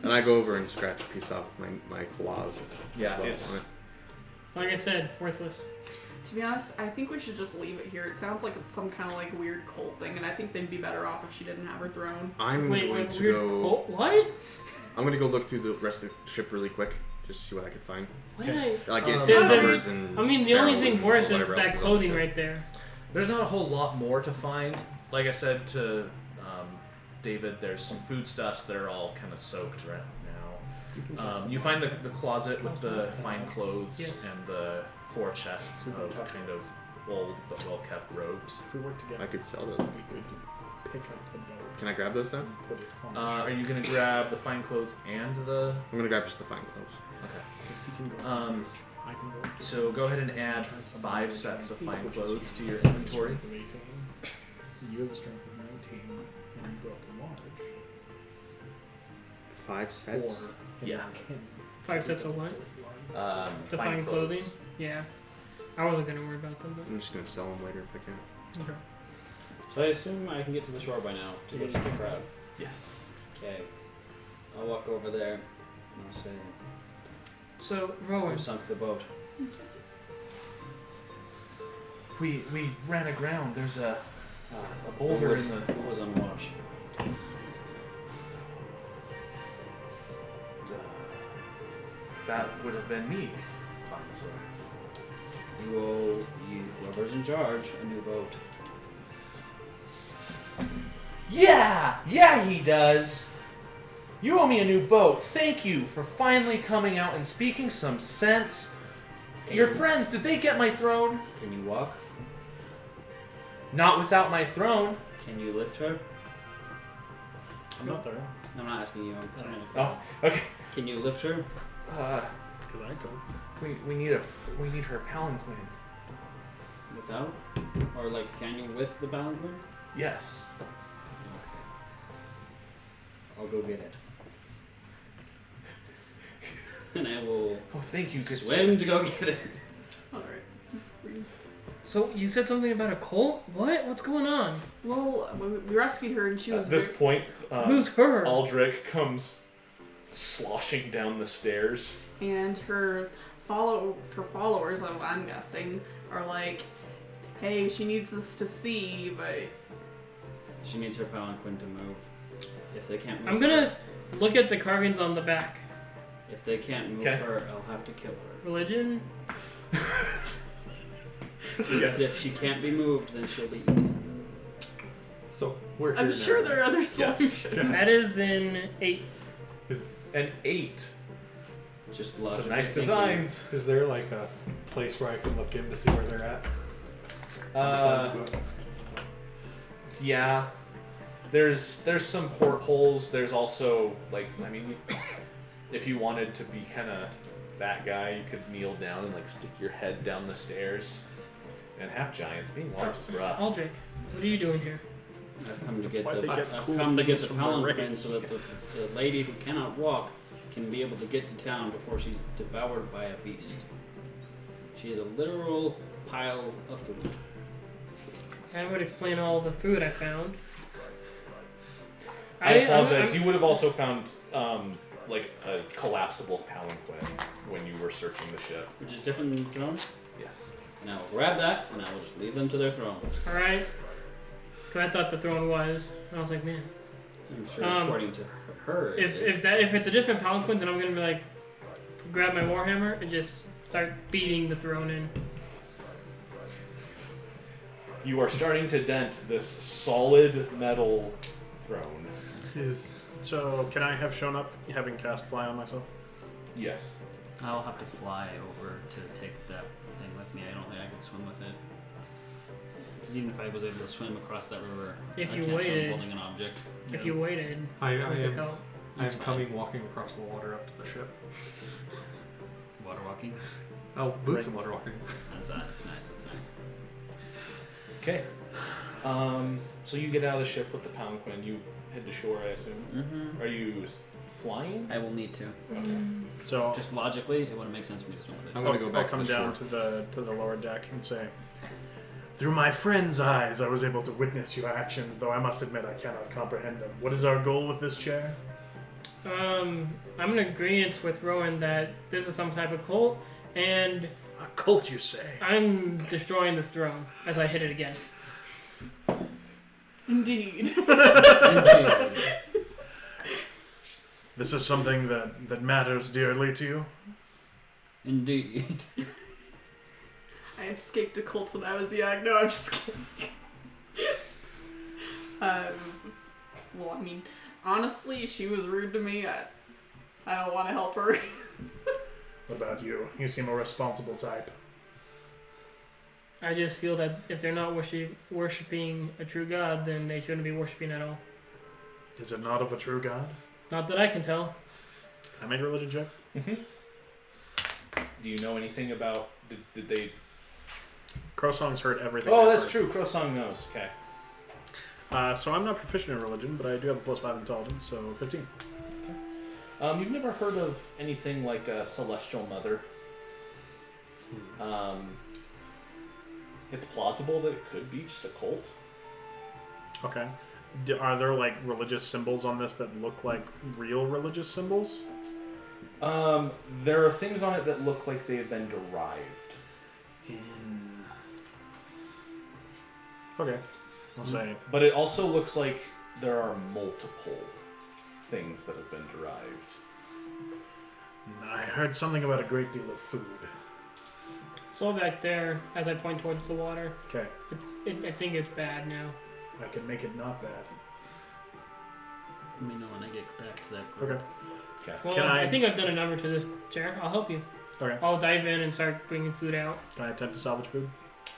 S6: and I go over and scratch a piece off my claws.
S2: Yeah,
S6: as well
S2: it's
S6: on it.
S4: Like I said, worthless.
S7: To be honest, I think we should just leave it here. It sounds like it's some kind of like weird cult thing, and I think they'd be better off if she didn't have her throne.
S6: I'm
S4: Wait,
S6: going
S4: what
S6: to
S4: weird
S6: go.
S4: cult? What?
S6: I'm going to go look through the rest of the ship really quick, just to see what I can find.
S4: What did I?
S6: Like get
S2: There's-
S6: cupboards and.
S4: I mean, the only
S6: barrels
S4: thing
S6: and
S4: worth is
S6: whatever else
S4: that
S6: on the
S4: clothing
S6: ship.
S4: right there.
S2: There's not a whole lot more to find. Like I said to David, there's some foodstuffs that are all kind of soaked right now. You find the closet with the fine clothes
S4: Yes.
S2: and the 4 chests of kind of old but well-kept robes.
S5: If we work together,
S6: I could sell those.
S5: we could pick up the boat
S6: Can I grab those then?
S5: and put it on the
S2: Are
S5: ship.
S2: you going to grab the fine clothes and the...
S6: I'm going to grab just the fine clothes.
S2: Okay.
S5: 'Cause he can go
S2: Um,
S5: huge. I can go huge.
S2: So go ahead and add 5 sets of fine clothes to your inventory.
S5: Strength of 18. You have a strength of 19, and you go up to large.
S6: 5 sets?
S5: Or
S2: Yeah.
S5: enlarge him.
S4: 5 sets of what? The fine
S2: clothes.
S4: clothing? Yeah. I wasn't gonna worry about them,
S6: I'm just going to sell them later if I can.
S4: but okay.
S3: So I assume I can get to the shore by now to go see the crowd.
S2: Yes.
S3: Okay. I'll walk over there and I'll say,
S4: So, Rowan,
S3: who sunk the boat?
S2: We ran aground. There's a boulder in the.
S3: Who was on watch?
S2: That would have been me, fine sir.
S3: You owe whoever's in charge a new boat.
S2: Yeah, he does. You owe me a new boat. Thank you for finally coming out and speaking some sense. Your friends, did they get my throne?
S3: Can you walk?
S2: Not without my throne.
S3: Can you lift her?
S5: I'm not there.
S3: I'm not asking you. I'm trying to.
S2: Oh, okay.
S3: Can you lift her?
S5: Because I go.
S2: We need her palanquin.
S3: Without? Or like, can you with the palanquin?
S2: Yes.
S3: Okay. I'll go get it. And I will
S2: Oh, thank you. Good
S3: swim to go get it.
S7: Alright.
S4: So you said something about a cult? What? What's going on?
S7: Well, we rescued her and she was
S2: At this point,
S4: Who's her?
S2: Aldrich comes sloshing down the stairs.
S7: and her followers, I'm guessing, are like, hey, she needs this to see, but
S3: She needs her palanquin to move. If they can't move
S4: I'm gonna look at the carvings on the back.
S3: If they can't move
S2: Okay.
S3: her, I'll have to kill her.
S4: Religion?
S3: Because if she can't be moved, then she'll be eaten.
S1: So we're
S7: I'm
S1: here
S7: sure
S1: now.
S7: there are other
S2: Yes.
S7: solutions.
S4: That is in 8.
S2: An 8.
S3: Just
S2: Some
S3: logically
S2: nice
S3: thinking.
S1: Designs. Is there like a place where I can look in to see where they're at? Beside the boat?
S2: Yeah. There's some portholes. There's also if you wanted to be kind of that guy, you could kneel down and stick your head down the stairs. And half giants being large is rough.
S4: Aldrich, what are you doing here?
S3: I've come to
S5: That's
S3: get
S5: why
S3: the
S5: they get
S3: I've
S5: cool
S3: come to get
S5: things
S3: the
S5: from the
S3: palanquin
S5: race.
S3: so that the lady who cannot walk can be able to get to town before she's devoured by a beast. She is a literal pile of food.
S4: That would explain all the food I found.
S2: I apologize. You would have also found a collapsible palanquin when you were searching the ship.
S3: Which is different than the throne.
S2: Yes.
S3: And I will grab that and I will just leave them to their throne.
S4: Alright. Because I thought the throne was. And I was like, man.
S3: I'm sure according to her it is.
S4: If it's a different palanquin, then I'm going to be grab my warhammer and just start beating the throne in.
S2: You are starting to dent this solid metal throne.
S5: So, can I have shown up having cast fly on myself?
S2: Yes.
S3: I'll have to fly over to take that thing with me. I don't think I could swim with it. Because even if I was able to swim across that river,
S4: If
S3: I
S4: you
S3: can't swim
S4: waited.
S3: holding an object.
S4: If you waited,
S1: I
S4: it would
S1: am
S4: help.
S3: That's fine.
S1: coming walking across the water up to the ship.
S3: Water walking.
S1: Oh, boots
S5: Right.
S1: and water walking.
S3: That's nice. That's nice.
S2: Okay. So you get out of the ship with the palanquin. You head to shore, I assume.
S3: Mm-hmm.
S2: Are you flying?
S3: I will need to.
S2: Okay.
S5: So,
S3: Just logically, it wouldn't make sense for me to swim with
S6: I'm
S3: it.
S6: gonna go back
S5: I'll come
S6: to the
S5: down
S6: shore.
S5: to the lower deck and say, through my friend's eyes, I was able to witness your actions, though I must admit I cannot comprehend them. What is our goal with this chair?
S4: I'm in agreement with Rowan that this is some type of cult, and
S5: A cult, you say?
S4: I'm destroying this throne as I hit it again.
S7: Indeed.
S3: Indeed.
S5: This is something that matters dearly to you?
S3: Indeed.
S7: I escaped a cult when I was young. No, I'm just kidding. Well, I mean, honestly, she was rude to me. I don't want to help her.
S5: What about you? You seem a responsible type.
S4: I just feel that if they're not worshiping a true god, then they shouldn't be worshiping at all.
S5: Is it not of a true god?
S4: Not that I can tell.
S5: I made a religion check.
S2: Do you know anything about? Did they?
S5: Crowsong's heard everything.
S2: Oh,
S5: I've
S2: that's
S5: heard.
S2: true. Crowsong knows. Okay.
S5: So I'm not proficient in religion, but I do have a +5 intelligence, so 15.
S2: You've never heard of anything like a celestial mother? It's plausible that it could be just a cult.
S5: Okay. Are there religious symbols on this that look like real religious symbols?
S2: There are things on it that look like they have been derived.
S5: Okay. I'll say.
S2: But it also looks like there are multiple things that have been derived.
S5: I heard something about a great deal of food.
S4: It's all back there as I point towards the water.
S5: Okay.
S4: I think it's bad now.
S5: I can make it not bad.
S3: Let me know when I get back to that group.
S5: Okay.
S2: Okay.
S4: Well,
S5: Can I-
S4: I think I've done a number to this chair. I'll help you.
S5: Okay.
S4: I'll dive in and start bringing food out.
S5: Can I attempt to salvage food?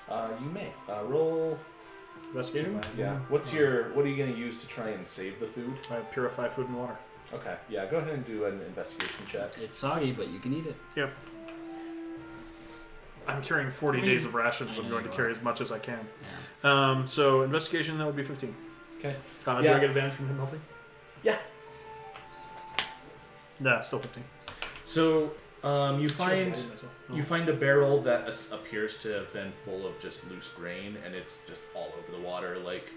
S2: You may roll.
S5: Investigation?
S2: Yeah. What are you going to use to try and save the food?
S5: I purify food and water.
S2: Okay. Yeah. Go ahead and do an investigation check.
S3: It's soggy, but you can eat it.
S5: Yep. I'm carrying 40 days of rations.
S3: I
S5: I'm
S3: know
S5: going to
S3: you
S5: carry
S3: are.
S5: as much as I can.
S3: Yeah.
S5: So investigation, that would be 15.
S2: Okay.
S5: Do
S2: Yeah.
S5: I get advantage from him helping?
S2: Yeah.
S5: Nah, still 15.
S2: So you
S5: Sure, I
S2: find
S5: did myself. Oh.
S2: you find a barrel that appears to have been full of just loose grain, and it's just all over the water. Like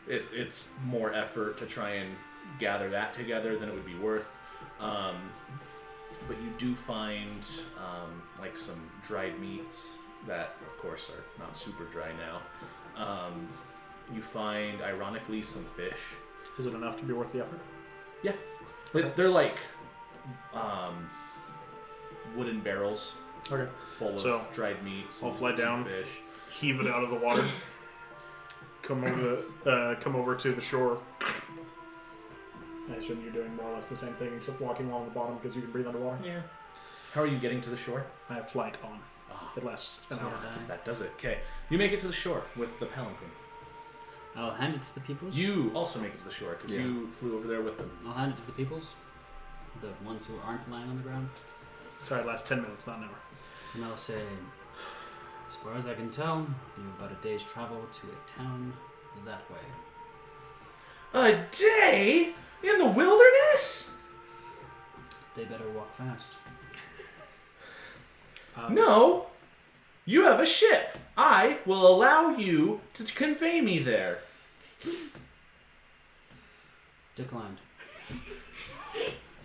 S2: it's more effort to try and gather that together than it would be worth. But you do find like some dried meats that, of course, are not super dry now. You find, ironically, some fish.
S5: Is it enough to be worth the effort?
S2: They're like wooden barrels
S5: Okay.
S2: full of
S5: So,
S2: dried meats.
S5: I'll
S2: and
S5: fly
S2: some
S5: down.
S2: fish.
S5: Heave it out of the water. Come over to the shore. I assume you're doing more or less the same thing, except walking along the bottom because you can breathe underwater.
S4: Yeah.
S2: How are you getting to the shore?
S5: I have flight on.
S2: Ah,
S5: It lasts an
S3: So
S5: hour.
S2: that does it. Okay, you make it to the shore with the palanquin.
S3: I'll hand it to the peoples.
S2: You also make it to the shore because
S6: Yeah.
S2: you flew over there with them.
S3: I'll hand it to the peoples. The ones who aren't lying on the ground.
S5: Sorry, it lasts 10 minutes, not an hour.
S3: And I'll say, as far as I can tell, you're about a day's travel to a town that way.
S2: A day in the wilderness?
S3: They better walk fast.
S2: No, you have a ship. I will allow you to convey me there.
S3: Declined.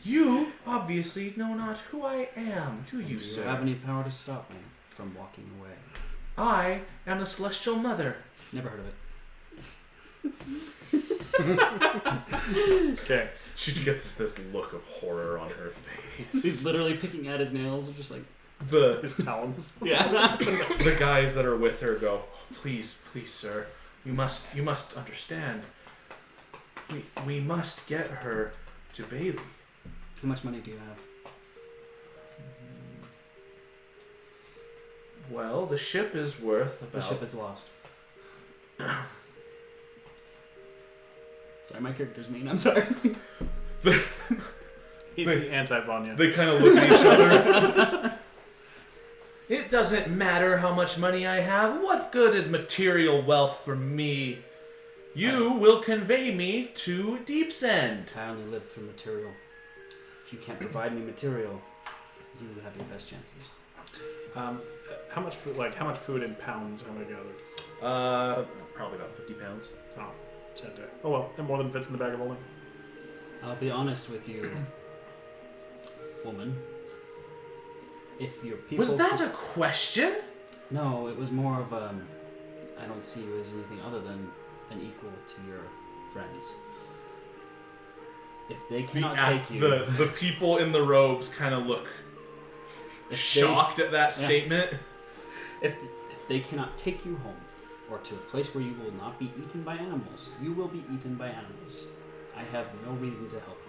S2: You obviously know not who I am, do you,
S3: Do
S2: sir?
S3: you have any power to stop me from walking away?
S2: I am the Celestial Mother.
S3: Never heard of it.
S5: Okay.
S2: She gets this look of horror on her face.
S3: He's literally picking at his nails, just like
S2: The
S5: His talons.
S3: yeah.
S2: the guys that are with her go, please, please, sir, you must understand. We must get her to Bailey.
S3: How much money do you have?
S2: Well, the ship is worth about.
S3: The ship is lost. Sorry, my character's mean. I'm sorry.
S5: He's the anti-Vanya.
S2: They kind of look at each other. It doesn't matter how much money I have. What good is material wealth for me? You will convey me to Deep's End.
S3: I only live through material. If you can't provide me material, you have your best chances.
S5: How much food? Like how much food in pounds have I gathered?
S2: Probably about 50 pounds.
S5: Oh, sad day. Oh well, and more than fits in the bag of holding.
S3: I'll be honest with you, woman. If your people
S2: Was that a question?
S3: No, it was more of I don't see you as anything other than an equal to your friends. If they cannot take you,
S2: The people in the robes kind of look
S3: If
S2: shocked at that statement.
S3: if they cannot take you home or to a place where you will not be eaten by animals, you will be eaten by animals. I have no reason to help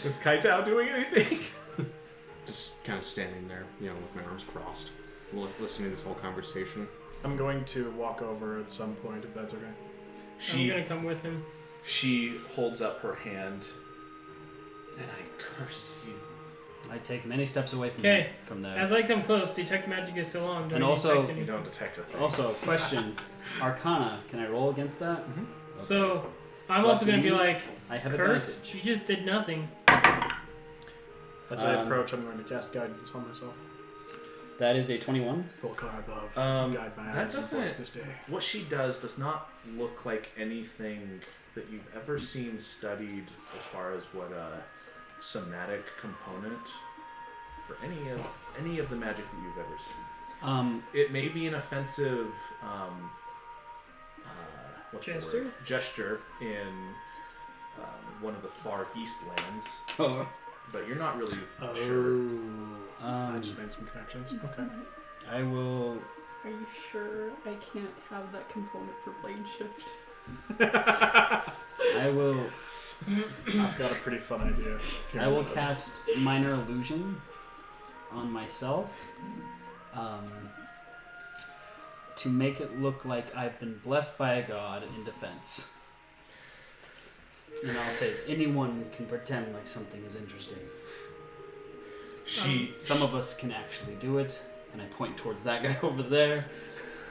S3: you.
S2: Is Kaitao doing anything?
S6: Just kind of standing there, with my arms crossed, listening to this whole conversation.
S5: I'm going to walk over at some point if that's okay.
S4: I'm gonna come with him.
S2: She holds up her hand. Then I curse you.
S3: I take many steps away
S4: Okay.
S3: from that.
S4: As I come close, detect magic is still on. Don't
S3: And
S4: you
S3: also-
S4: detect
S2: You
S4: anything?
S2: don't detect a thing.
S3: Also, question: Arcana. Can I roll against that?
S2: Mhm.
S3: Okay.
S4: So I'm also gonna be like,
S3: I have
S4: curse.
S3: advantage.
S4: You just did nothing.
S5: As I
S3: Um,
S5: approach, I'm going to cast guidance on myself.
S3: That is a 21.
S5: Full card above. Guide my
S2: that
S5: eyes and voice
S2: doesn't-
S5: this day.
S2: What she does not look like anything that you've ever seen studied as far as what a somatic component for any of the magic that you've ever seen. It may be an offensive what's the
S4: Gesture?
S2: word? Gesture in one of the far east lands,
S3: Oh.
S2: but you're not really sure.
S5: I just made some connections. Okay.
S3: I will.
S7: Are you sure I can't have that component for plane shift?
S3: I will.
S5: I've got a pretty fun idea.
S3: I will cast Minor Illusion on myself to make it look like I've been blessed by a god in defense. And I'll say anyone can pretend like something is interesting. Some of us can actually do it, and I point towards that guy over there.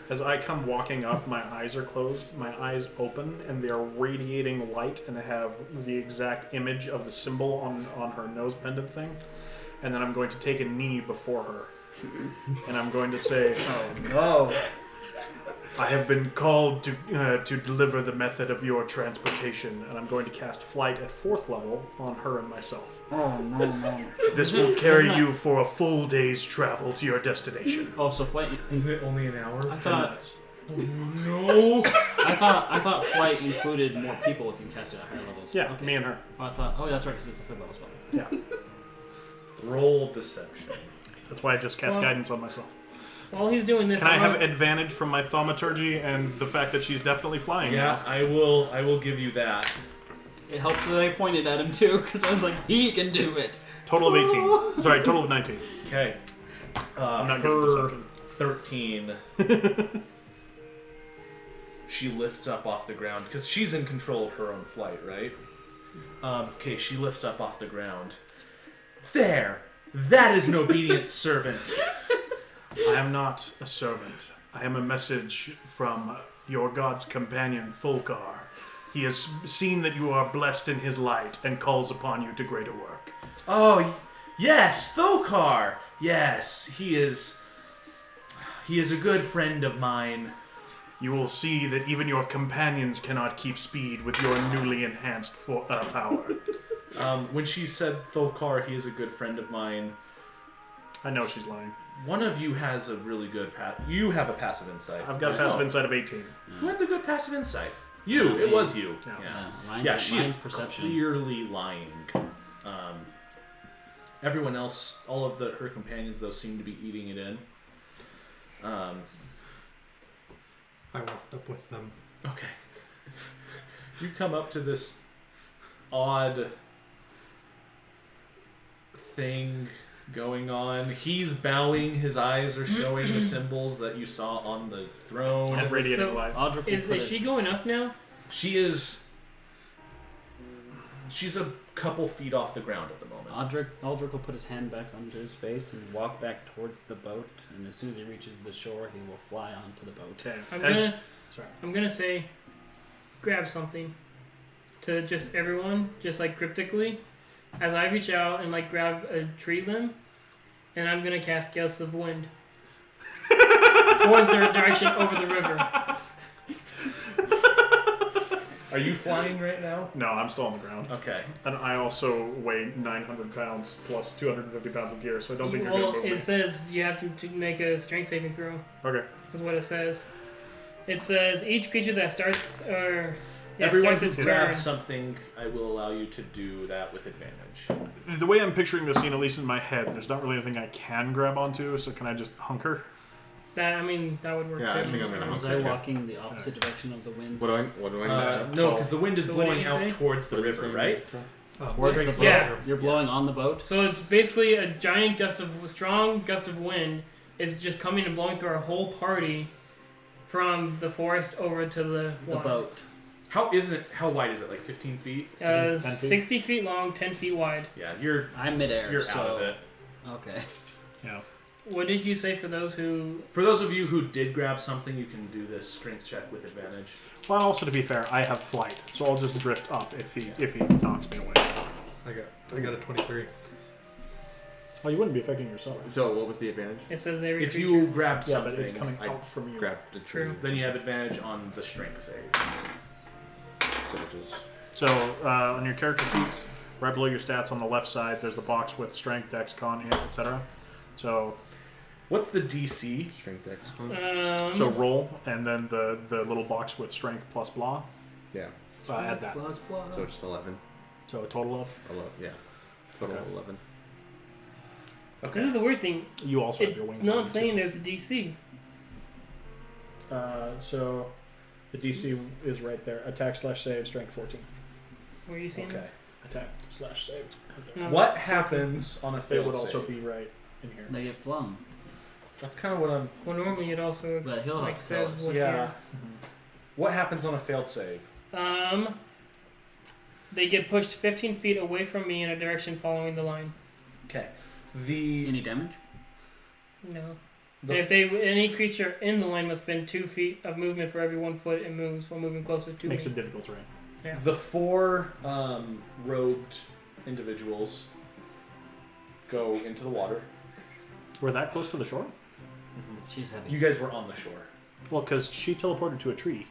S5: As I come walking up, my eyes are closed, my eyes open, and they are radiating light, and I have the exact image of the symbol on her nose pendant thing. And then I'm going to take a knee before her. And I'm going to say,
S3: Oh no!
S5: I have been called to deliver the method of your transportation, and I'm going to cast flight at 4th level on her and myself.
S3: Oh no!
S5: This will carry you for a full day's travel to your destination.
S3: Oh, so flight.
S2: Isn't it only an hour?
S3: I thought.
S5: Minutes.
S2: No.
S3: I thought flight included more people if you cast it at higher levels.
S5: Yeah,
S3: Okay.
S5: me and her.
S3: Oh, I thought. Oh, that's right, because it's a 3rd level spell.
S5: Yeah,
S2: Roll deception.
S5: that's why I just cast
S4: Well-
S5: guidance on myself.
S4: While he's doing this,
S5: Can I
S4: I'm
S5: have
S4: gonna-
S5: advantage from my thaumaturgy and the fact that she's definitely flying
S2: Yeah,
S5: now?
S2: I will give you that.
S3: It helped that I pointed at him too, because I was like, he can do it.
S5: Total of 18. Sorry, total of 19.
S2: Okay.
S5: I'm not good at deception.
S2: 13. She lifts up off the ground because she's in control of her own flight, right? Okay, she lifts up off the ground. There! That is an obedient servant.
S5: I am not a servant. I am a message from your god's companion, Thulkar. He has seen that you are blessed in his light and calls upon you to greater work.
S2: Oh, yes, Thokar. Yes, he is a good friend of mine.
S5: You will see that even your companions cannot keep speed with your newly enhanced power.
S2: When she said Thokar, he is a good friend of mine,
S5: I know she's lying.
S2: one of you has a really good you have a passive insight.
S5: I've got a
S3: I
S5: passive
S3: know.
S5: insight of 18.
S2: Who had the good passive insight? You. It was you.
S5: Yeah.
S3: Mine's,
S2: Yeah, she
S3: mine's
S2: is
S3: perception.
S2: clearly lying. Everyone else, all of her companions, though, seem to be eating it in.
S1: I walked up with them.
S2: Okay. You come up to this odd thing going on. He's bowing. His eyes are showing the symbols that you saw on the throne.
S5: And radiating
S4: So-
S5: light.
S3: Audric will
S4: is
S3: put
S4: she
S3: his-
S4: going up now?
S2: She's a couple feet off the ground at the moment.
S3: Aldrich will put his hand back onto his face and walk back towards the boat. And as soon as he reaches the shore, he will fly onto the boat.
S5: Okay.
S4: I'm gonna say, grab something to just everyone, just like cryptically, as I reach out and like grab a tree limb, and I'm gonna cast Gusts of Wind towards their direction over the river.
S2: Are you flying right now?
S5: No, I'm still on the ground.
S2: Okay.
S5: And I also weigh 900 pounds plus 250 pounds of gear, so I don't think you're going
S4: Well,
S5: to move
S4: it
S5: me.
S4: says you have to make a strength saving throw.
S5: Okay.
S4: Is what it says. It says each creature that starts
S2: Everyone
S4: starts
S2: who
S4: its turn.
S2: grabs something, I will allow you to do that with advantage.
S5: The way I'm picturing the scene, at least in my head, there's not really anything I can grab onto, so can I just hunker?
S4: That would work.
S6: Yeah, I
S4: too.
S6: think I'm gonna
S3: Was
S6: hunker
S3: I
S6: too.
S3: walking the opposite direction of the wind?
S6: What do I need?
S2: No, because the wind is
S4: So what
S2: blowing
S4: did you
S2: out
S4: say?
S2: towards the river, right?
S3: Towards the
S2: Strength
S3: boat?
S4: Yeah.
S3: You're blowing on the boat?
S4: So it's basically a giant strong gust of wind is just coming and blowing through our whole party from the forest over to the
S3: The
S4: water.
S3: boat.
S2: How wide is it? Like 15 feet?
S5: 10 feet?
S4: 60 feet long, 10 feet wide.
S2: Yeah, you're
S3: I'm midair,
S2: you're
S3: so...
S2: out of it.
S3: Okay.
S5: Yeah.
S4: What did you say for those who?
S2: For those of you who did grab something, you can do this strength check with advantage.
S5: Well, also to be fair, I have flight, so I'll just drift up if he knocks me away.
S1: I got a 23.
S5: Well, you wouldn't be affecting yourself.
S6: So what was the advantage?
S4: It says every
S2: If
S4: creature.
S2: you grabbed
S5: Yeah,
S2: something,
S5: but it's coming
S6: I
S5: out from you.
S6: Grab the tree.
S4: True.
S2: then you have advantage on the strength save.
S6: So which is
S5: So, on your character sheet, right below your stats on the left side, there's the box with strength, dex, con, int, etc. So,
S2: What's the DC?
S6: Strength X.
S5: So roll, and then the little box with strength plus blah.
S6: Yeah.
S5: Add that.
S3: Plus, blah.
S6: So just 11.
S5: So a total of.
S6: 11. Yeah. Total
S5: Okay.
S6: 11.
S4: This is the weird thing.
S5: You also have your wings.
S4: It's not
S5: on,
S4: saying
S5: too.
S4: there's a DC.
S5: So the DC is right there. Attack/save, strength 14.
S4: Where are you seeing
S2: Okay.
S5: Attack/save. Right there.
S4: No,
S2: What happens on a
S5: It
S2: failed
S5: would also
S2: save?
S5: be right in here.
S3: They get flung.
S2: That's kind of what I'm.
S4: Well, normally it also
S3: But he'll
S4: like
S3: have
S4: says
S3: spells.
S4: what
S2: Yeah. What happens on a failed save?
S4: They get pushed 15 feet away from me in a direction following the line.
S2: Okay. The
S3: Any damage?
S4: No.
S2: the
S4: If any creature in the line must spend 2 feet of movement for every 1 foot it moves while moving closer to
S5: Makes
S4: me.
S5: it difficult terrain.
S4: Yeah.
S2: The 4 robed individuals go into the water.
S5: We're that close to the shore?
S3: She's heavy.
S2: You guys were on the shore.
S5: Well, because she teleported to a tree.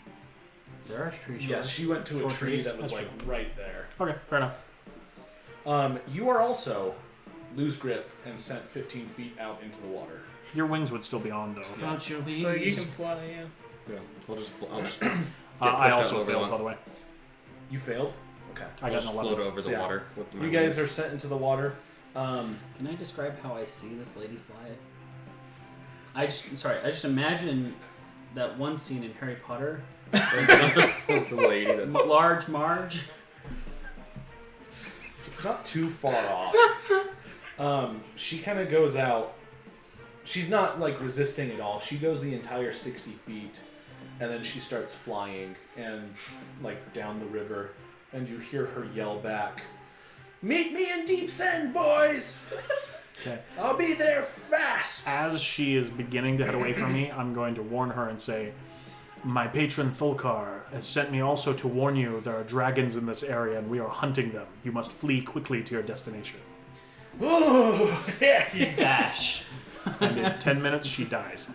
S3: There are tree shores.
S2: Yes, she went to a
S3: Short
S2: tree
S3: trees?
S2: that was
S5: That's
S2: like right there.
S5: Okay, fair enough.
S2: You are also lose grip and sent 15 feet out into the water.
S5: Your wings would still be on, though.
S3: Sprout your wings.
S4: So you can fly, yeah.
S6: Yeah. I'll just get pushed
S5: I
S6: out
S5: also
S6: over
S5: failed,
S6: one.
S5: by the way.
S2: You failed. Okay.
S5: I
S6: I'll
S5: got
S6: just
S5: an
S6: float
S5: 11.
S6: over the
S2: Yeah.
S6: water with my
S2: You guys
S6: wings.
S2: are sent into the water.
S3: Can I describe how I see this lady fly? I just imagine that one scene in Harry Potter.
S6: the lady that's
S3: Large Marge.
S2: It's not too far off. She kind of goes out. She's not like resisting at all. She goes the entire 60 feet, and then she starts flying and like down the river, and you hear her yell back, "Meet me in Deep Send, boys!
S5: Okay.
S2: I'll be there fast!"
S5: As she is beginning to head away from me, I'm going to warn her and say, my patron Thulkar has sent me also to warn you there are dragons in this area and we are hunting them. You must flee quickly to your destination.
S2: Ooh, yeah,
S3: You dash.
S5: And in 10 minutes, she dies.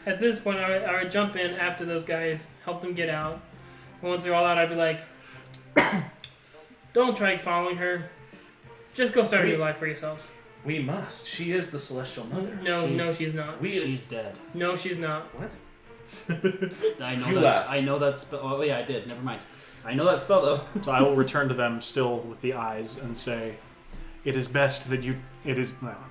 S4: At this point, I would jump in after those guys, help them get out. And once they're all out, I'd be like, don't try following her. Just go start a new life for yourselves.
S2: we must. She is the Celestial Mother.
S4: No, she's not.
S3: She's dead.
S4: No, she's not.
S2: What?
S3: I know
S2: You
S3: that.
S2: left.
S3: I know that spell. Oh yeah, I did. Never mind. I know that spell though.
S5: So I will return to them still with the eyes and say, it is best that you... let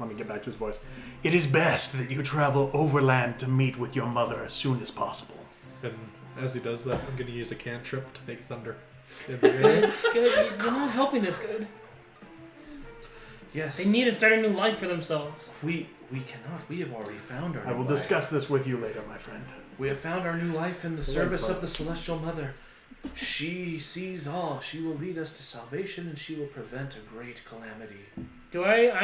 S5: me get back to his voice. It is best that you travel overland to meet with your mother as soon as possible.
S1: And as he does that, I'm going to use a cantrip to make thunder. In the air.
S4: Good. You're not helping this good.
S2: Yes.
S4: They need to start a new life for themselves.
S2: We cannot. We have already found our
S5: I
S2: new
S5: will
S2: life.
S5: discuss this with you later, my friend.
S2: We have found our new life in the service of the Celestial Mother. She sees all. She will lead us to salvation, and she will prevent a great calamity.
S4: I'm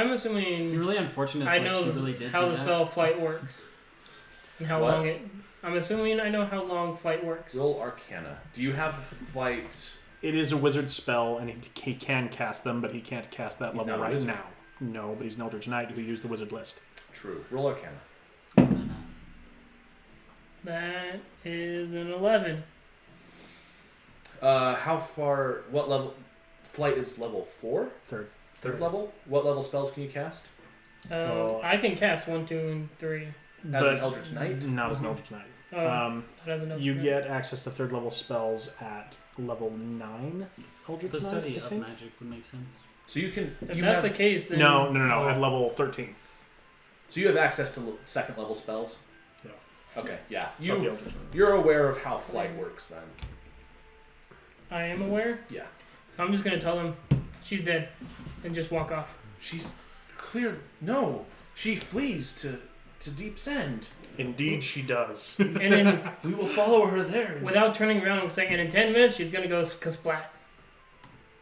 S3: You're
S4: assuming
S3: really unfortunate.
S4: I
S3: Like
S4: know
S3: she really did
S4: how
S3: do
S4: the
S3: that.
S4: spell flight works. And how
S2: What?
S4: long it... I'm assuming I know how long flight works.
S2: Roll Arcana. Do you have flight?
S5: It is a wizard spell, and he can cast them, but he can't cast that
S2: He's
S5: level
S2: not a
S5: right
S2: wizard.
S5: now. No, but he's an Eldritch Knight who used the wizard list.
S2: True. Roll Arcana.
S4: That is an 11.
S2: How far? What level? Flight is level 4.
S5: Third.
S2: Third level. What level spells can you cast?
S5: Well,
S4: I can cast 1, 2, and 3.
S2: As an Eldritch Knight.
S5: Not as an Eldritch Knight.
S4: That has another
S5: You
S4: spell.
S5: get access to third level spells at level 9 Eldritch
S3: The
S5: Knight,
S3: study
S5: I
S3: of
S5: think?
S3: magic would make sense.
S2: So you can.
S4: If
S2: You
S4: that's
S2: have,
S4: the case, then...
S5: No,
S1: Oh.
S5: at level 13.
S2: So you have access to second level spells.
S5: Yeah.
S2: Okay. Yeah.
S5: Of the
S2: You.
S5: Eldritch Knight.
S2: You're aware of how flight works then.
S4: I am aware.
S2: Yeah.
S4: So I'm just going to tell them she's dead and just walk off.
S2: She's clear. No. She flees to Deep Send.
S5: Indeed, she does.
S4: And then
S2: We will follow her there.
S4: without turning around and saying, in 10 minutes, she's going to go kasplat.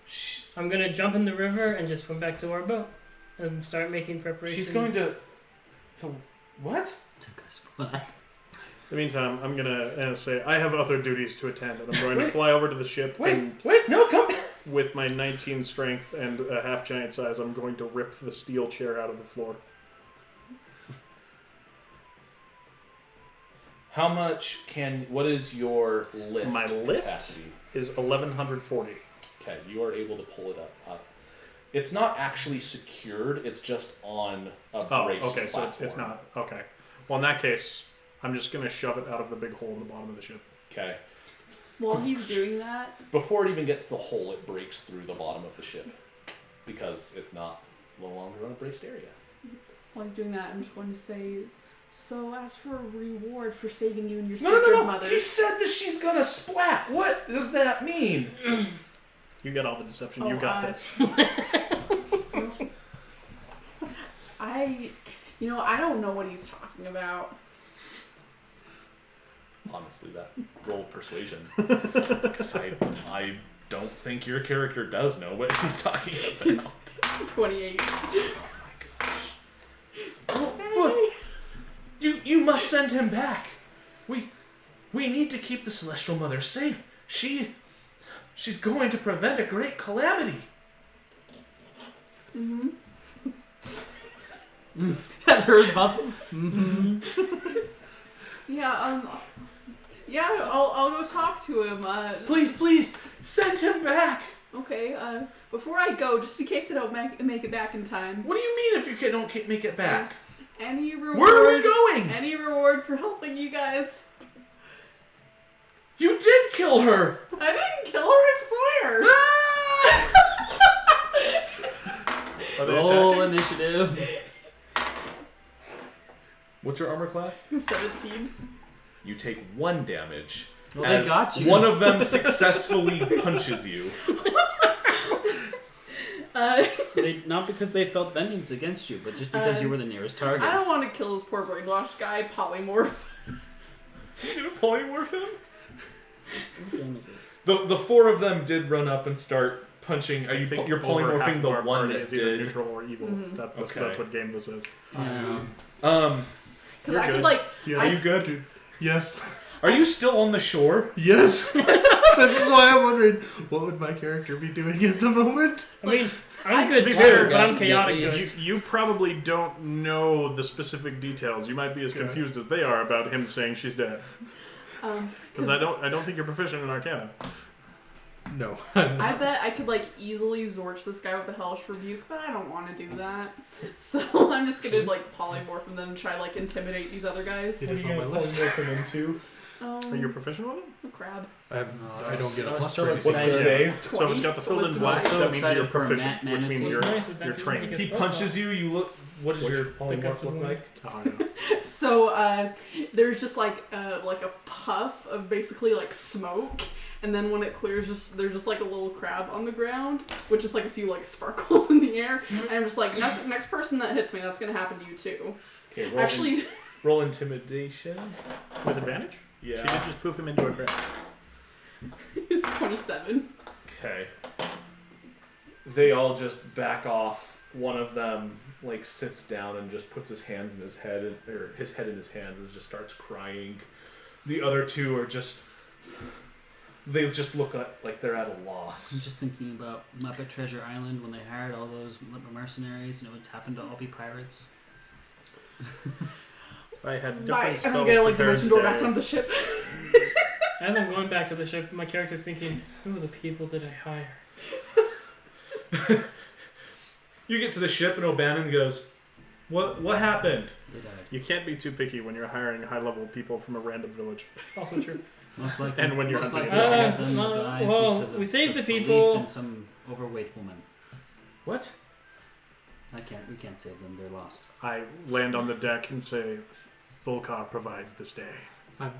S2: She,
S4: I'm going to jump in the river and just swim back to our boat and start making preparations.
S2: she's going to what?
S3: Took a splat.
S5: In the meantime, I'm gonna say I have other duties to attend, and I'm going to fly over to the ship, and
S2: Wait, no, come back.
S5: with my 19 strength and a half giant size, I'm going to rip the steel chair out of the floor.
S2: How much what is your lift?
S5: My lift?
S2: capacity?
S5: Is 1140.
S2: Okay, you are able to pull it up. It's not actually secured. It's just on a braced
S5: okay, so
S2: platform.
S5: it's not. Okay. Well, in that case, I'm just going to shove it out of the big hole in the bottom of the ship.
S2: Okay.
S7: While he's doing that,
S2: Before it even gets to the hole, it breaks through the bottom of the ship because it's no longer on a braced area.
S7: while he's doing that, I'm just going to say, so as for a reward for saving you and your
S2: No,
S7: sacred
S2: no, no!
S7: mother.
S2: He said that she's gonna splat. What does that mean?
S5: You got all the deception.
S7: Oh,
S5: You got this.
S7: I don't know what he's talking about.
S2: Honestly, that roll persuasion. Because I don't think your character does know what he's talking about.
S7: 28.
S2: You must send him back. We need to keep the Celestial Mother safe. She's going to prevent a great calamity.
S7: Mm-hmm.
S3: That's her response.
S7: Yeah, I'll go talk to him.
S2: Please, send him back.
S7: Okay, before I go, just in case I don't make it back in time.
S2: What do you mean if you don't make it back?
S7: Any reward?
S2: Where are we going?
S7: Any reward for helping you guys?
S2: You did kill her.
S7: I didn't kill her, I swear.
S5: Are they
S3: Roll
S5: attacking?
S3: initiative.
S2: What's your armor class?
S7: 17.
S2: You take 1 damage.
S3: Well, they
S2: as
S3: got you.
S2: one of them successfully punches you.
S3: Not because they felt vengeance against you, but just because you were the nearest target.
S7: I don't want to kill this poor brainwashed guy, polymorph.
S2: You gonna polymorph him?
S3: What game is this?
S2: The 4 of them did run up and start punching.
S5: I think
S2: You're
S5: over half
S2: polymorphing
S5: of
S2: the
S5: our
S2: one
S5: party
S2: that
S5: is either
S2: did.
S5: neutral or evil.
S7: Mhm.
S5: That's
S2: Okay.
S5: what game this is.
S3: Yeah.
S7: Because
S5: You're
S7: I could,
S5: good.
S7: like,
S1: Yeah,
S2: Are you good?
S1: Yes.
S2: Are you still on the shore?
S1: Yes. This is why I'm wondering what would my character be doing at the moment.
S4: I mean, I'm
S7: I
S4: good
S5: could
S4: too,
S5: be
S4: but I'm
S3: fair,
S4: chaotic
S3: guys.
S4: good.
S5: You probably don't know the specific details. You might be as
S1: Yeah.
S5: confused as they are about him saying she's dead. Because I
S7: 'cause
S5: don't think you're proficient in Arcana.
S1: No.
S7: I bet I could, like, easily Zorch this guy with a Hellish Rebuke, but I don't want to do that. So I'm just gonna, like, polymorph and then try, like, intimidate these other guys.
S1: It is on my list.
S5: Are you proficient with him?
S7: A crab.
S1: I don't get a plus
S3: so
S1: for
S2: What's
S1: anything.
S2: the
S3: excited.
S2: save?
S5: So if it's got the filled in
S7: wisdom
S5: black,
S7: save.
S3: So
S5: that means
S3: excited
S5: you're
S3: for
S5: proficient, which
S3: Manatee.
S5: means
S4: What's
S5: you're
S4: nice is
S5: you're
S4: actually
S5: trained.
S4: because
S2: He
S4: plus
S2: punches you. You look. What does your polymorph
S4: gusted
S2: look
S4: one.
S2: like?
S5: Oh, I know.
S7: So there's just like a puff of basically like smoke, and then when it clears, there's just like a little crab on the ground with just like a few like sparkles in the air, and I'm just like next person that hits me, that's gonna happen to you too.
S2: Okay,
S7: Actually,
S2: roll intimidation.
S5: With advantage?
S2: Yeah.
S5: She did just poof him into a crab.
S7: it's 27.
S2: Okay. They all just back off. One of them like sits down and just puts his hands in his head, or his head in his hands, and just starts crying. The other 2 are just. They just look like they're at a
S3: I'm
S2: loss.
S3: just thinking about Muppet Treasure Island when they hired all those mercenaries and it would happen to all be pirates.
S5: If I had different
S7: Right,
S5: spells
S7: I'm gonna get like
S5: prepared
S7: dimension door
S5: today-
S7: back on the ship.
S4: As I'm going back to the ship, my character's thinking, who are the people that I hire?
S2: You get to the ship and O'Bannon goes, "What happened?"
S3: They died.
S5: You can't be too picky when you're hiring high-level people from a random village.
S4: Also true.
S3: Most likely.
S5: And when you're
S3: most
S5: hunting
S3: likely all of
S4: it.
S3: them
S4: No,
S3: died
S4: well,
S3: because
S4: we
S3: of
S4: saved the
S3: belief
S4: people.
S3: in some overweight woman.
S2: What?
S3: We can't save them. They're lost.
S5: I land on the deck and say, Volkar provides this day.
S1: I'm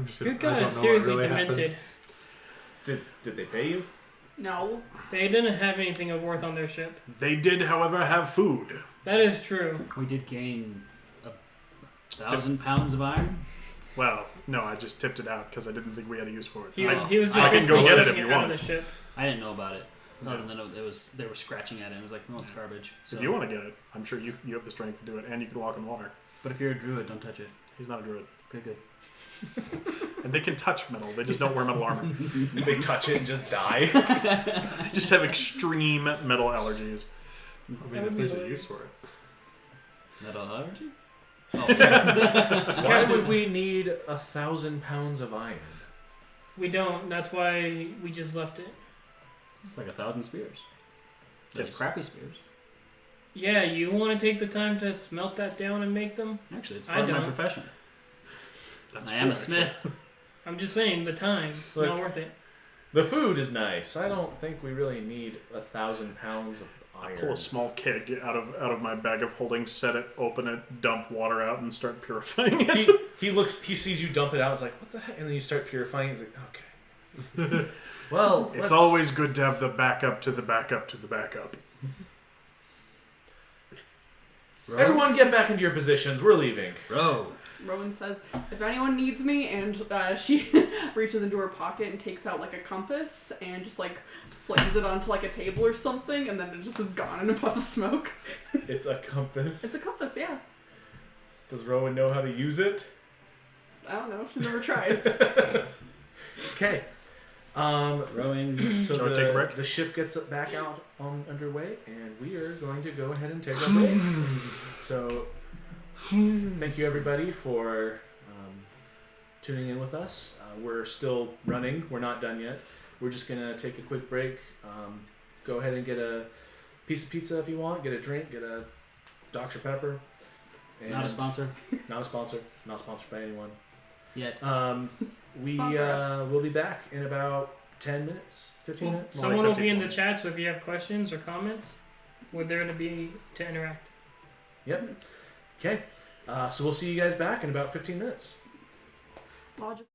S1: just gonna.
S4: Good
S1: I
S4: guy
S1: don't
S4: is
S1: know what
S4: seriously
S1: really
S4: demented.
S1: happened.
S2: Did they pay you?
S7: No.
S4: They didn't have anything of worth on their ship.
S5: They did, however, have food.
S4: That is true.
S3: We did gain 1,000 pounds of iron.
S5: Well, no, I just tipped it out because I didn't think we had a use for it.
S4: He was just
S5: I can go
S4: basically
S5: get it
S4: pushing
S5: if you
S4: out
S5: want
S4: of the ship.
S3: I didn't know about it.
S5: No.
S3: Other than they were scratching at it. And it was like, no, it's garbage. So,
S5: If you want to get it, I'm sure you have the strength to do it, and you can walk on water.
S3: But if you're a druid, don't touch it.
S5: He's not a druid.
S3: Okay, good.
S5: And they can touch metal, they just don't wear metal armor.
S2: They touch it and just die.
S5: They just have extreme metal allergies.
S1: I mean, if there's a use for it.
S3: Metal allergy? Oh, sorry.
S2: Why would we need 1,000 pounds of iron?
S4: We don't. That's why we just left it.
S3: It's like 1,000 spears. They have crappy spears.
S4: Yeah, you want to take the time to smelt that down and make them?
S3: Actually, it's
S4: I
S3: part of my
S4: don't.
S3: profession.
S5: That's
S3: I
S5: true,
S3: am a
S5: actually.
S3: smith.
S4: I'm just saying, the time.
S2: Look.
S4: Not worth it.
S2: The food is nice. I don't think we really need 1,000 pounds of
S5: I
S2: iron.
S5: pull a small keg out of my bag of holding, set it, open it, dump water out, and start purifying it.
S2: He sees you dump it out. It's like, what the heck? And then you start purifying. He's like, okay. Well,
S5: It's always good to have the backup to the backup to the backup.
S2: Everyone, get back into your positions. We're leaving.
S3: Bro.
S7: Rowan says, if anyone needs me, and she reaches into her pocket and takes out like a compass and just like slams it onto like a table or something, and then it just is gone in a puff of smoke.
S2: It's a compass.
S7: It's a compass, yeah.
S2: Does Rowan know how to use it?
S7: I don't know. She's never tried.
S2: Okay.
S3: Rowing.
S2: So
S5: Shall we take a break?
S2: the ship gets back out on underway, and we are going to go ahead and take a break. So, thank you everybody for tuning in with us. We're still running. We're not done yet. We're just gonna take a quick break. Go ahead and get a piece of pizza if you want. Get a drink. Get a Dr. Pepper. And
S3: Not a sponsor.
S2: Not a sponsor. Not sponsored by anyone.
S3: Yet.
S7: Sponsor us.
S2: We'll be back in about 10 minutes, 15 minutes.
S4: Someone
S5: like
S4: will be in the
S5: 50.
S4: chat, so if you have questions or comments, we're there to be to interact.
S2: Yep. Okay. So we'll see you guys back in about 15 minutes.
S7: Logic.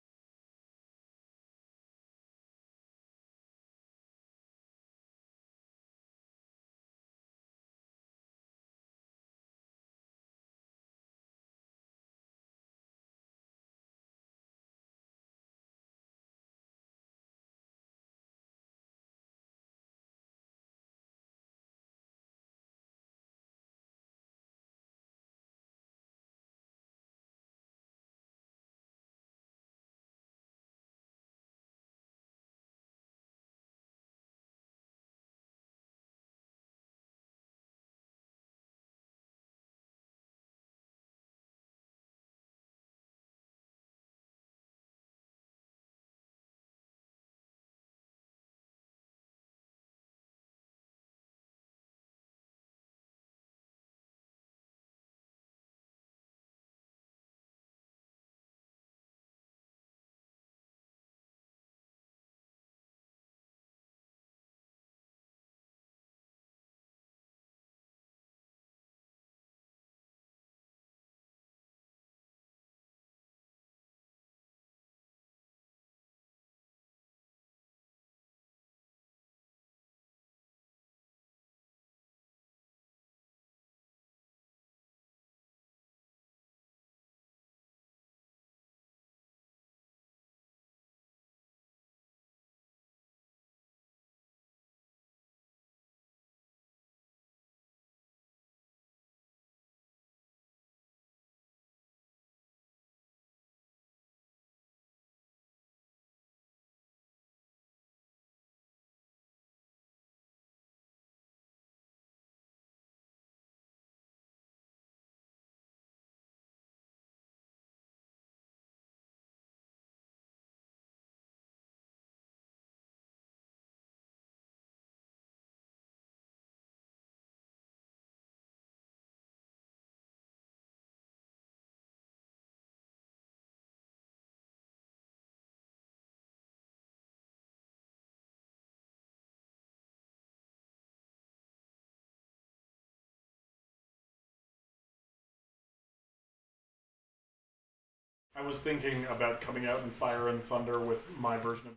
S5: I was thinking about coming out in Fire and Thunder with my version of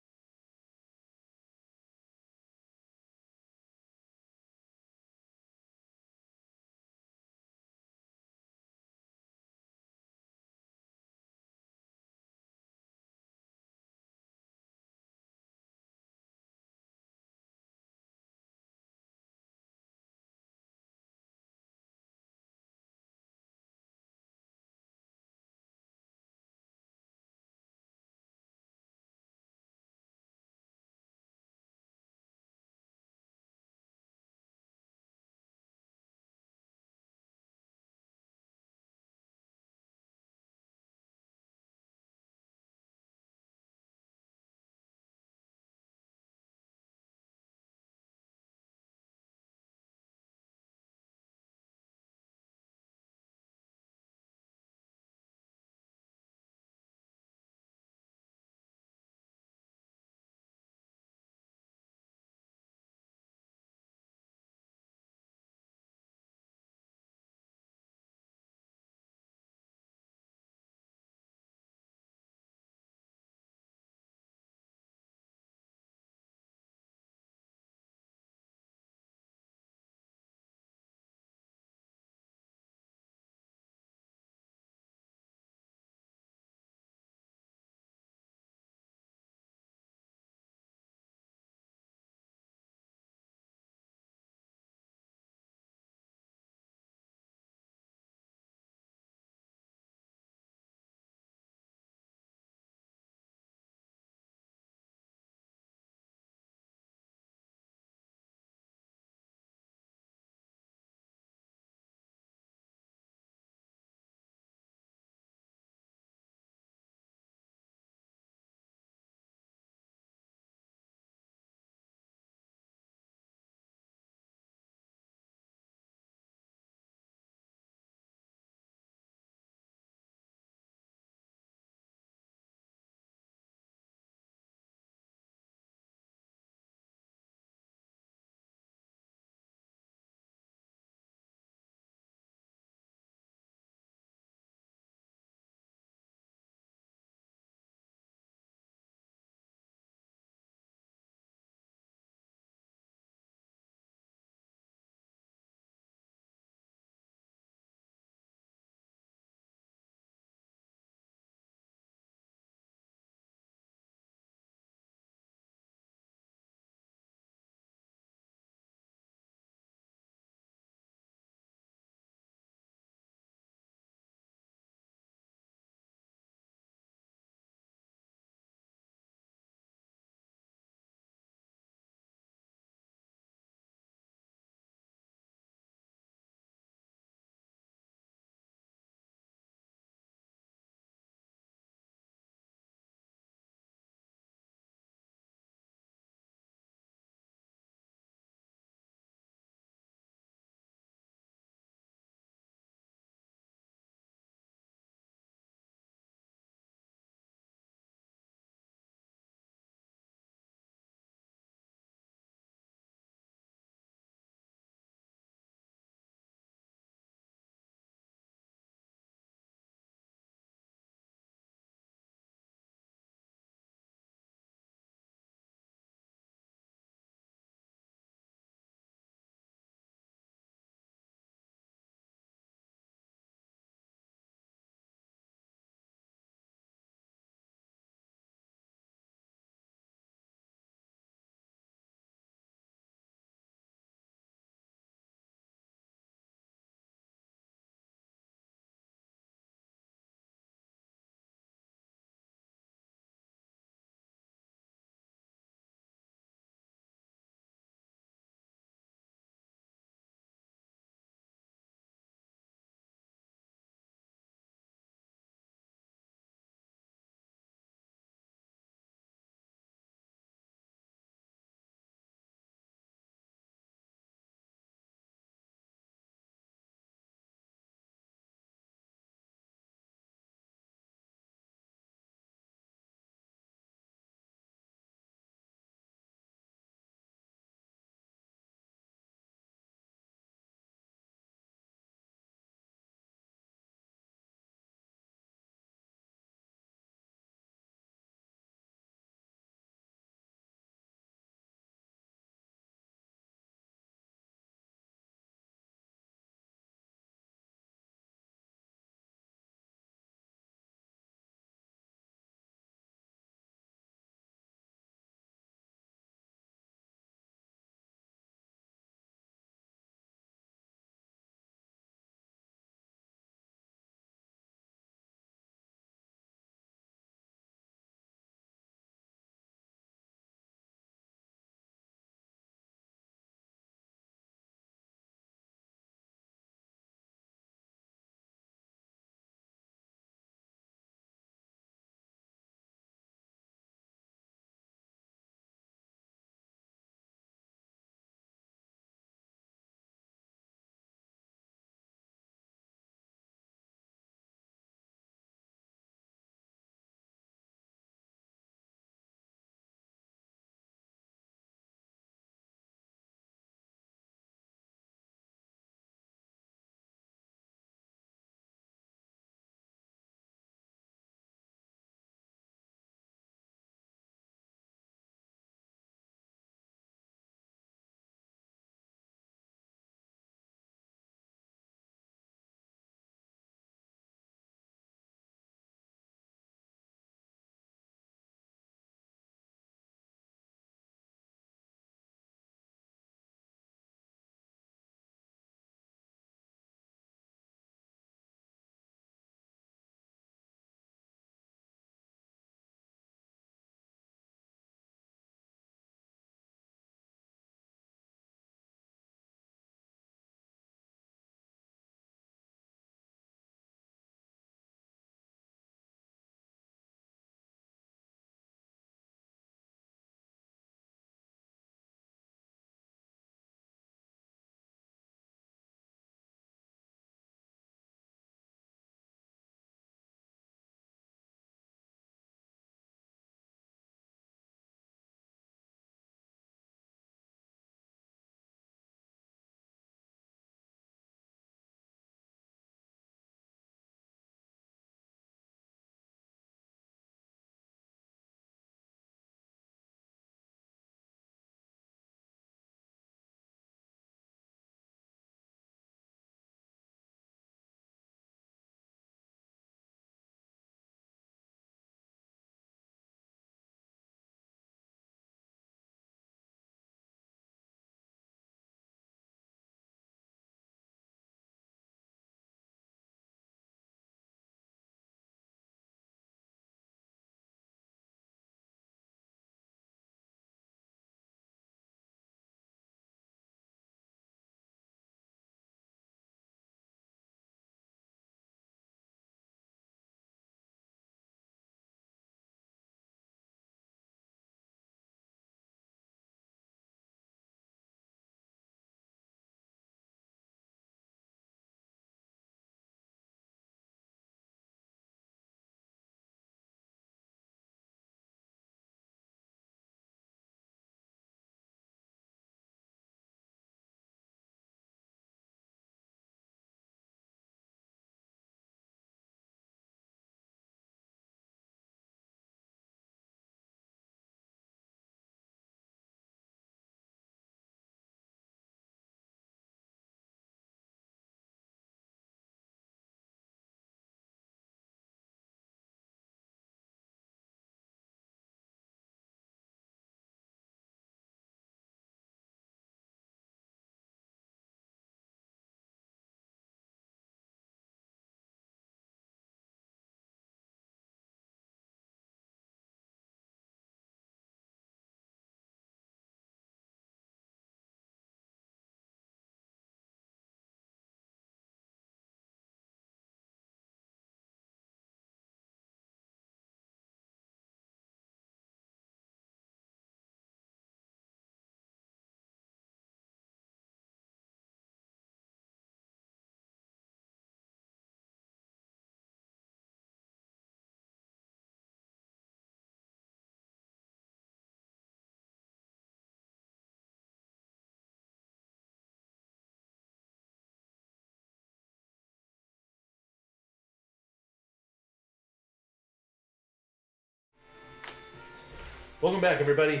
S2: Welcome back, everybody.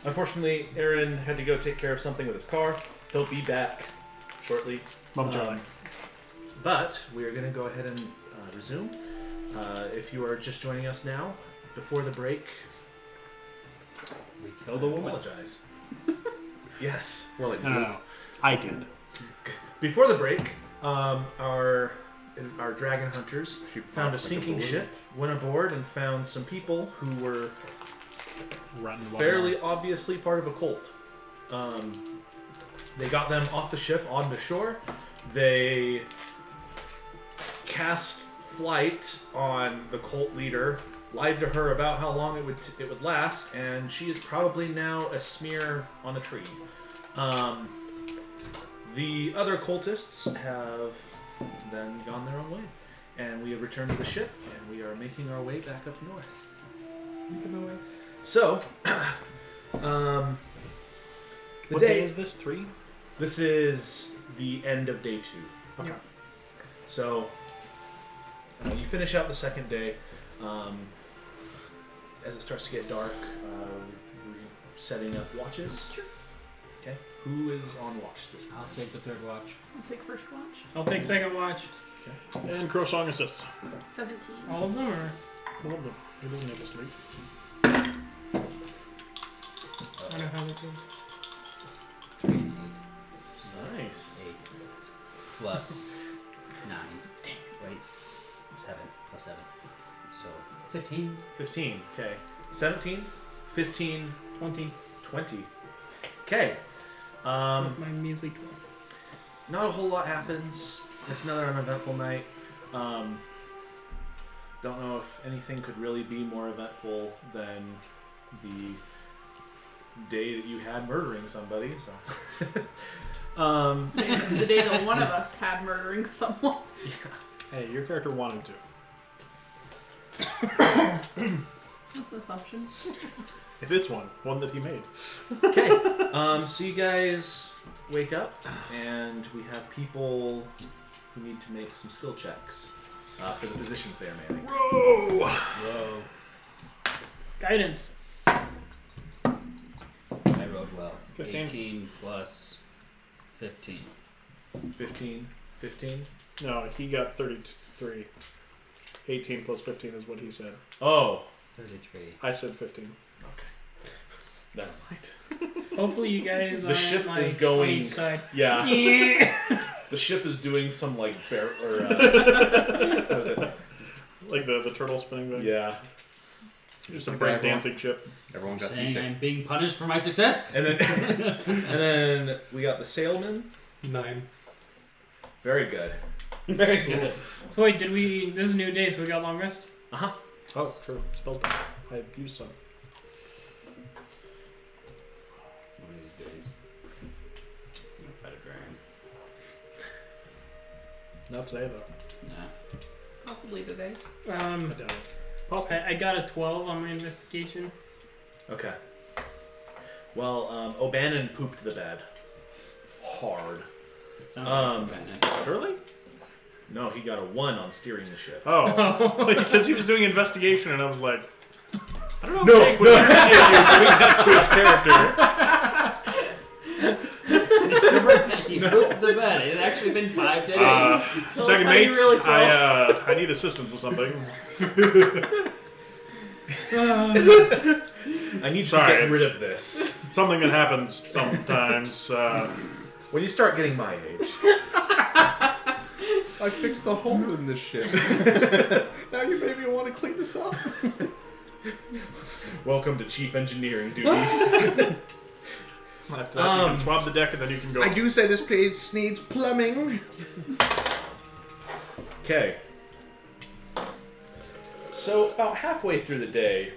S2: Unfortunately, Aaron had to go take care of something with his car. He'll be back shortly.
S5: Momentarily.
S2: But we are going to go ahead and resume. If you are just joining us now, before the break,
S3: We killed a woman.
S2: apologize. Yes.
S6: More like
S5: No. I did.
S2: Before the break, our dragon hunters
S6: She
S2: found a
S6: popped like
S2: sinking
S6: balloon.
S2: ship, went aboard, and found some people who were
S5: Rotten
S2: fairly obviously part of a cult. They got them off the ship onto shore. They cast flight on the cult leader, lied to her about how long it would last, and she is probably now a smear on a tree. The other cultists have then gone their own way, and we have returned to the ship, and we are making our way back up north. So, the
S5: What
S2: day
S5: day is this? 3?
S2: This is the end of day 2.
S5: Okay.
S2: So, you finish out the second day. As it starts to get dark, we're setting up watches.
S7: Sure.
S2: Okay. Who is on watch this time?
S3: I'll take the third watch.
S7: I'll take first watch.
S4: I'll take second watch.
S5: And Crow Song assists.
S7: 17.
S4: All of them, or
S5: All of them. He doesn't need to sleep.
S4: I don't know how that goes.
S3: 3, 8,
S2: Nice.
S3: 8 plus 9. Wait, 7 plus 7. So 15.
S2: 15. Okay. 17, 15,
S4: 20.
S2: 20. Okay.
S4: My measly 12.
S2: Not a whole lot happens. It's another uneventful night. Don't know if anything could really be more eventful than the day that you had murdering somebody. So,
S7: The day that one of us had murdering someone.
S5: Hey, your character wanted to.
S7: That's an assumption.
S5: It is one that he made.
S2: okay. So you guys wake up, and we have people who need to make some skill checks for the positions they are manning.
S5: Whoa!
S3: Whoa.
S4: Guidance.
S3: I rolled well.
S5: 15.
S3: 18 plus 15.
S2: 15.
S5: No, he got 33. 18 plus 15 is what he said.
S2: Oh.
S3: 33.
S5: I said 15.
S2: Never mind.
S4: Hopefully you guys
S2: The
S4: aren't
S2: ship
S4: like
S2: is going-
S4: on each side.
S2: Yeah.
S4: Yeah.
S2: The ship is doing some like what was it?
S5: Like the turtle spinning thing.
S2: Yeah.
S5: Just a break dancing ship.
S6: Everyone got
S3: Saying
S6: seasick.
S3: I'm being punished for my success?
S2: And then we got the sailman.
S1: 9.
S2: Very good.
S3: Very good.
S4: So wait, did we? This is a new day, so we got long rest.
S5: Oh, true. Spell dance. I used some.
S3: One of these days. I'm gonna fight a dragon.
S5: Not today, though.
S3: Nah.
S7: Possibly today.
S5: I doubt it. Possible.
S4: I got a 12 on my investigation.
S2: Okay. Well, O'Bannon pooped the bed. Hard.
S3: It sounds like Batman.
S5: Early?
S2: No, he got a 1 on steering the ship.
S5: Oh. Because he was doing investigation, and I was like, I don't know
S2: No,
S5: if Jake would appreciate you doing that to his character.
S3: Discovered that you pooped the bed. It had actually been 5 days.
S5: Second
S7: how
S5: mate,
S7: you really feel.
S5: I need assistance with something.
S2: I need you
S5: Sorry,
S2: to get rid
S5: it's-
S2: of this.
S5: Something that happens sometimes.
S2: When you start getting my age.
S6: I fixed the hole in this ship. Now you maybe want to clean this up.
S2: Welcome to chief engineering duties.
S5: After that, you can swab the deck, and then you can go.
S6: I do say this place needs plumbing.
S2: Okay. So about halfway through the day,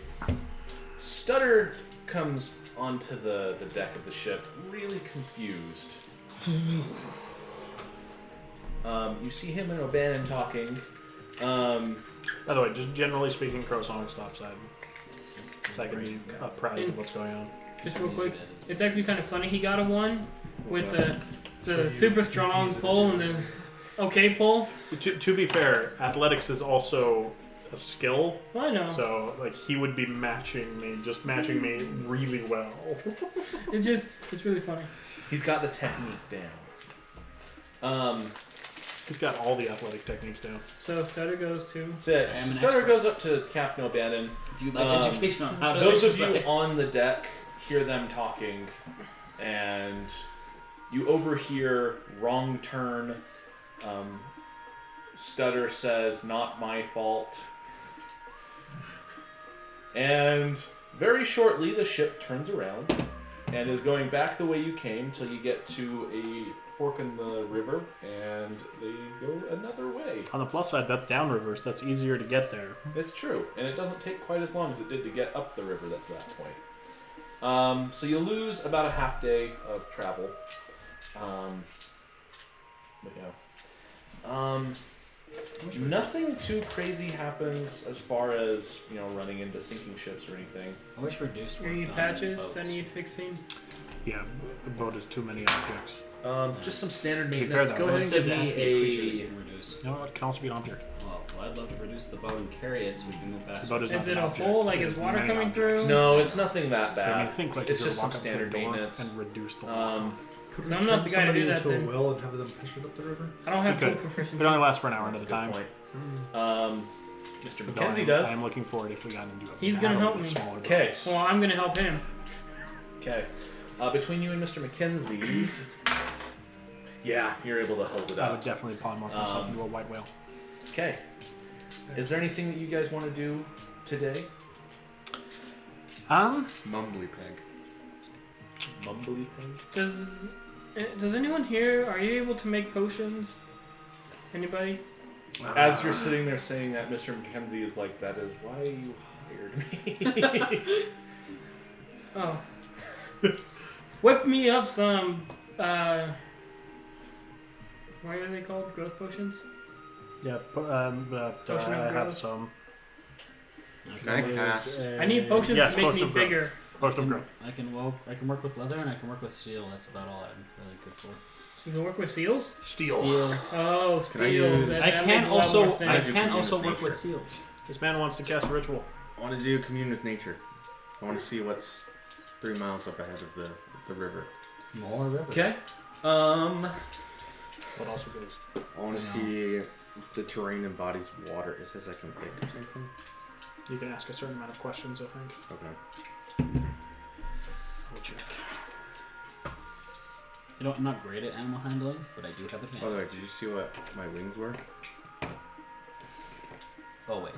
S2: Stutter comes onto the deck of the ship, really confused. You see him and O'Bannon talking.
S5: By the way, just generally speaking, Crow Song stops side. So I can be apprised of what's going on.
S4: Just real quick, it's actually kind of funny. He got a 1 with the super strong pull and the okay pull.
S5: To be fair, athletics is also a skill.
S4: Well, I know.
S5: So like he would be matching me really well.
S4: It's really funny.
S2: He's got the technique down.
S5: He's got all the athletic techniques down.
S4: So Stutter goes to.
S2: So yeah,
S3: I am an
S2: Stutter
S3: expert.
S2: goes up to Captain O'Bannon.
S3: If you'd like education on how to
S2: Those of you
S3: exercise.
S2: on the deck hear them talking, and you overhear wrong turn. Stutter says, "Not my fault." And very shortly, the ship turns around and is going back the way you came till you get to a fork in the river, and they go another way.
S5: On the plus side, that's downriver, so that's easier to get there.
S2: It's true, and it doesn't take quite as long as it did to get up the river. That's that point. So you lose about a half day of travel. But yeah. Nothing too crazy happens as far as running into sinking ships or anything.
S3: I wish reduced.
S4: You need
S3: worked on
S4: patches
S3: boats.
S4: that need fixing.
S5: Yeah, a boat is too many objects.
S2: Just some standard
S5: be
S2: maintenance.
S5: fair,
S2: Go
S5: though,
S2: ahead
S3: It
S2: and
S3: says
S2: give
S3: it has to be a
S2: me
S3: creature that you can reduce.
S5: You know what? It can also be an object.
S3: Well, I'd love to reduce the boat and carry it so we can move faster.
S5: The boat is
S4: Is
S5: not
S4: it
S5: an
S4: a
S5: object.
S4: hole? Like,
S5: It
S4: is
S5: is
S4: water
S5: many
S4: coming
S5: objects.
S4: through?
S2: No, it's nothing that
S5: But I
S2: bad.
S5: mean, think like
S2: It's
S5: you could
S2: just some
S5: walk up to a
S2: standard
S5: door
S2: maintenance.
S5: and reduce the water.
S1: Could
S4: So
S1: we
S4: I'm not
S1: turn
S4: the guy to
S1: somebody
S4: do that
S1: into
S4: then.
S1: a well and have them push it up the river?
S4: I don't have
S5: You
S4: food
S5: could.
S4: proficiency.
S5: It only lasts for an hour at
S2: That's
S5: a
S2: a
S5: time.
S2: good point. Mr.
S5: Though
S2: Mackenzie does.
S5: I'm looking forward if we got into a
S4: He's gonna
S5: battle
S4: help
S5: with
S4: me.
S5: smaller
S2: Okay.
S5: boats.
S4: Well, I'm gonna help him.
S2: Okay. Between you and Mr. Mackenzie, yeah, you're able to hold it
S5: I would
S2: up.
S5: definitely polymorph myself into a white whale.
S2: Okay. Is there anything that you guys want to do today?
S6: Mumbly peg.
S2: Mumbly thing?
S4: Does anyone here? Are you able to make potions? Anybody?
S2: As you're sitting there saying that, Mr. Mackenzie is like, "That is why you hired me."
S4: Oh. Whip me up some. What are they called? Growth potions?
S5: Yeah, but
S4: Potion of
S5: I have
S4: growth.
S5: some.
S6: Can I cast?
S4: I need potions
S5: Yes,
S4: to make
S5: potion
S4: me
S5: of growth.
S4: bigger.
S5: Potion of growth.
S3: I can work with leather and I can work with steel. That's about all I'm really good for.
S4: You can work with seals?
S5: Steel.
S4: Oh,
S6: Can I
S4: steel.
S6: use-
S4: That
S3: I
S4: makes
S3: can
S4: a lot
S3: also
S4: more sense.
S3: I
S6: do
S3: can
S6: commune
S3: also
S6: with
S3: work
S6: nature.
S3: with seals.
S5: This man wants to cast a ritual.
S6: I want to do commune with nature. I want to see what's 3 miles up ahead of the river.
S3: More river.
S2: Okay.
S5: What also goes?
S6: I want to see the terrain and bodies of water. It says I can pick or something.
S5: You can ask a certain amount of questions, I think.
S6: Okay.
S5: We'll check.
S3: You know, I'm not great at animal handling, but I do have it
S6: By the
S3: handled.
S6: way, did you see what my wings were?
S3: Always.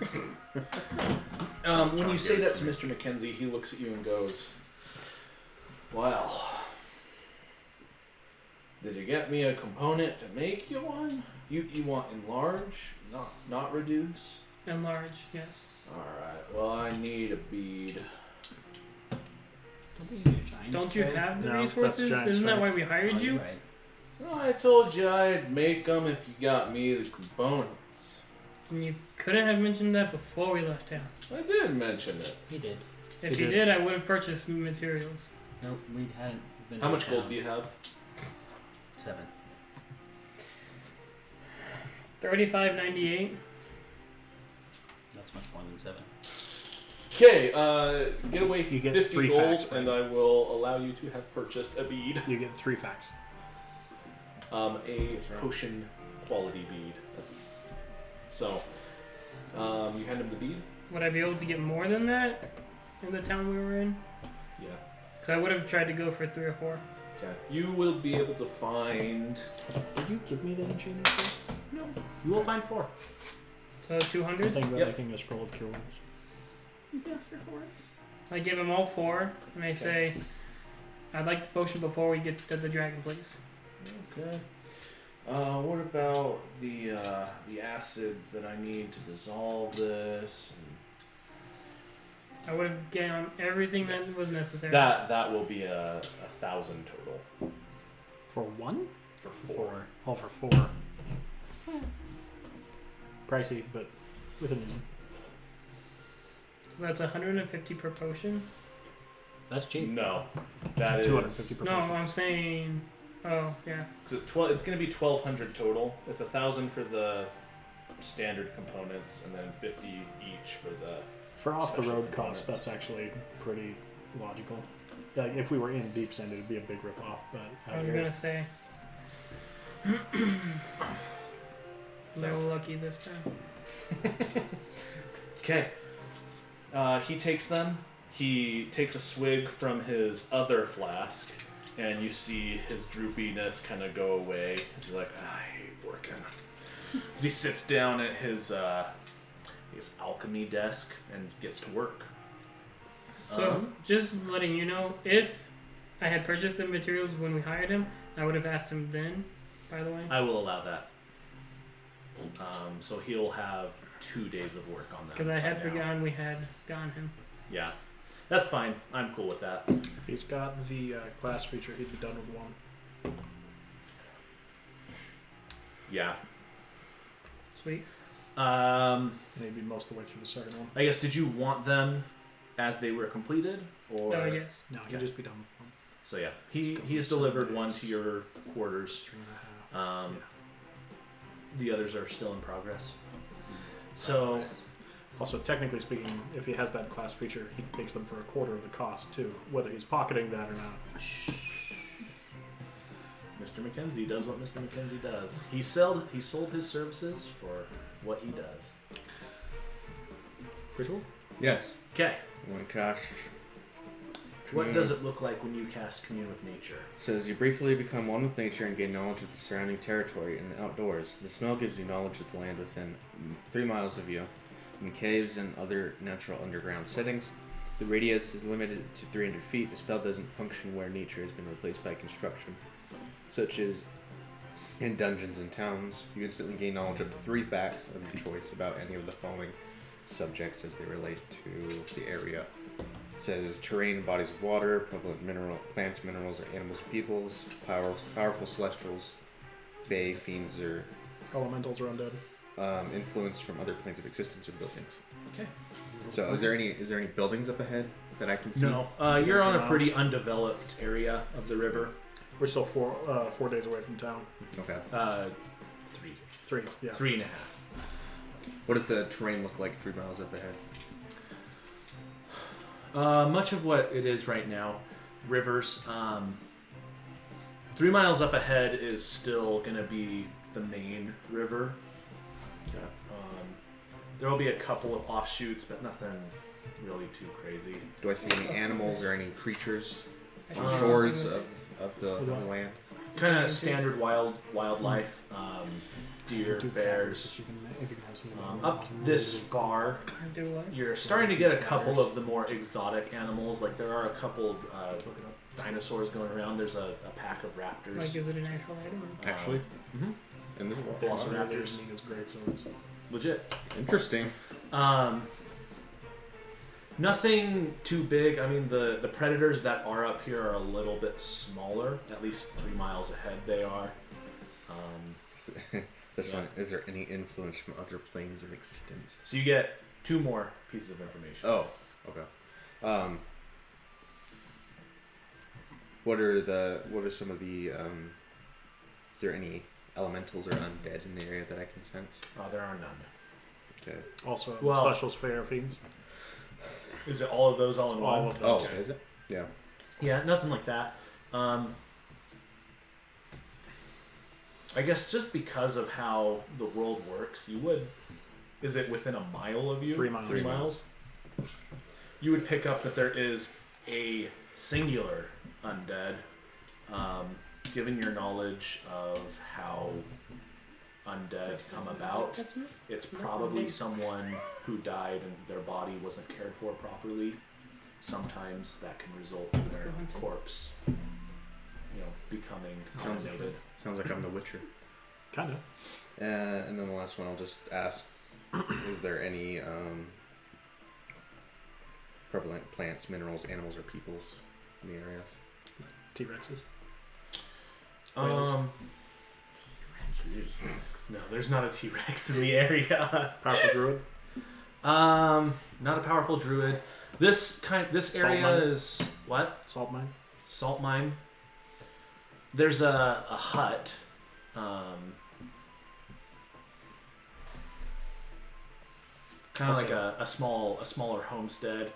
S2: When you say that to Mr. Mackenzie, he looks at you and goes, "Well, did you get me a component to make you one? You want enlarge, not reduce?
S4: Enlarge, yes.
S2: Alright, well I need a bead.
S4: Don't you have the
S5: No, that's
S4: resources?
S5: giant
S4: Isn't that why
S5: strength.
S4: we hired you?
S3: Right.
S2: Well, I told you I'd make them if you got me the components.
S4: And you couldn't have mentioned that before we left town.
S2: I did mention it.
S3: He did.
S4: If
S5: He
S4: you
S5: did.
S4: did, I would have purchased materials.
S3: No, we hadn't been.
S2: How
S3: to
S2: much gold
S3: town.
S2: do you have?
S3: 7.
S4: 35.98.
S3: That's much more than 7.
S2: Okay, get away
S5: You get
S2: 50
S5: 3
S2: gold,
S5: facts,
S2: and I will allow you to have purchased a bead.
S5: You get 3 facts.
S2: A potion quality bead. So, you hand him the bead?
S4: Would I be able to get more than that in the town we were in?
S2: Yeah.
S4: Because I would have tried to go for 3 or 4.
S2: Okay. You will be able to find.
S5: Did you give me that enchantment scroll?
S2: No.
S3: You will find 4.
S4: So 200?
S5: Saying about
S2: Yep.
S5: making a scroll of cure wounds.
S7: You can ask her for it.
S4: I give them all 4, and I say, I'd like the potion before we get to the dragon, please.
S2: Okay. What about the acids that I need to dissolve this?
S4: I would have gotten everything that was necessary.
S2: That will be a 1,000 total
S5: For 1?
S2: for 4.
S5: Oh, for 4. Pricey, but within reason.
S4: So that's 150 per potion?
S3: That's cheap.
S2: No, that is
S5: 250 per
S4: No,
S5: person.
S4: I'm saying... Oh, yeah.
S2: Cause it's 12. It's going to be 1,200 total. It's 1,000 for the standard components, and then 50 each for the.
S5: For off the
S2: Special
S5: road costs,
S2: components.
S5: that's actually pretty logical. Like if we were in Deep Sand, it'd be a big rip off. But
S4: I was gonna say, no lucky this time.
S2: Okay. He takes them. He takes a swig from his other flask, and you see his droopiness kind of go away. He's like, I hate working. As he sits down at his alchemy desk and gets to work.
S4: So, just letting you know, if I had purchased the materials when we hired him, I would have asked him then, by the way.
S2: I will allow that. So he'll have 2 days of work on that.
S4: Because I had
S2: by now.
S4: forgotten we had gotten him.
S2: Yeah. That's fine. I'm cool with that.
S5: if he's got the class feature, he'd be done with one.
S2: Yeah.
S4: Sweet.
S5: And he'd be most of the way through the second one.
S2: I guess, did you want them as they were completed? Or
S4: Oh, yes.
S5: No, he'd
S2: Okay.
S5: just be done with one.
S2: So yeah,
S5: It's gonna
S2: he's
S5: be 7
S2: delivered one
S5: days.
S2: to your quarters.
S5: 3.5.
S2: The others are still in progress. So
S5: Also, technically speaking, if he has that class feature, he takes them for a quarter of the cost too, whether he's pocketing that or not.
S2: Mr. McKenzie does what Mr. McKenzie does. He sold his services for what he does. Ritual?
S6: Yes.
S2: Okay.
S6: One cast.
S2: What does it look like when you cast Commune with Nature?
S6: Says you briefly become one with nature and gain knowledge of the surrounding territory and the outdoors. The smell gives you knowledge of the land within 3 miles of you, in caves and other natural underground settings. The radius is limited to 300 feet. The spell doesn't function where nature has been replaced by construction, such as in dungeons and towns. You instantly gain knowledge up to 3 facts of your choice about any of the following subjects as they relate to the area. It says terrain, bodies of water, prevalent plants, minerals, or animals or peoples, powerful celestials, fae, fiends, or
S5: Elementals are undead.
S6: influence from other planes of existence or buildings.
S2: Okay.
S6: So, is there any buildings up ahead that I can see?
S2: No, you're on a pretty undeveloped area of the river.
S5: We're still 4 days away from town.
S6: Okay.
S2: 3.
S5: 3, yeah.
S2: 3.5.
S6: What does the terrain look like 3 miles up ahead?
S2: Much of what it is right now, rivers. 3 miles up ahead is still going to be the main river.
S6: Okay.
S2: There will be a couple of offshoots, but nothing really too crazy.
S6: Do I see any animals or any creatures on the
S2: Um,
S6: shores of the land?
S2: Kind of standard wildlife, deer,
S5: Do
S2: bears.
S5: if you can have some
S2: Up this far,
S4: I do what?
S2: you're starting to get a couple of the more exotic animals. Like there are a couple dinosaurs going around. There's a pack of raptors.
S4: Like, is it an actual item? Or?
S6: Actually,
S2: Mhm.
S6: in this world.
S2: Velociraptors.
S5: Is great swords.
S2: Legit.
S6: Interesting.
S2: Nothing too big. I mean, the predators that are up here are a little bit smaller. At least 3 miles ahead they are.
S6: This
S2: Yeah.
S6: one. Is there any influence from other planes of existence?
S2: So you get 2 more pieces of information.
S6: Oh, okay. What are some of the is there any elementals or undead in the area that I can sense?
S2: There are none.
S6: Okay.
S5: Also,
S2: Well-
S5: Celestials, Fae, or Fiends.
S2: Is it all of those all in
S5: All
S2: one?
S5: of them.
S6: Oh,
S2: Okay.
S6: is it? Yeah.
S2: Yeah, nothing like that. I guess just because of how the world works, you would. Is it within a mile of you?
S5: 3 miles.
S2: 3 miles. You would pick up that there is a singular undead. Given your knowledge of how undead come about,
S4: That's me.
S2: it's probably someone who died and their body wasn't cared for properly. Sometimes that can result in their corpse, becoming contaminated.
S6: Sounds like I'm the Witcher.
S5: Kind of.
S6: And then the last one, I'll just ask: is there any prevalent plants, minerals, animals, or peoples in the areas?
S5: T-Rexes.
S2: No, there's not a T-Rex in the area.
S5: Powerful Druid.
S2: Not a powerful druid. This
S5: Salt
S2: area
S5: mine?
S2: is what?
S5: Salt Mine.
S2: Salt mine. There's a hut. Kind of like a smaller homestead.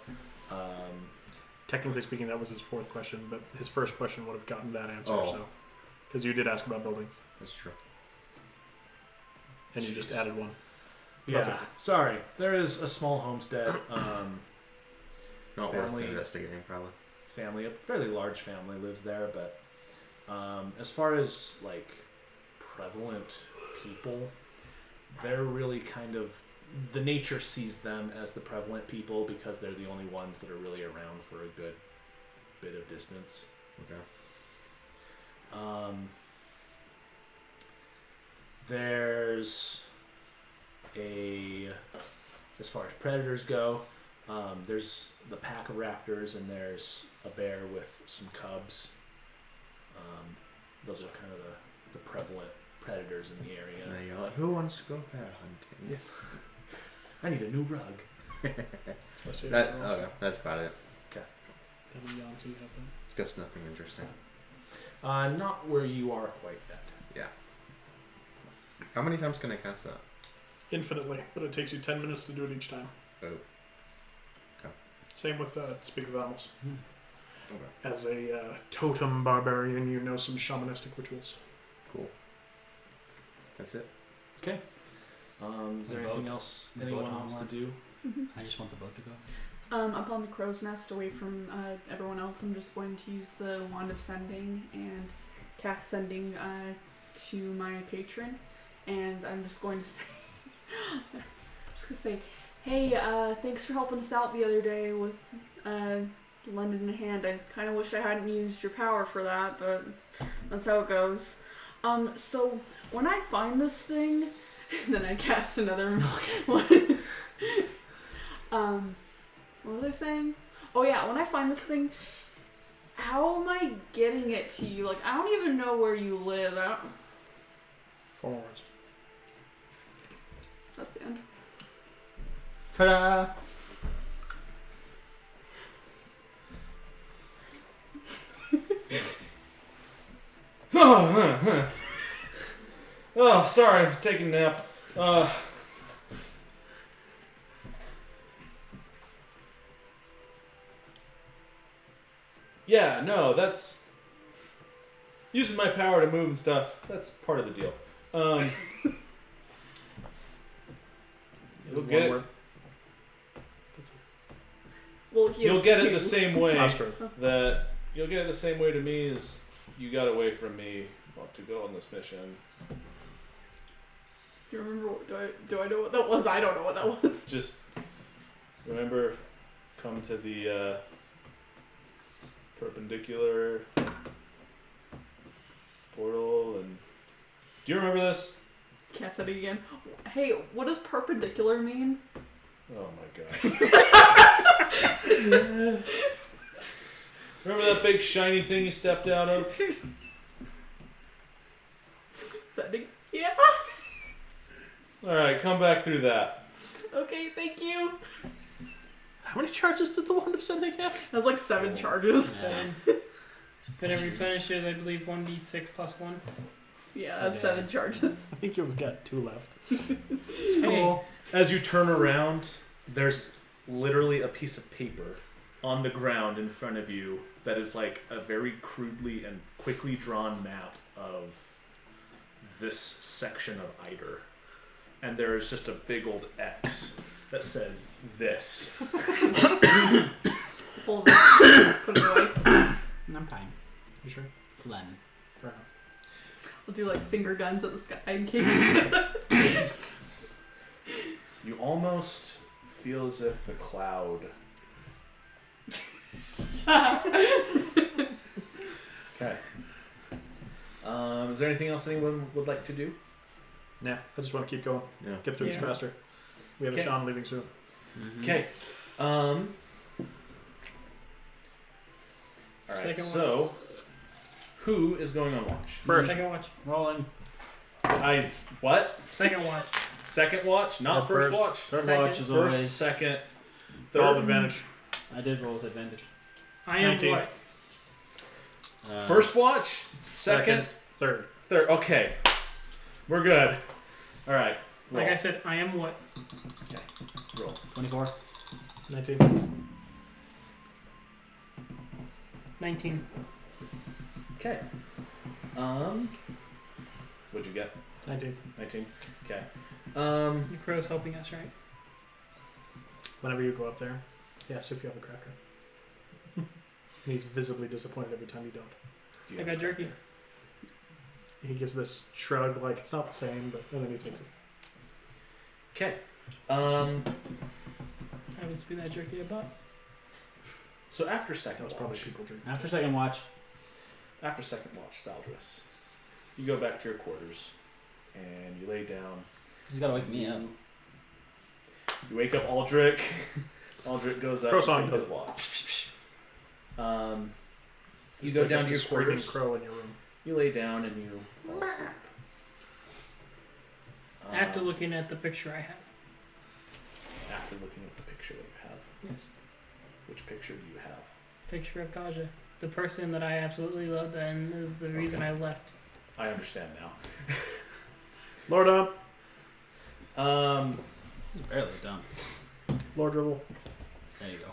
S5: Technically speaking, that was his fourth question, but his first question would have gotten that answer.
S6: Oh.
S5: So, because you did ask about buildings,
S6: That's true.
S5: and you just added one.
S2: Yeah,
S5: That's okay.
S2: sorry. There is a small homestead.
S6: Not worth
S2: Family-
S6: investigating, probably.
S2: Family, a fairly large family lives there, but as far as like prevalent people, they're really kind of the nature sees them as the prevalent people because they're the only ones that are really around for a good bit of distance.
S6: Okay.
S2: There's as far as predators go, there's the pack of raptors and there's a bear with some cubs. Those are kind of the prevalent predators in the area.
S6: And then you're like, who wants to go bear hunting?
S2: I need a new rug.
S5: That's
S6: about it.
S5: Devin Yontu have that.
S6: Guess nothing interesting.
S2: Not where you are quite yet.
S6: Yeah. How many times can I cast that?
S5: Infinitely, but it takes you 10 minutes to do it each time.
S6: Oh.
S5: Same with Speak of Animals.
S6: Okay.
S5: As a totem barbarian, you know some shamanistic rituals.
S6: Cool. That's it.
S2: Okay. Is there
S3: The
S2: anything
S3: boat.
S2: else
S3: The
S2: anyone
S3: boat
S2: wants to
S3: onward.
S2: do?
S3: I just want the boat to go.
S7: Up on the crow's nest, away from everyone else, I'm just going to use the wand of sending and cast sending to my patron, and I'm just going to say, hey, thanks for helping us out the other day with lending a hand. I kind of wish I hadn't used your power for that, but that's how it goes. So when I find this thing, then I cast another one. What was I saying? Oh yeah, when I find this thing, how am I getting it to you? Like, I don't even know where you live.
S5: 4 more words.
S7: That's the end.
S2: Ta-da! Oh, sorry, I was taking a nap. Yeah, no, that's using my power to move and stuff. That's part of the deal. You'll get it.
S7: Well, he has
S2: You'll get it
S7: two.
S2: the same way
S5: Last turn.
S2: that you'll get it the same way to me as you got away from me to go on this mission.
S7: Do you remember? Do I know what that was? I don't know what that was.
S2: Just remember, come to the perpendicular portal, and do you remember this?
S7: Can't say it again. Hey, what does perpendicular mean?
S2: Oh my god! Remember that big shiny thing you stepped out of?
S7: Sending. Yeah.
S2: All right, come back through that.
S7: Okay, thank you.
S5: How many charges does the wand of sending have?
S7: That's like 7 charges.
S4: Could it replenish it, I believe, 1d6 plus 1.
S7: Yeah, that's 7 charges.
S5: I think you've got 2 left.
S4: Hey,
S2: As you turn around, there's literally a piece of paper on the ground in front of you that is like a very crudely and quickly drawn map of this section of Eider. And there is just a big old X that says this.
S7: Fold it. Put it away.
S3: I'm fine.
S5: You sure?
S3: Phlegm.
S5: Fair enough.
S7: We'll do like finger guns at the sky in case.
S2: You almost feel as if the cloud. Okay. Is there anything else anyone would like to do?
S5: Nah, I just want to keep going.
S6: Yeah.
S5: Get through this
S4: Yeah.
S5: faster. We have
S2: Okay.
S5: a Sean leaving soon.
S2: Okay. All right.
S4: Second
S2: So, who is going on watch?
S5: First.
S4: Second watch.
S3: Rolling.
S2: What?
S4: Second watch.
S2: Second watch, not
S5: Or
S2: first
S5: first.
S2: watch.
S3: Third
S4: Second.
S3: watch is
S2: First,
S3: always.
S2: second,
S5: Roll
S2: third.
S5: with advantage.
S3: I did roll with advantage.
S4: I am
S5: 19.
S4: what?
S2: First watch, second,
S5: Third.
S2: third. Okay, we're good. All right.
S4: Like
S2: roll.
S4: I said, I am what?
S2: Roll.
S3: 24.
S5: 19.
S4: 19.
S2: Okay. What'd you get?
S5: 19.
S2: 19. Okay.
S4: The crow's helping us, right?
S5: Whenever you go up there, yes, if you have a cracker. He's visibly disappointed every time you don't.
S2: Do you
S4: I
S2: have
S4: got
S2: a
S4: jerky.
S2: cracker?
S5: He gives this shrug like it's not the same, but and then he takes it.
S2: Okay.
S4: I would be that jerky about.
S2: So after
S5: That
S2: second
S5: was probably
S2: watch,
S5: people drinking.
S3: After second watch,
S2: Valdris, you go back to your quarters and you lay down.
S3: he's gotta wake me up.
S2: You wake up Aldrich. Aldrich goes up
S5: Croissant
S2: and takes his walk. You go down to your
S5: screaming
S2: quarters.
S5: crow in your room.
S2: You lay down and you fall asleep.
S4: After looking at the picture I have.
S2: After looking at the picture that you have.
S4: Yes.
S2: Which picture do you have?
S4: Picture of Kaja. The person that I absolutely loved and is the reason I left.
S2: I understand now.
S5: Lord up.
S3: He's barely done.
S5: Lord dribble.
S3: There you go.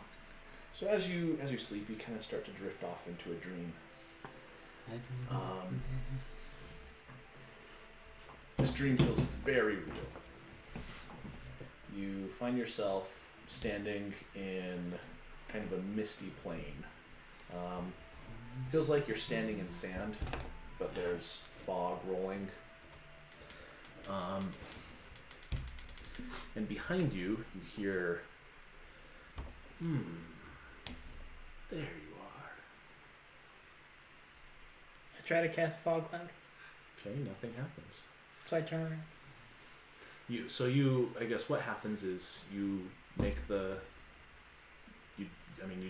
S2: So as you sleep, you kind of start to drift off into a dream. This dream feels very real. You find yourself standing in kind of a misty plain. Feels like you're standing in sand, but there's fog rolling. And behind you, you hear, there you are.
S4: I try to cast fog cloud,
S2: Okay, nothing happens.
S4: so I turn around.
S2: I guess what happens is you make you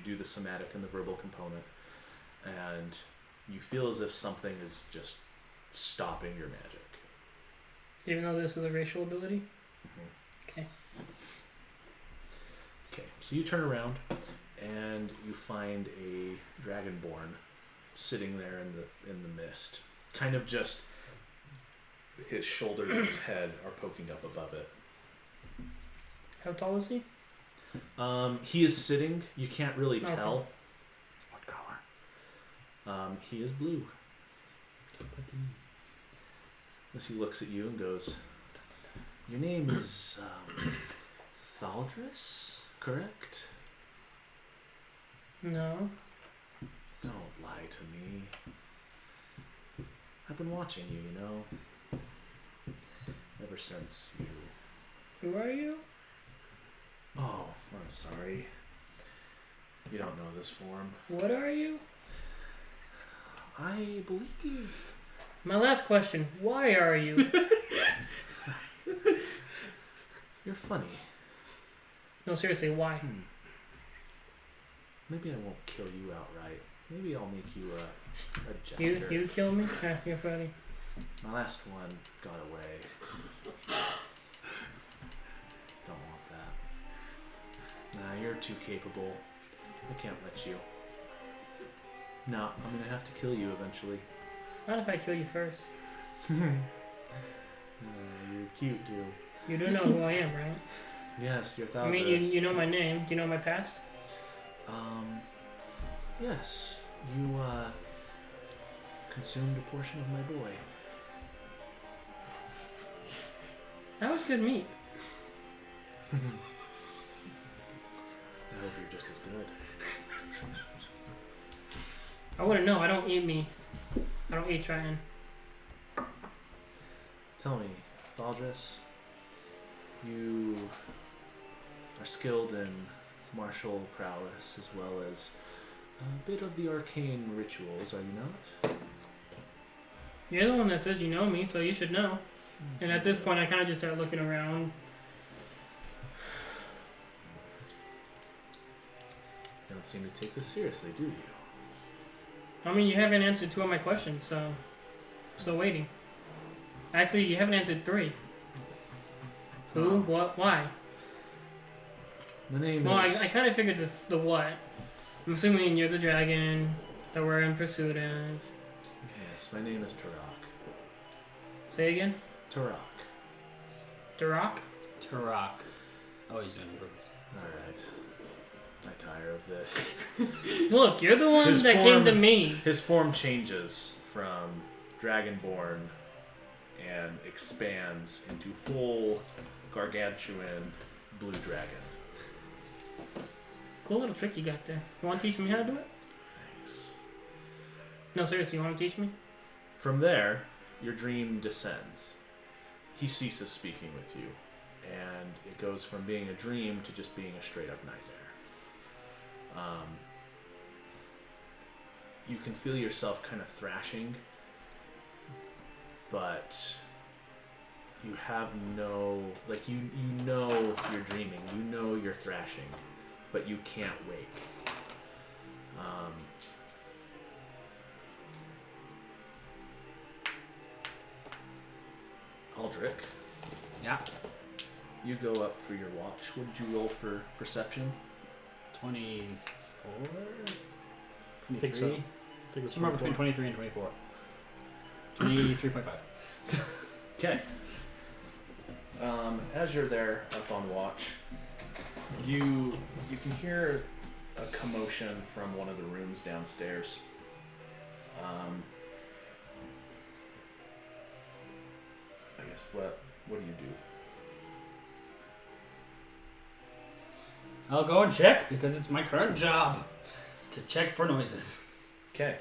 S2: do the somatic and the verbal component, and you feel as if something is just stopping your magic.
S4: Even though this is a racial ability? Okay.
S2: Okay, so you turn around and you find a dragonborn sitting there in the mist. Kind of just his shoulders and his head are poking up above it.
S4: How tall is he?
S2: He is sitting. You can't really
S4: Okay.
S2: tell.
S5: What color?
S2: He is blue. As he looks at you and goes, "Your name is Thaldris, correct?
S4: No.
S2: Don't lie to me. I've been watching you, ever since you."
S4: Who are you?
S2: Oh, I'm sorry. You don't know this form.
S4: What are you?
S2: I believe.
S4: My last question. Why are you?
S2: You're funny.
S4: No, seriously, why?
S2: Maybe I won't kill you outright. Maybe I'll make you a jester.
S4: You kill me? Yeah, you're funny.
S2: My last one got away. Don't want that. Nah, you're too capable. I can't let you. No, I'm gonna have to kill you eventually.
S4: Not if I kill you first.
S2: You're cute, too.
S4: You do know who I am, right?
S2: Yes, you're
S4: I
S2: Thaldris.
S4: mean, you know my name. Do you know my past?
S2: Yes. You, consumed a portion of my boy.
S4: That was good meat.
S2: I hope you're just as good.
S4: I wouldn't know. I don't eat meat. I don't eat trying.
S2: Tell me, Thaldris, you are skilled in martial prowess as well as a bit of the arcane rituals, are you not?
S4: You're the one that says you know me, so you should know. And at this point, I kind of just start looking around.
S2: You don't seem to take this seriously, do you?
S4: I mean, you haven't answered 2 of my questions, so I'm still waiting. Actually, you haven't answered 3. Who? What? Why?
S2: My name
S4: Well,
S2: is...
S4: I kind of figured the what. I'm assuming you're the dragon that we're in pursuit of.
S2: Yes, my name is Tarak.
S4: Say again?
S2: Tarak.
S4: Durak?
S3: Tarak. Oh, he's doing it on purpose.
S2: Alright. I tire of this.
S4: Look, you're the one
S2: His
S4: that came to
S2: form-
S4: me.
S2: His form changes from Dragonborn and expands into full gargantuan blue dragon.
S4: Cool little trick you got there. You want to teach me how to do it?
S2: Thanks.
S4: No, seriously, you want to teach me?
S2: From there, your dream descends. He ceases speaking with you, and it goes from being a dream to just being a straight up nightmare. You can feel yourself kind of thrashing, but you have no, like, you know you're dreaming, you know you're thrashing, but you can't wake. Aldrich,
S3: Yeah.
S2: you go up for your watch. What did you roll for perception?
S3: 24?
S5: I think so.
S3: 23?
S5: I think it's
S3: Somewhere between 23 and 24. 23.5.
S2: Okay. As you're there up on watch, you can hear a commotion from one of the rooms downstairs. I guess what do you do?
S3: I'll go and check because it's my current job to check for noises.
S2: Okay.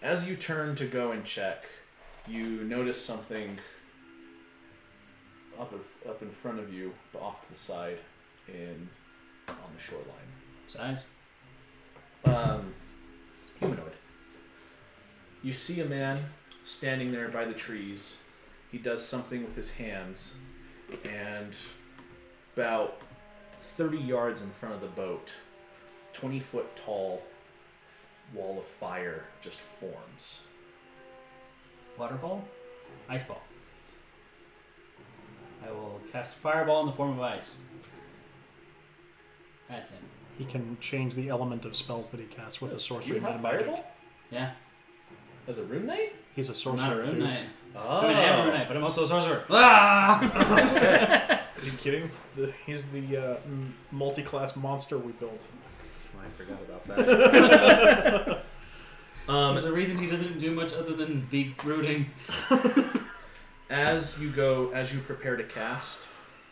S2: As you turn to go and check, you notice something up in front of you, but off to the side, on the shoreline.
S3: Size?
S2: Humanoid. You see a man standing there by the trees. He does something with his hands, and about 30 yards in front of the boat, 20-foot tall wall of fire just forms.
S3: Water ball? Ice ball. I will cast fireball in the form of ice. At him.
S5: He can change the element of spells that he casts with a
S2: Do
S5: sorcery
S2: you have
S5: magic.
S2: fireball?
S3: Yeah.
S2: As a rune knight?
S5: He's a
S3: I'm
S5: sorcerer.
S3: not a rune
S5: dude.
S3: knight.
S2: Oh.
S3: I mean, I am a rune knight, but I'm also a sorcerer. Ah!
S2: Okay.
S5: Are you kidding? He's the multi-class monster we built.
S2: I forgot about that.
S3: There's a reason he doesn't do much other than be brooding.
S2: As you prepare to cast,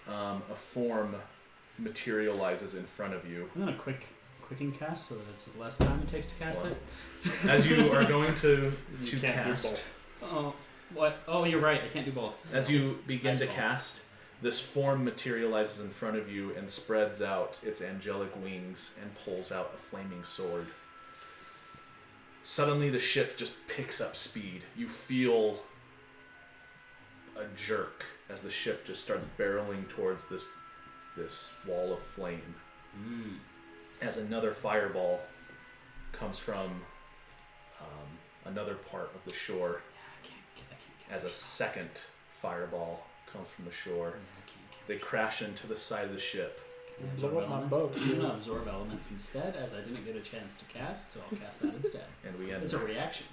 S2: a form materializes in front of you.
S3: I'm gonna quicken cast so that it's less time it takes to cast it.
S2: As you are going to
S5: You can't do
S2: cast,
S5: both.
S3: Oh, what? Oh, you're right. I can't do both.
S2: as you begin
S3: Ice
S2: to
S3: ball.
S2: cast, this form materializes in front of you and spreads out its angelic wings and pulls out a flaming sword. Suddenly, the ship just picks up speed. You feel a jerk as the ship just starts barreling towards this wall of flame. As another fireball comes from another part of the shore.
S3: I can't
S2: As a second fireball comes from the shore,
S3: I
S2: they crash into the side of the ship.
S3: can't
S5: Blow
S3: absorb
S5: up my
S3: elements.
S5: boat.
S3: I'm gonna absorb elements instead, as I didn't get a chance to cast, so I'll cast that instead.
S2: And we end
S3: It's a reaction.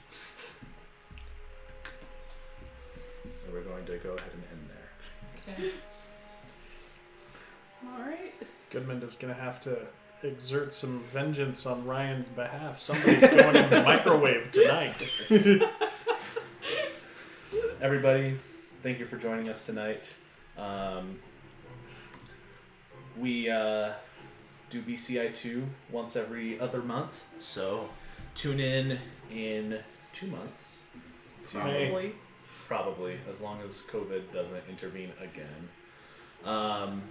S2: and we're going to go ahead and end there.
S3: Okay.
S7: Alright.
S5: Goodman is going to have to exert some vengeance on Ryan's behalf. Somebody's going in the microwave tonight.
S2: Everybody, thank you for joining us tonight. We do BCI2 once every other month, so tune in 2 months.
S7: Probably.
S2: Probably, as long as COVID doesn't intervene again. And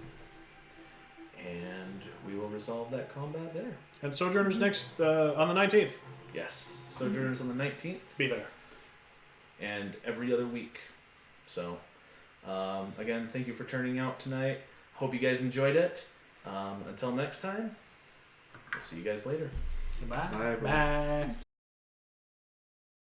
S2: we will resolve that combat there.
S5: And Sojourner's next on the 19th.
S2: Yes, Sojourners on the 19th
S5: Be there.
S2: and every other week. So, again, thank you for turning out tonight. Hope you guys enjoyed it. Until next time, we'll see you guys later.
S3: Goodbye.
S6: Bye, everyone.
S5: Bye.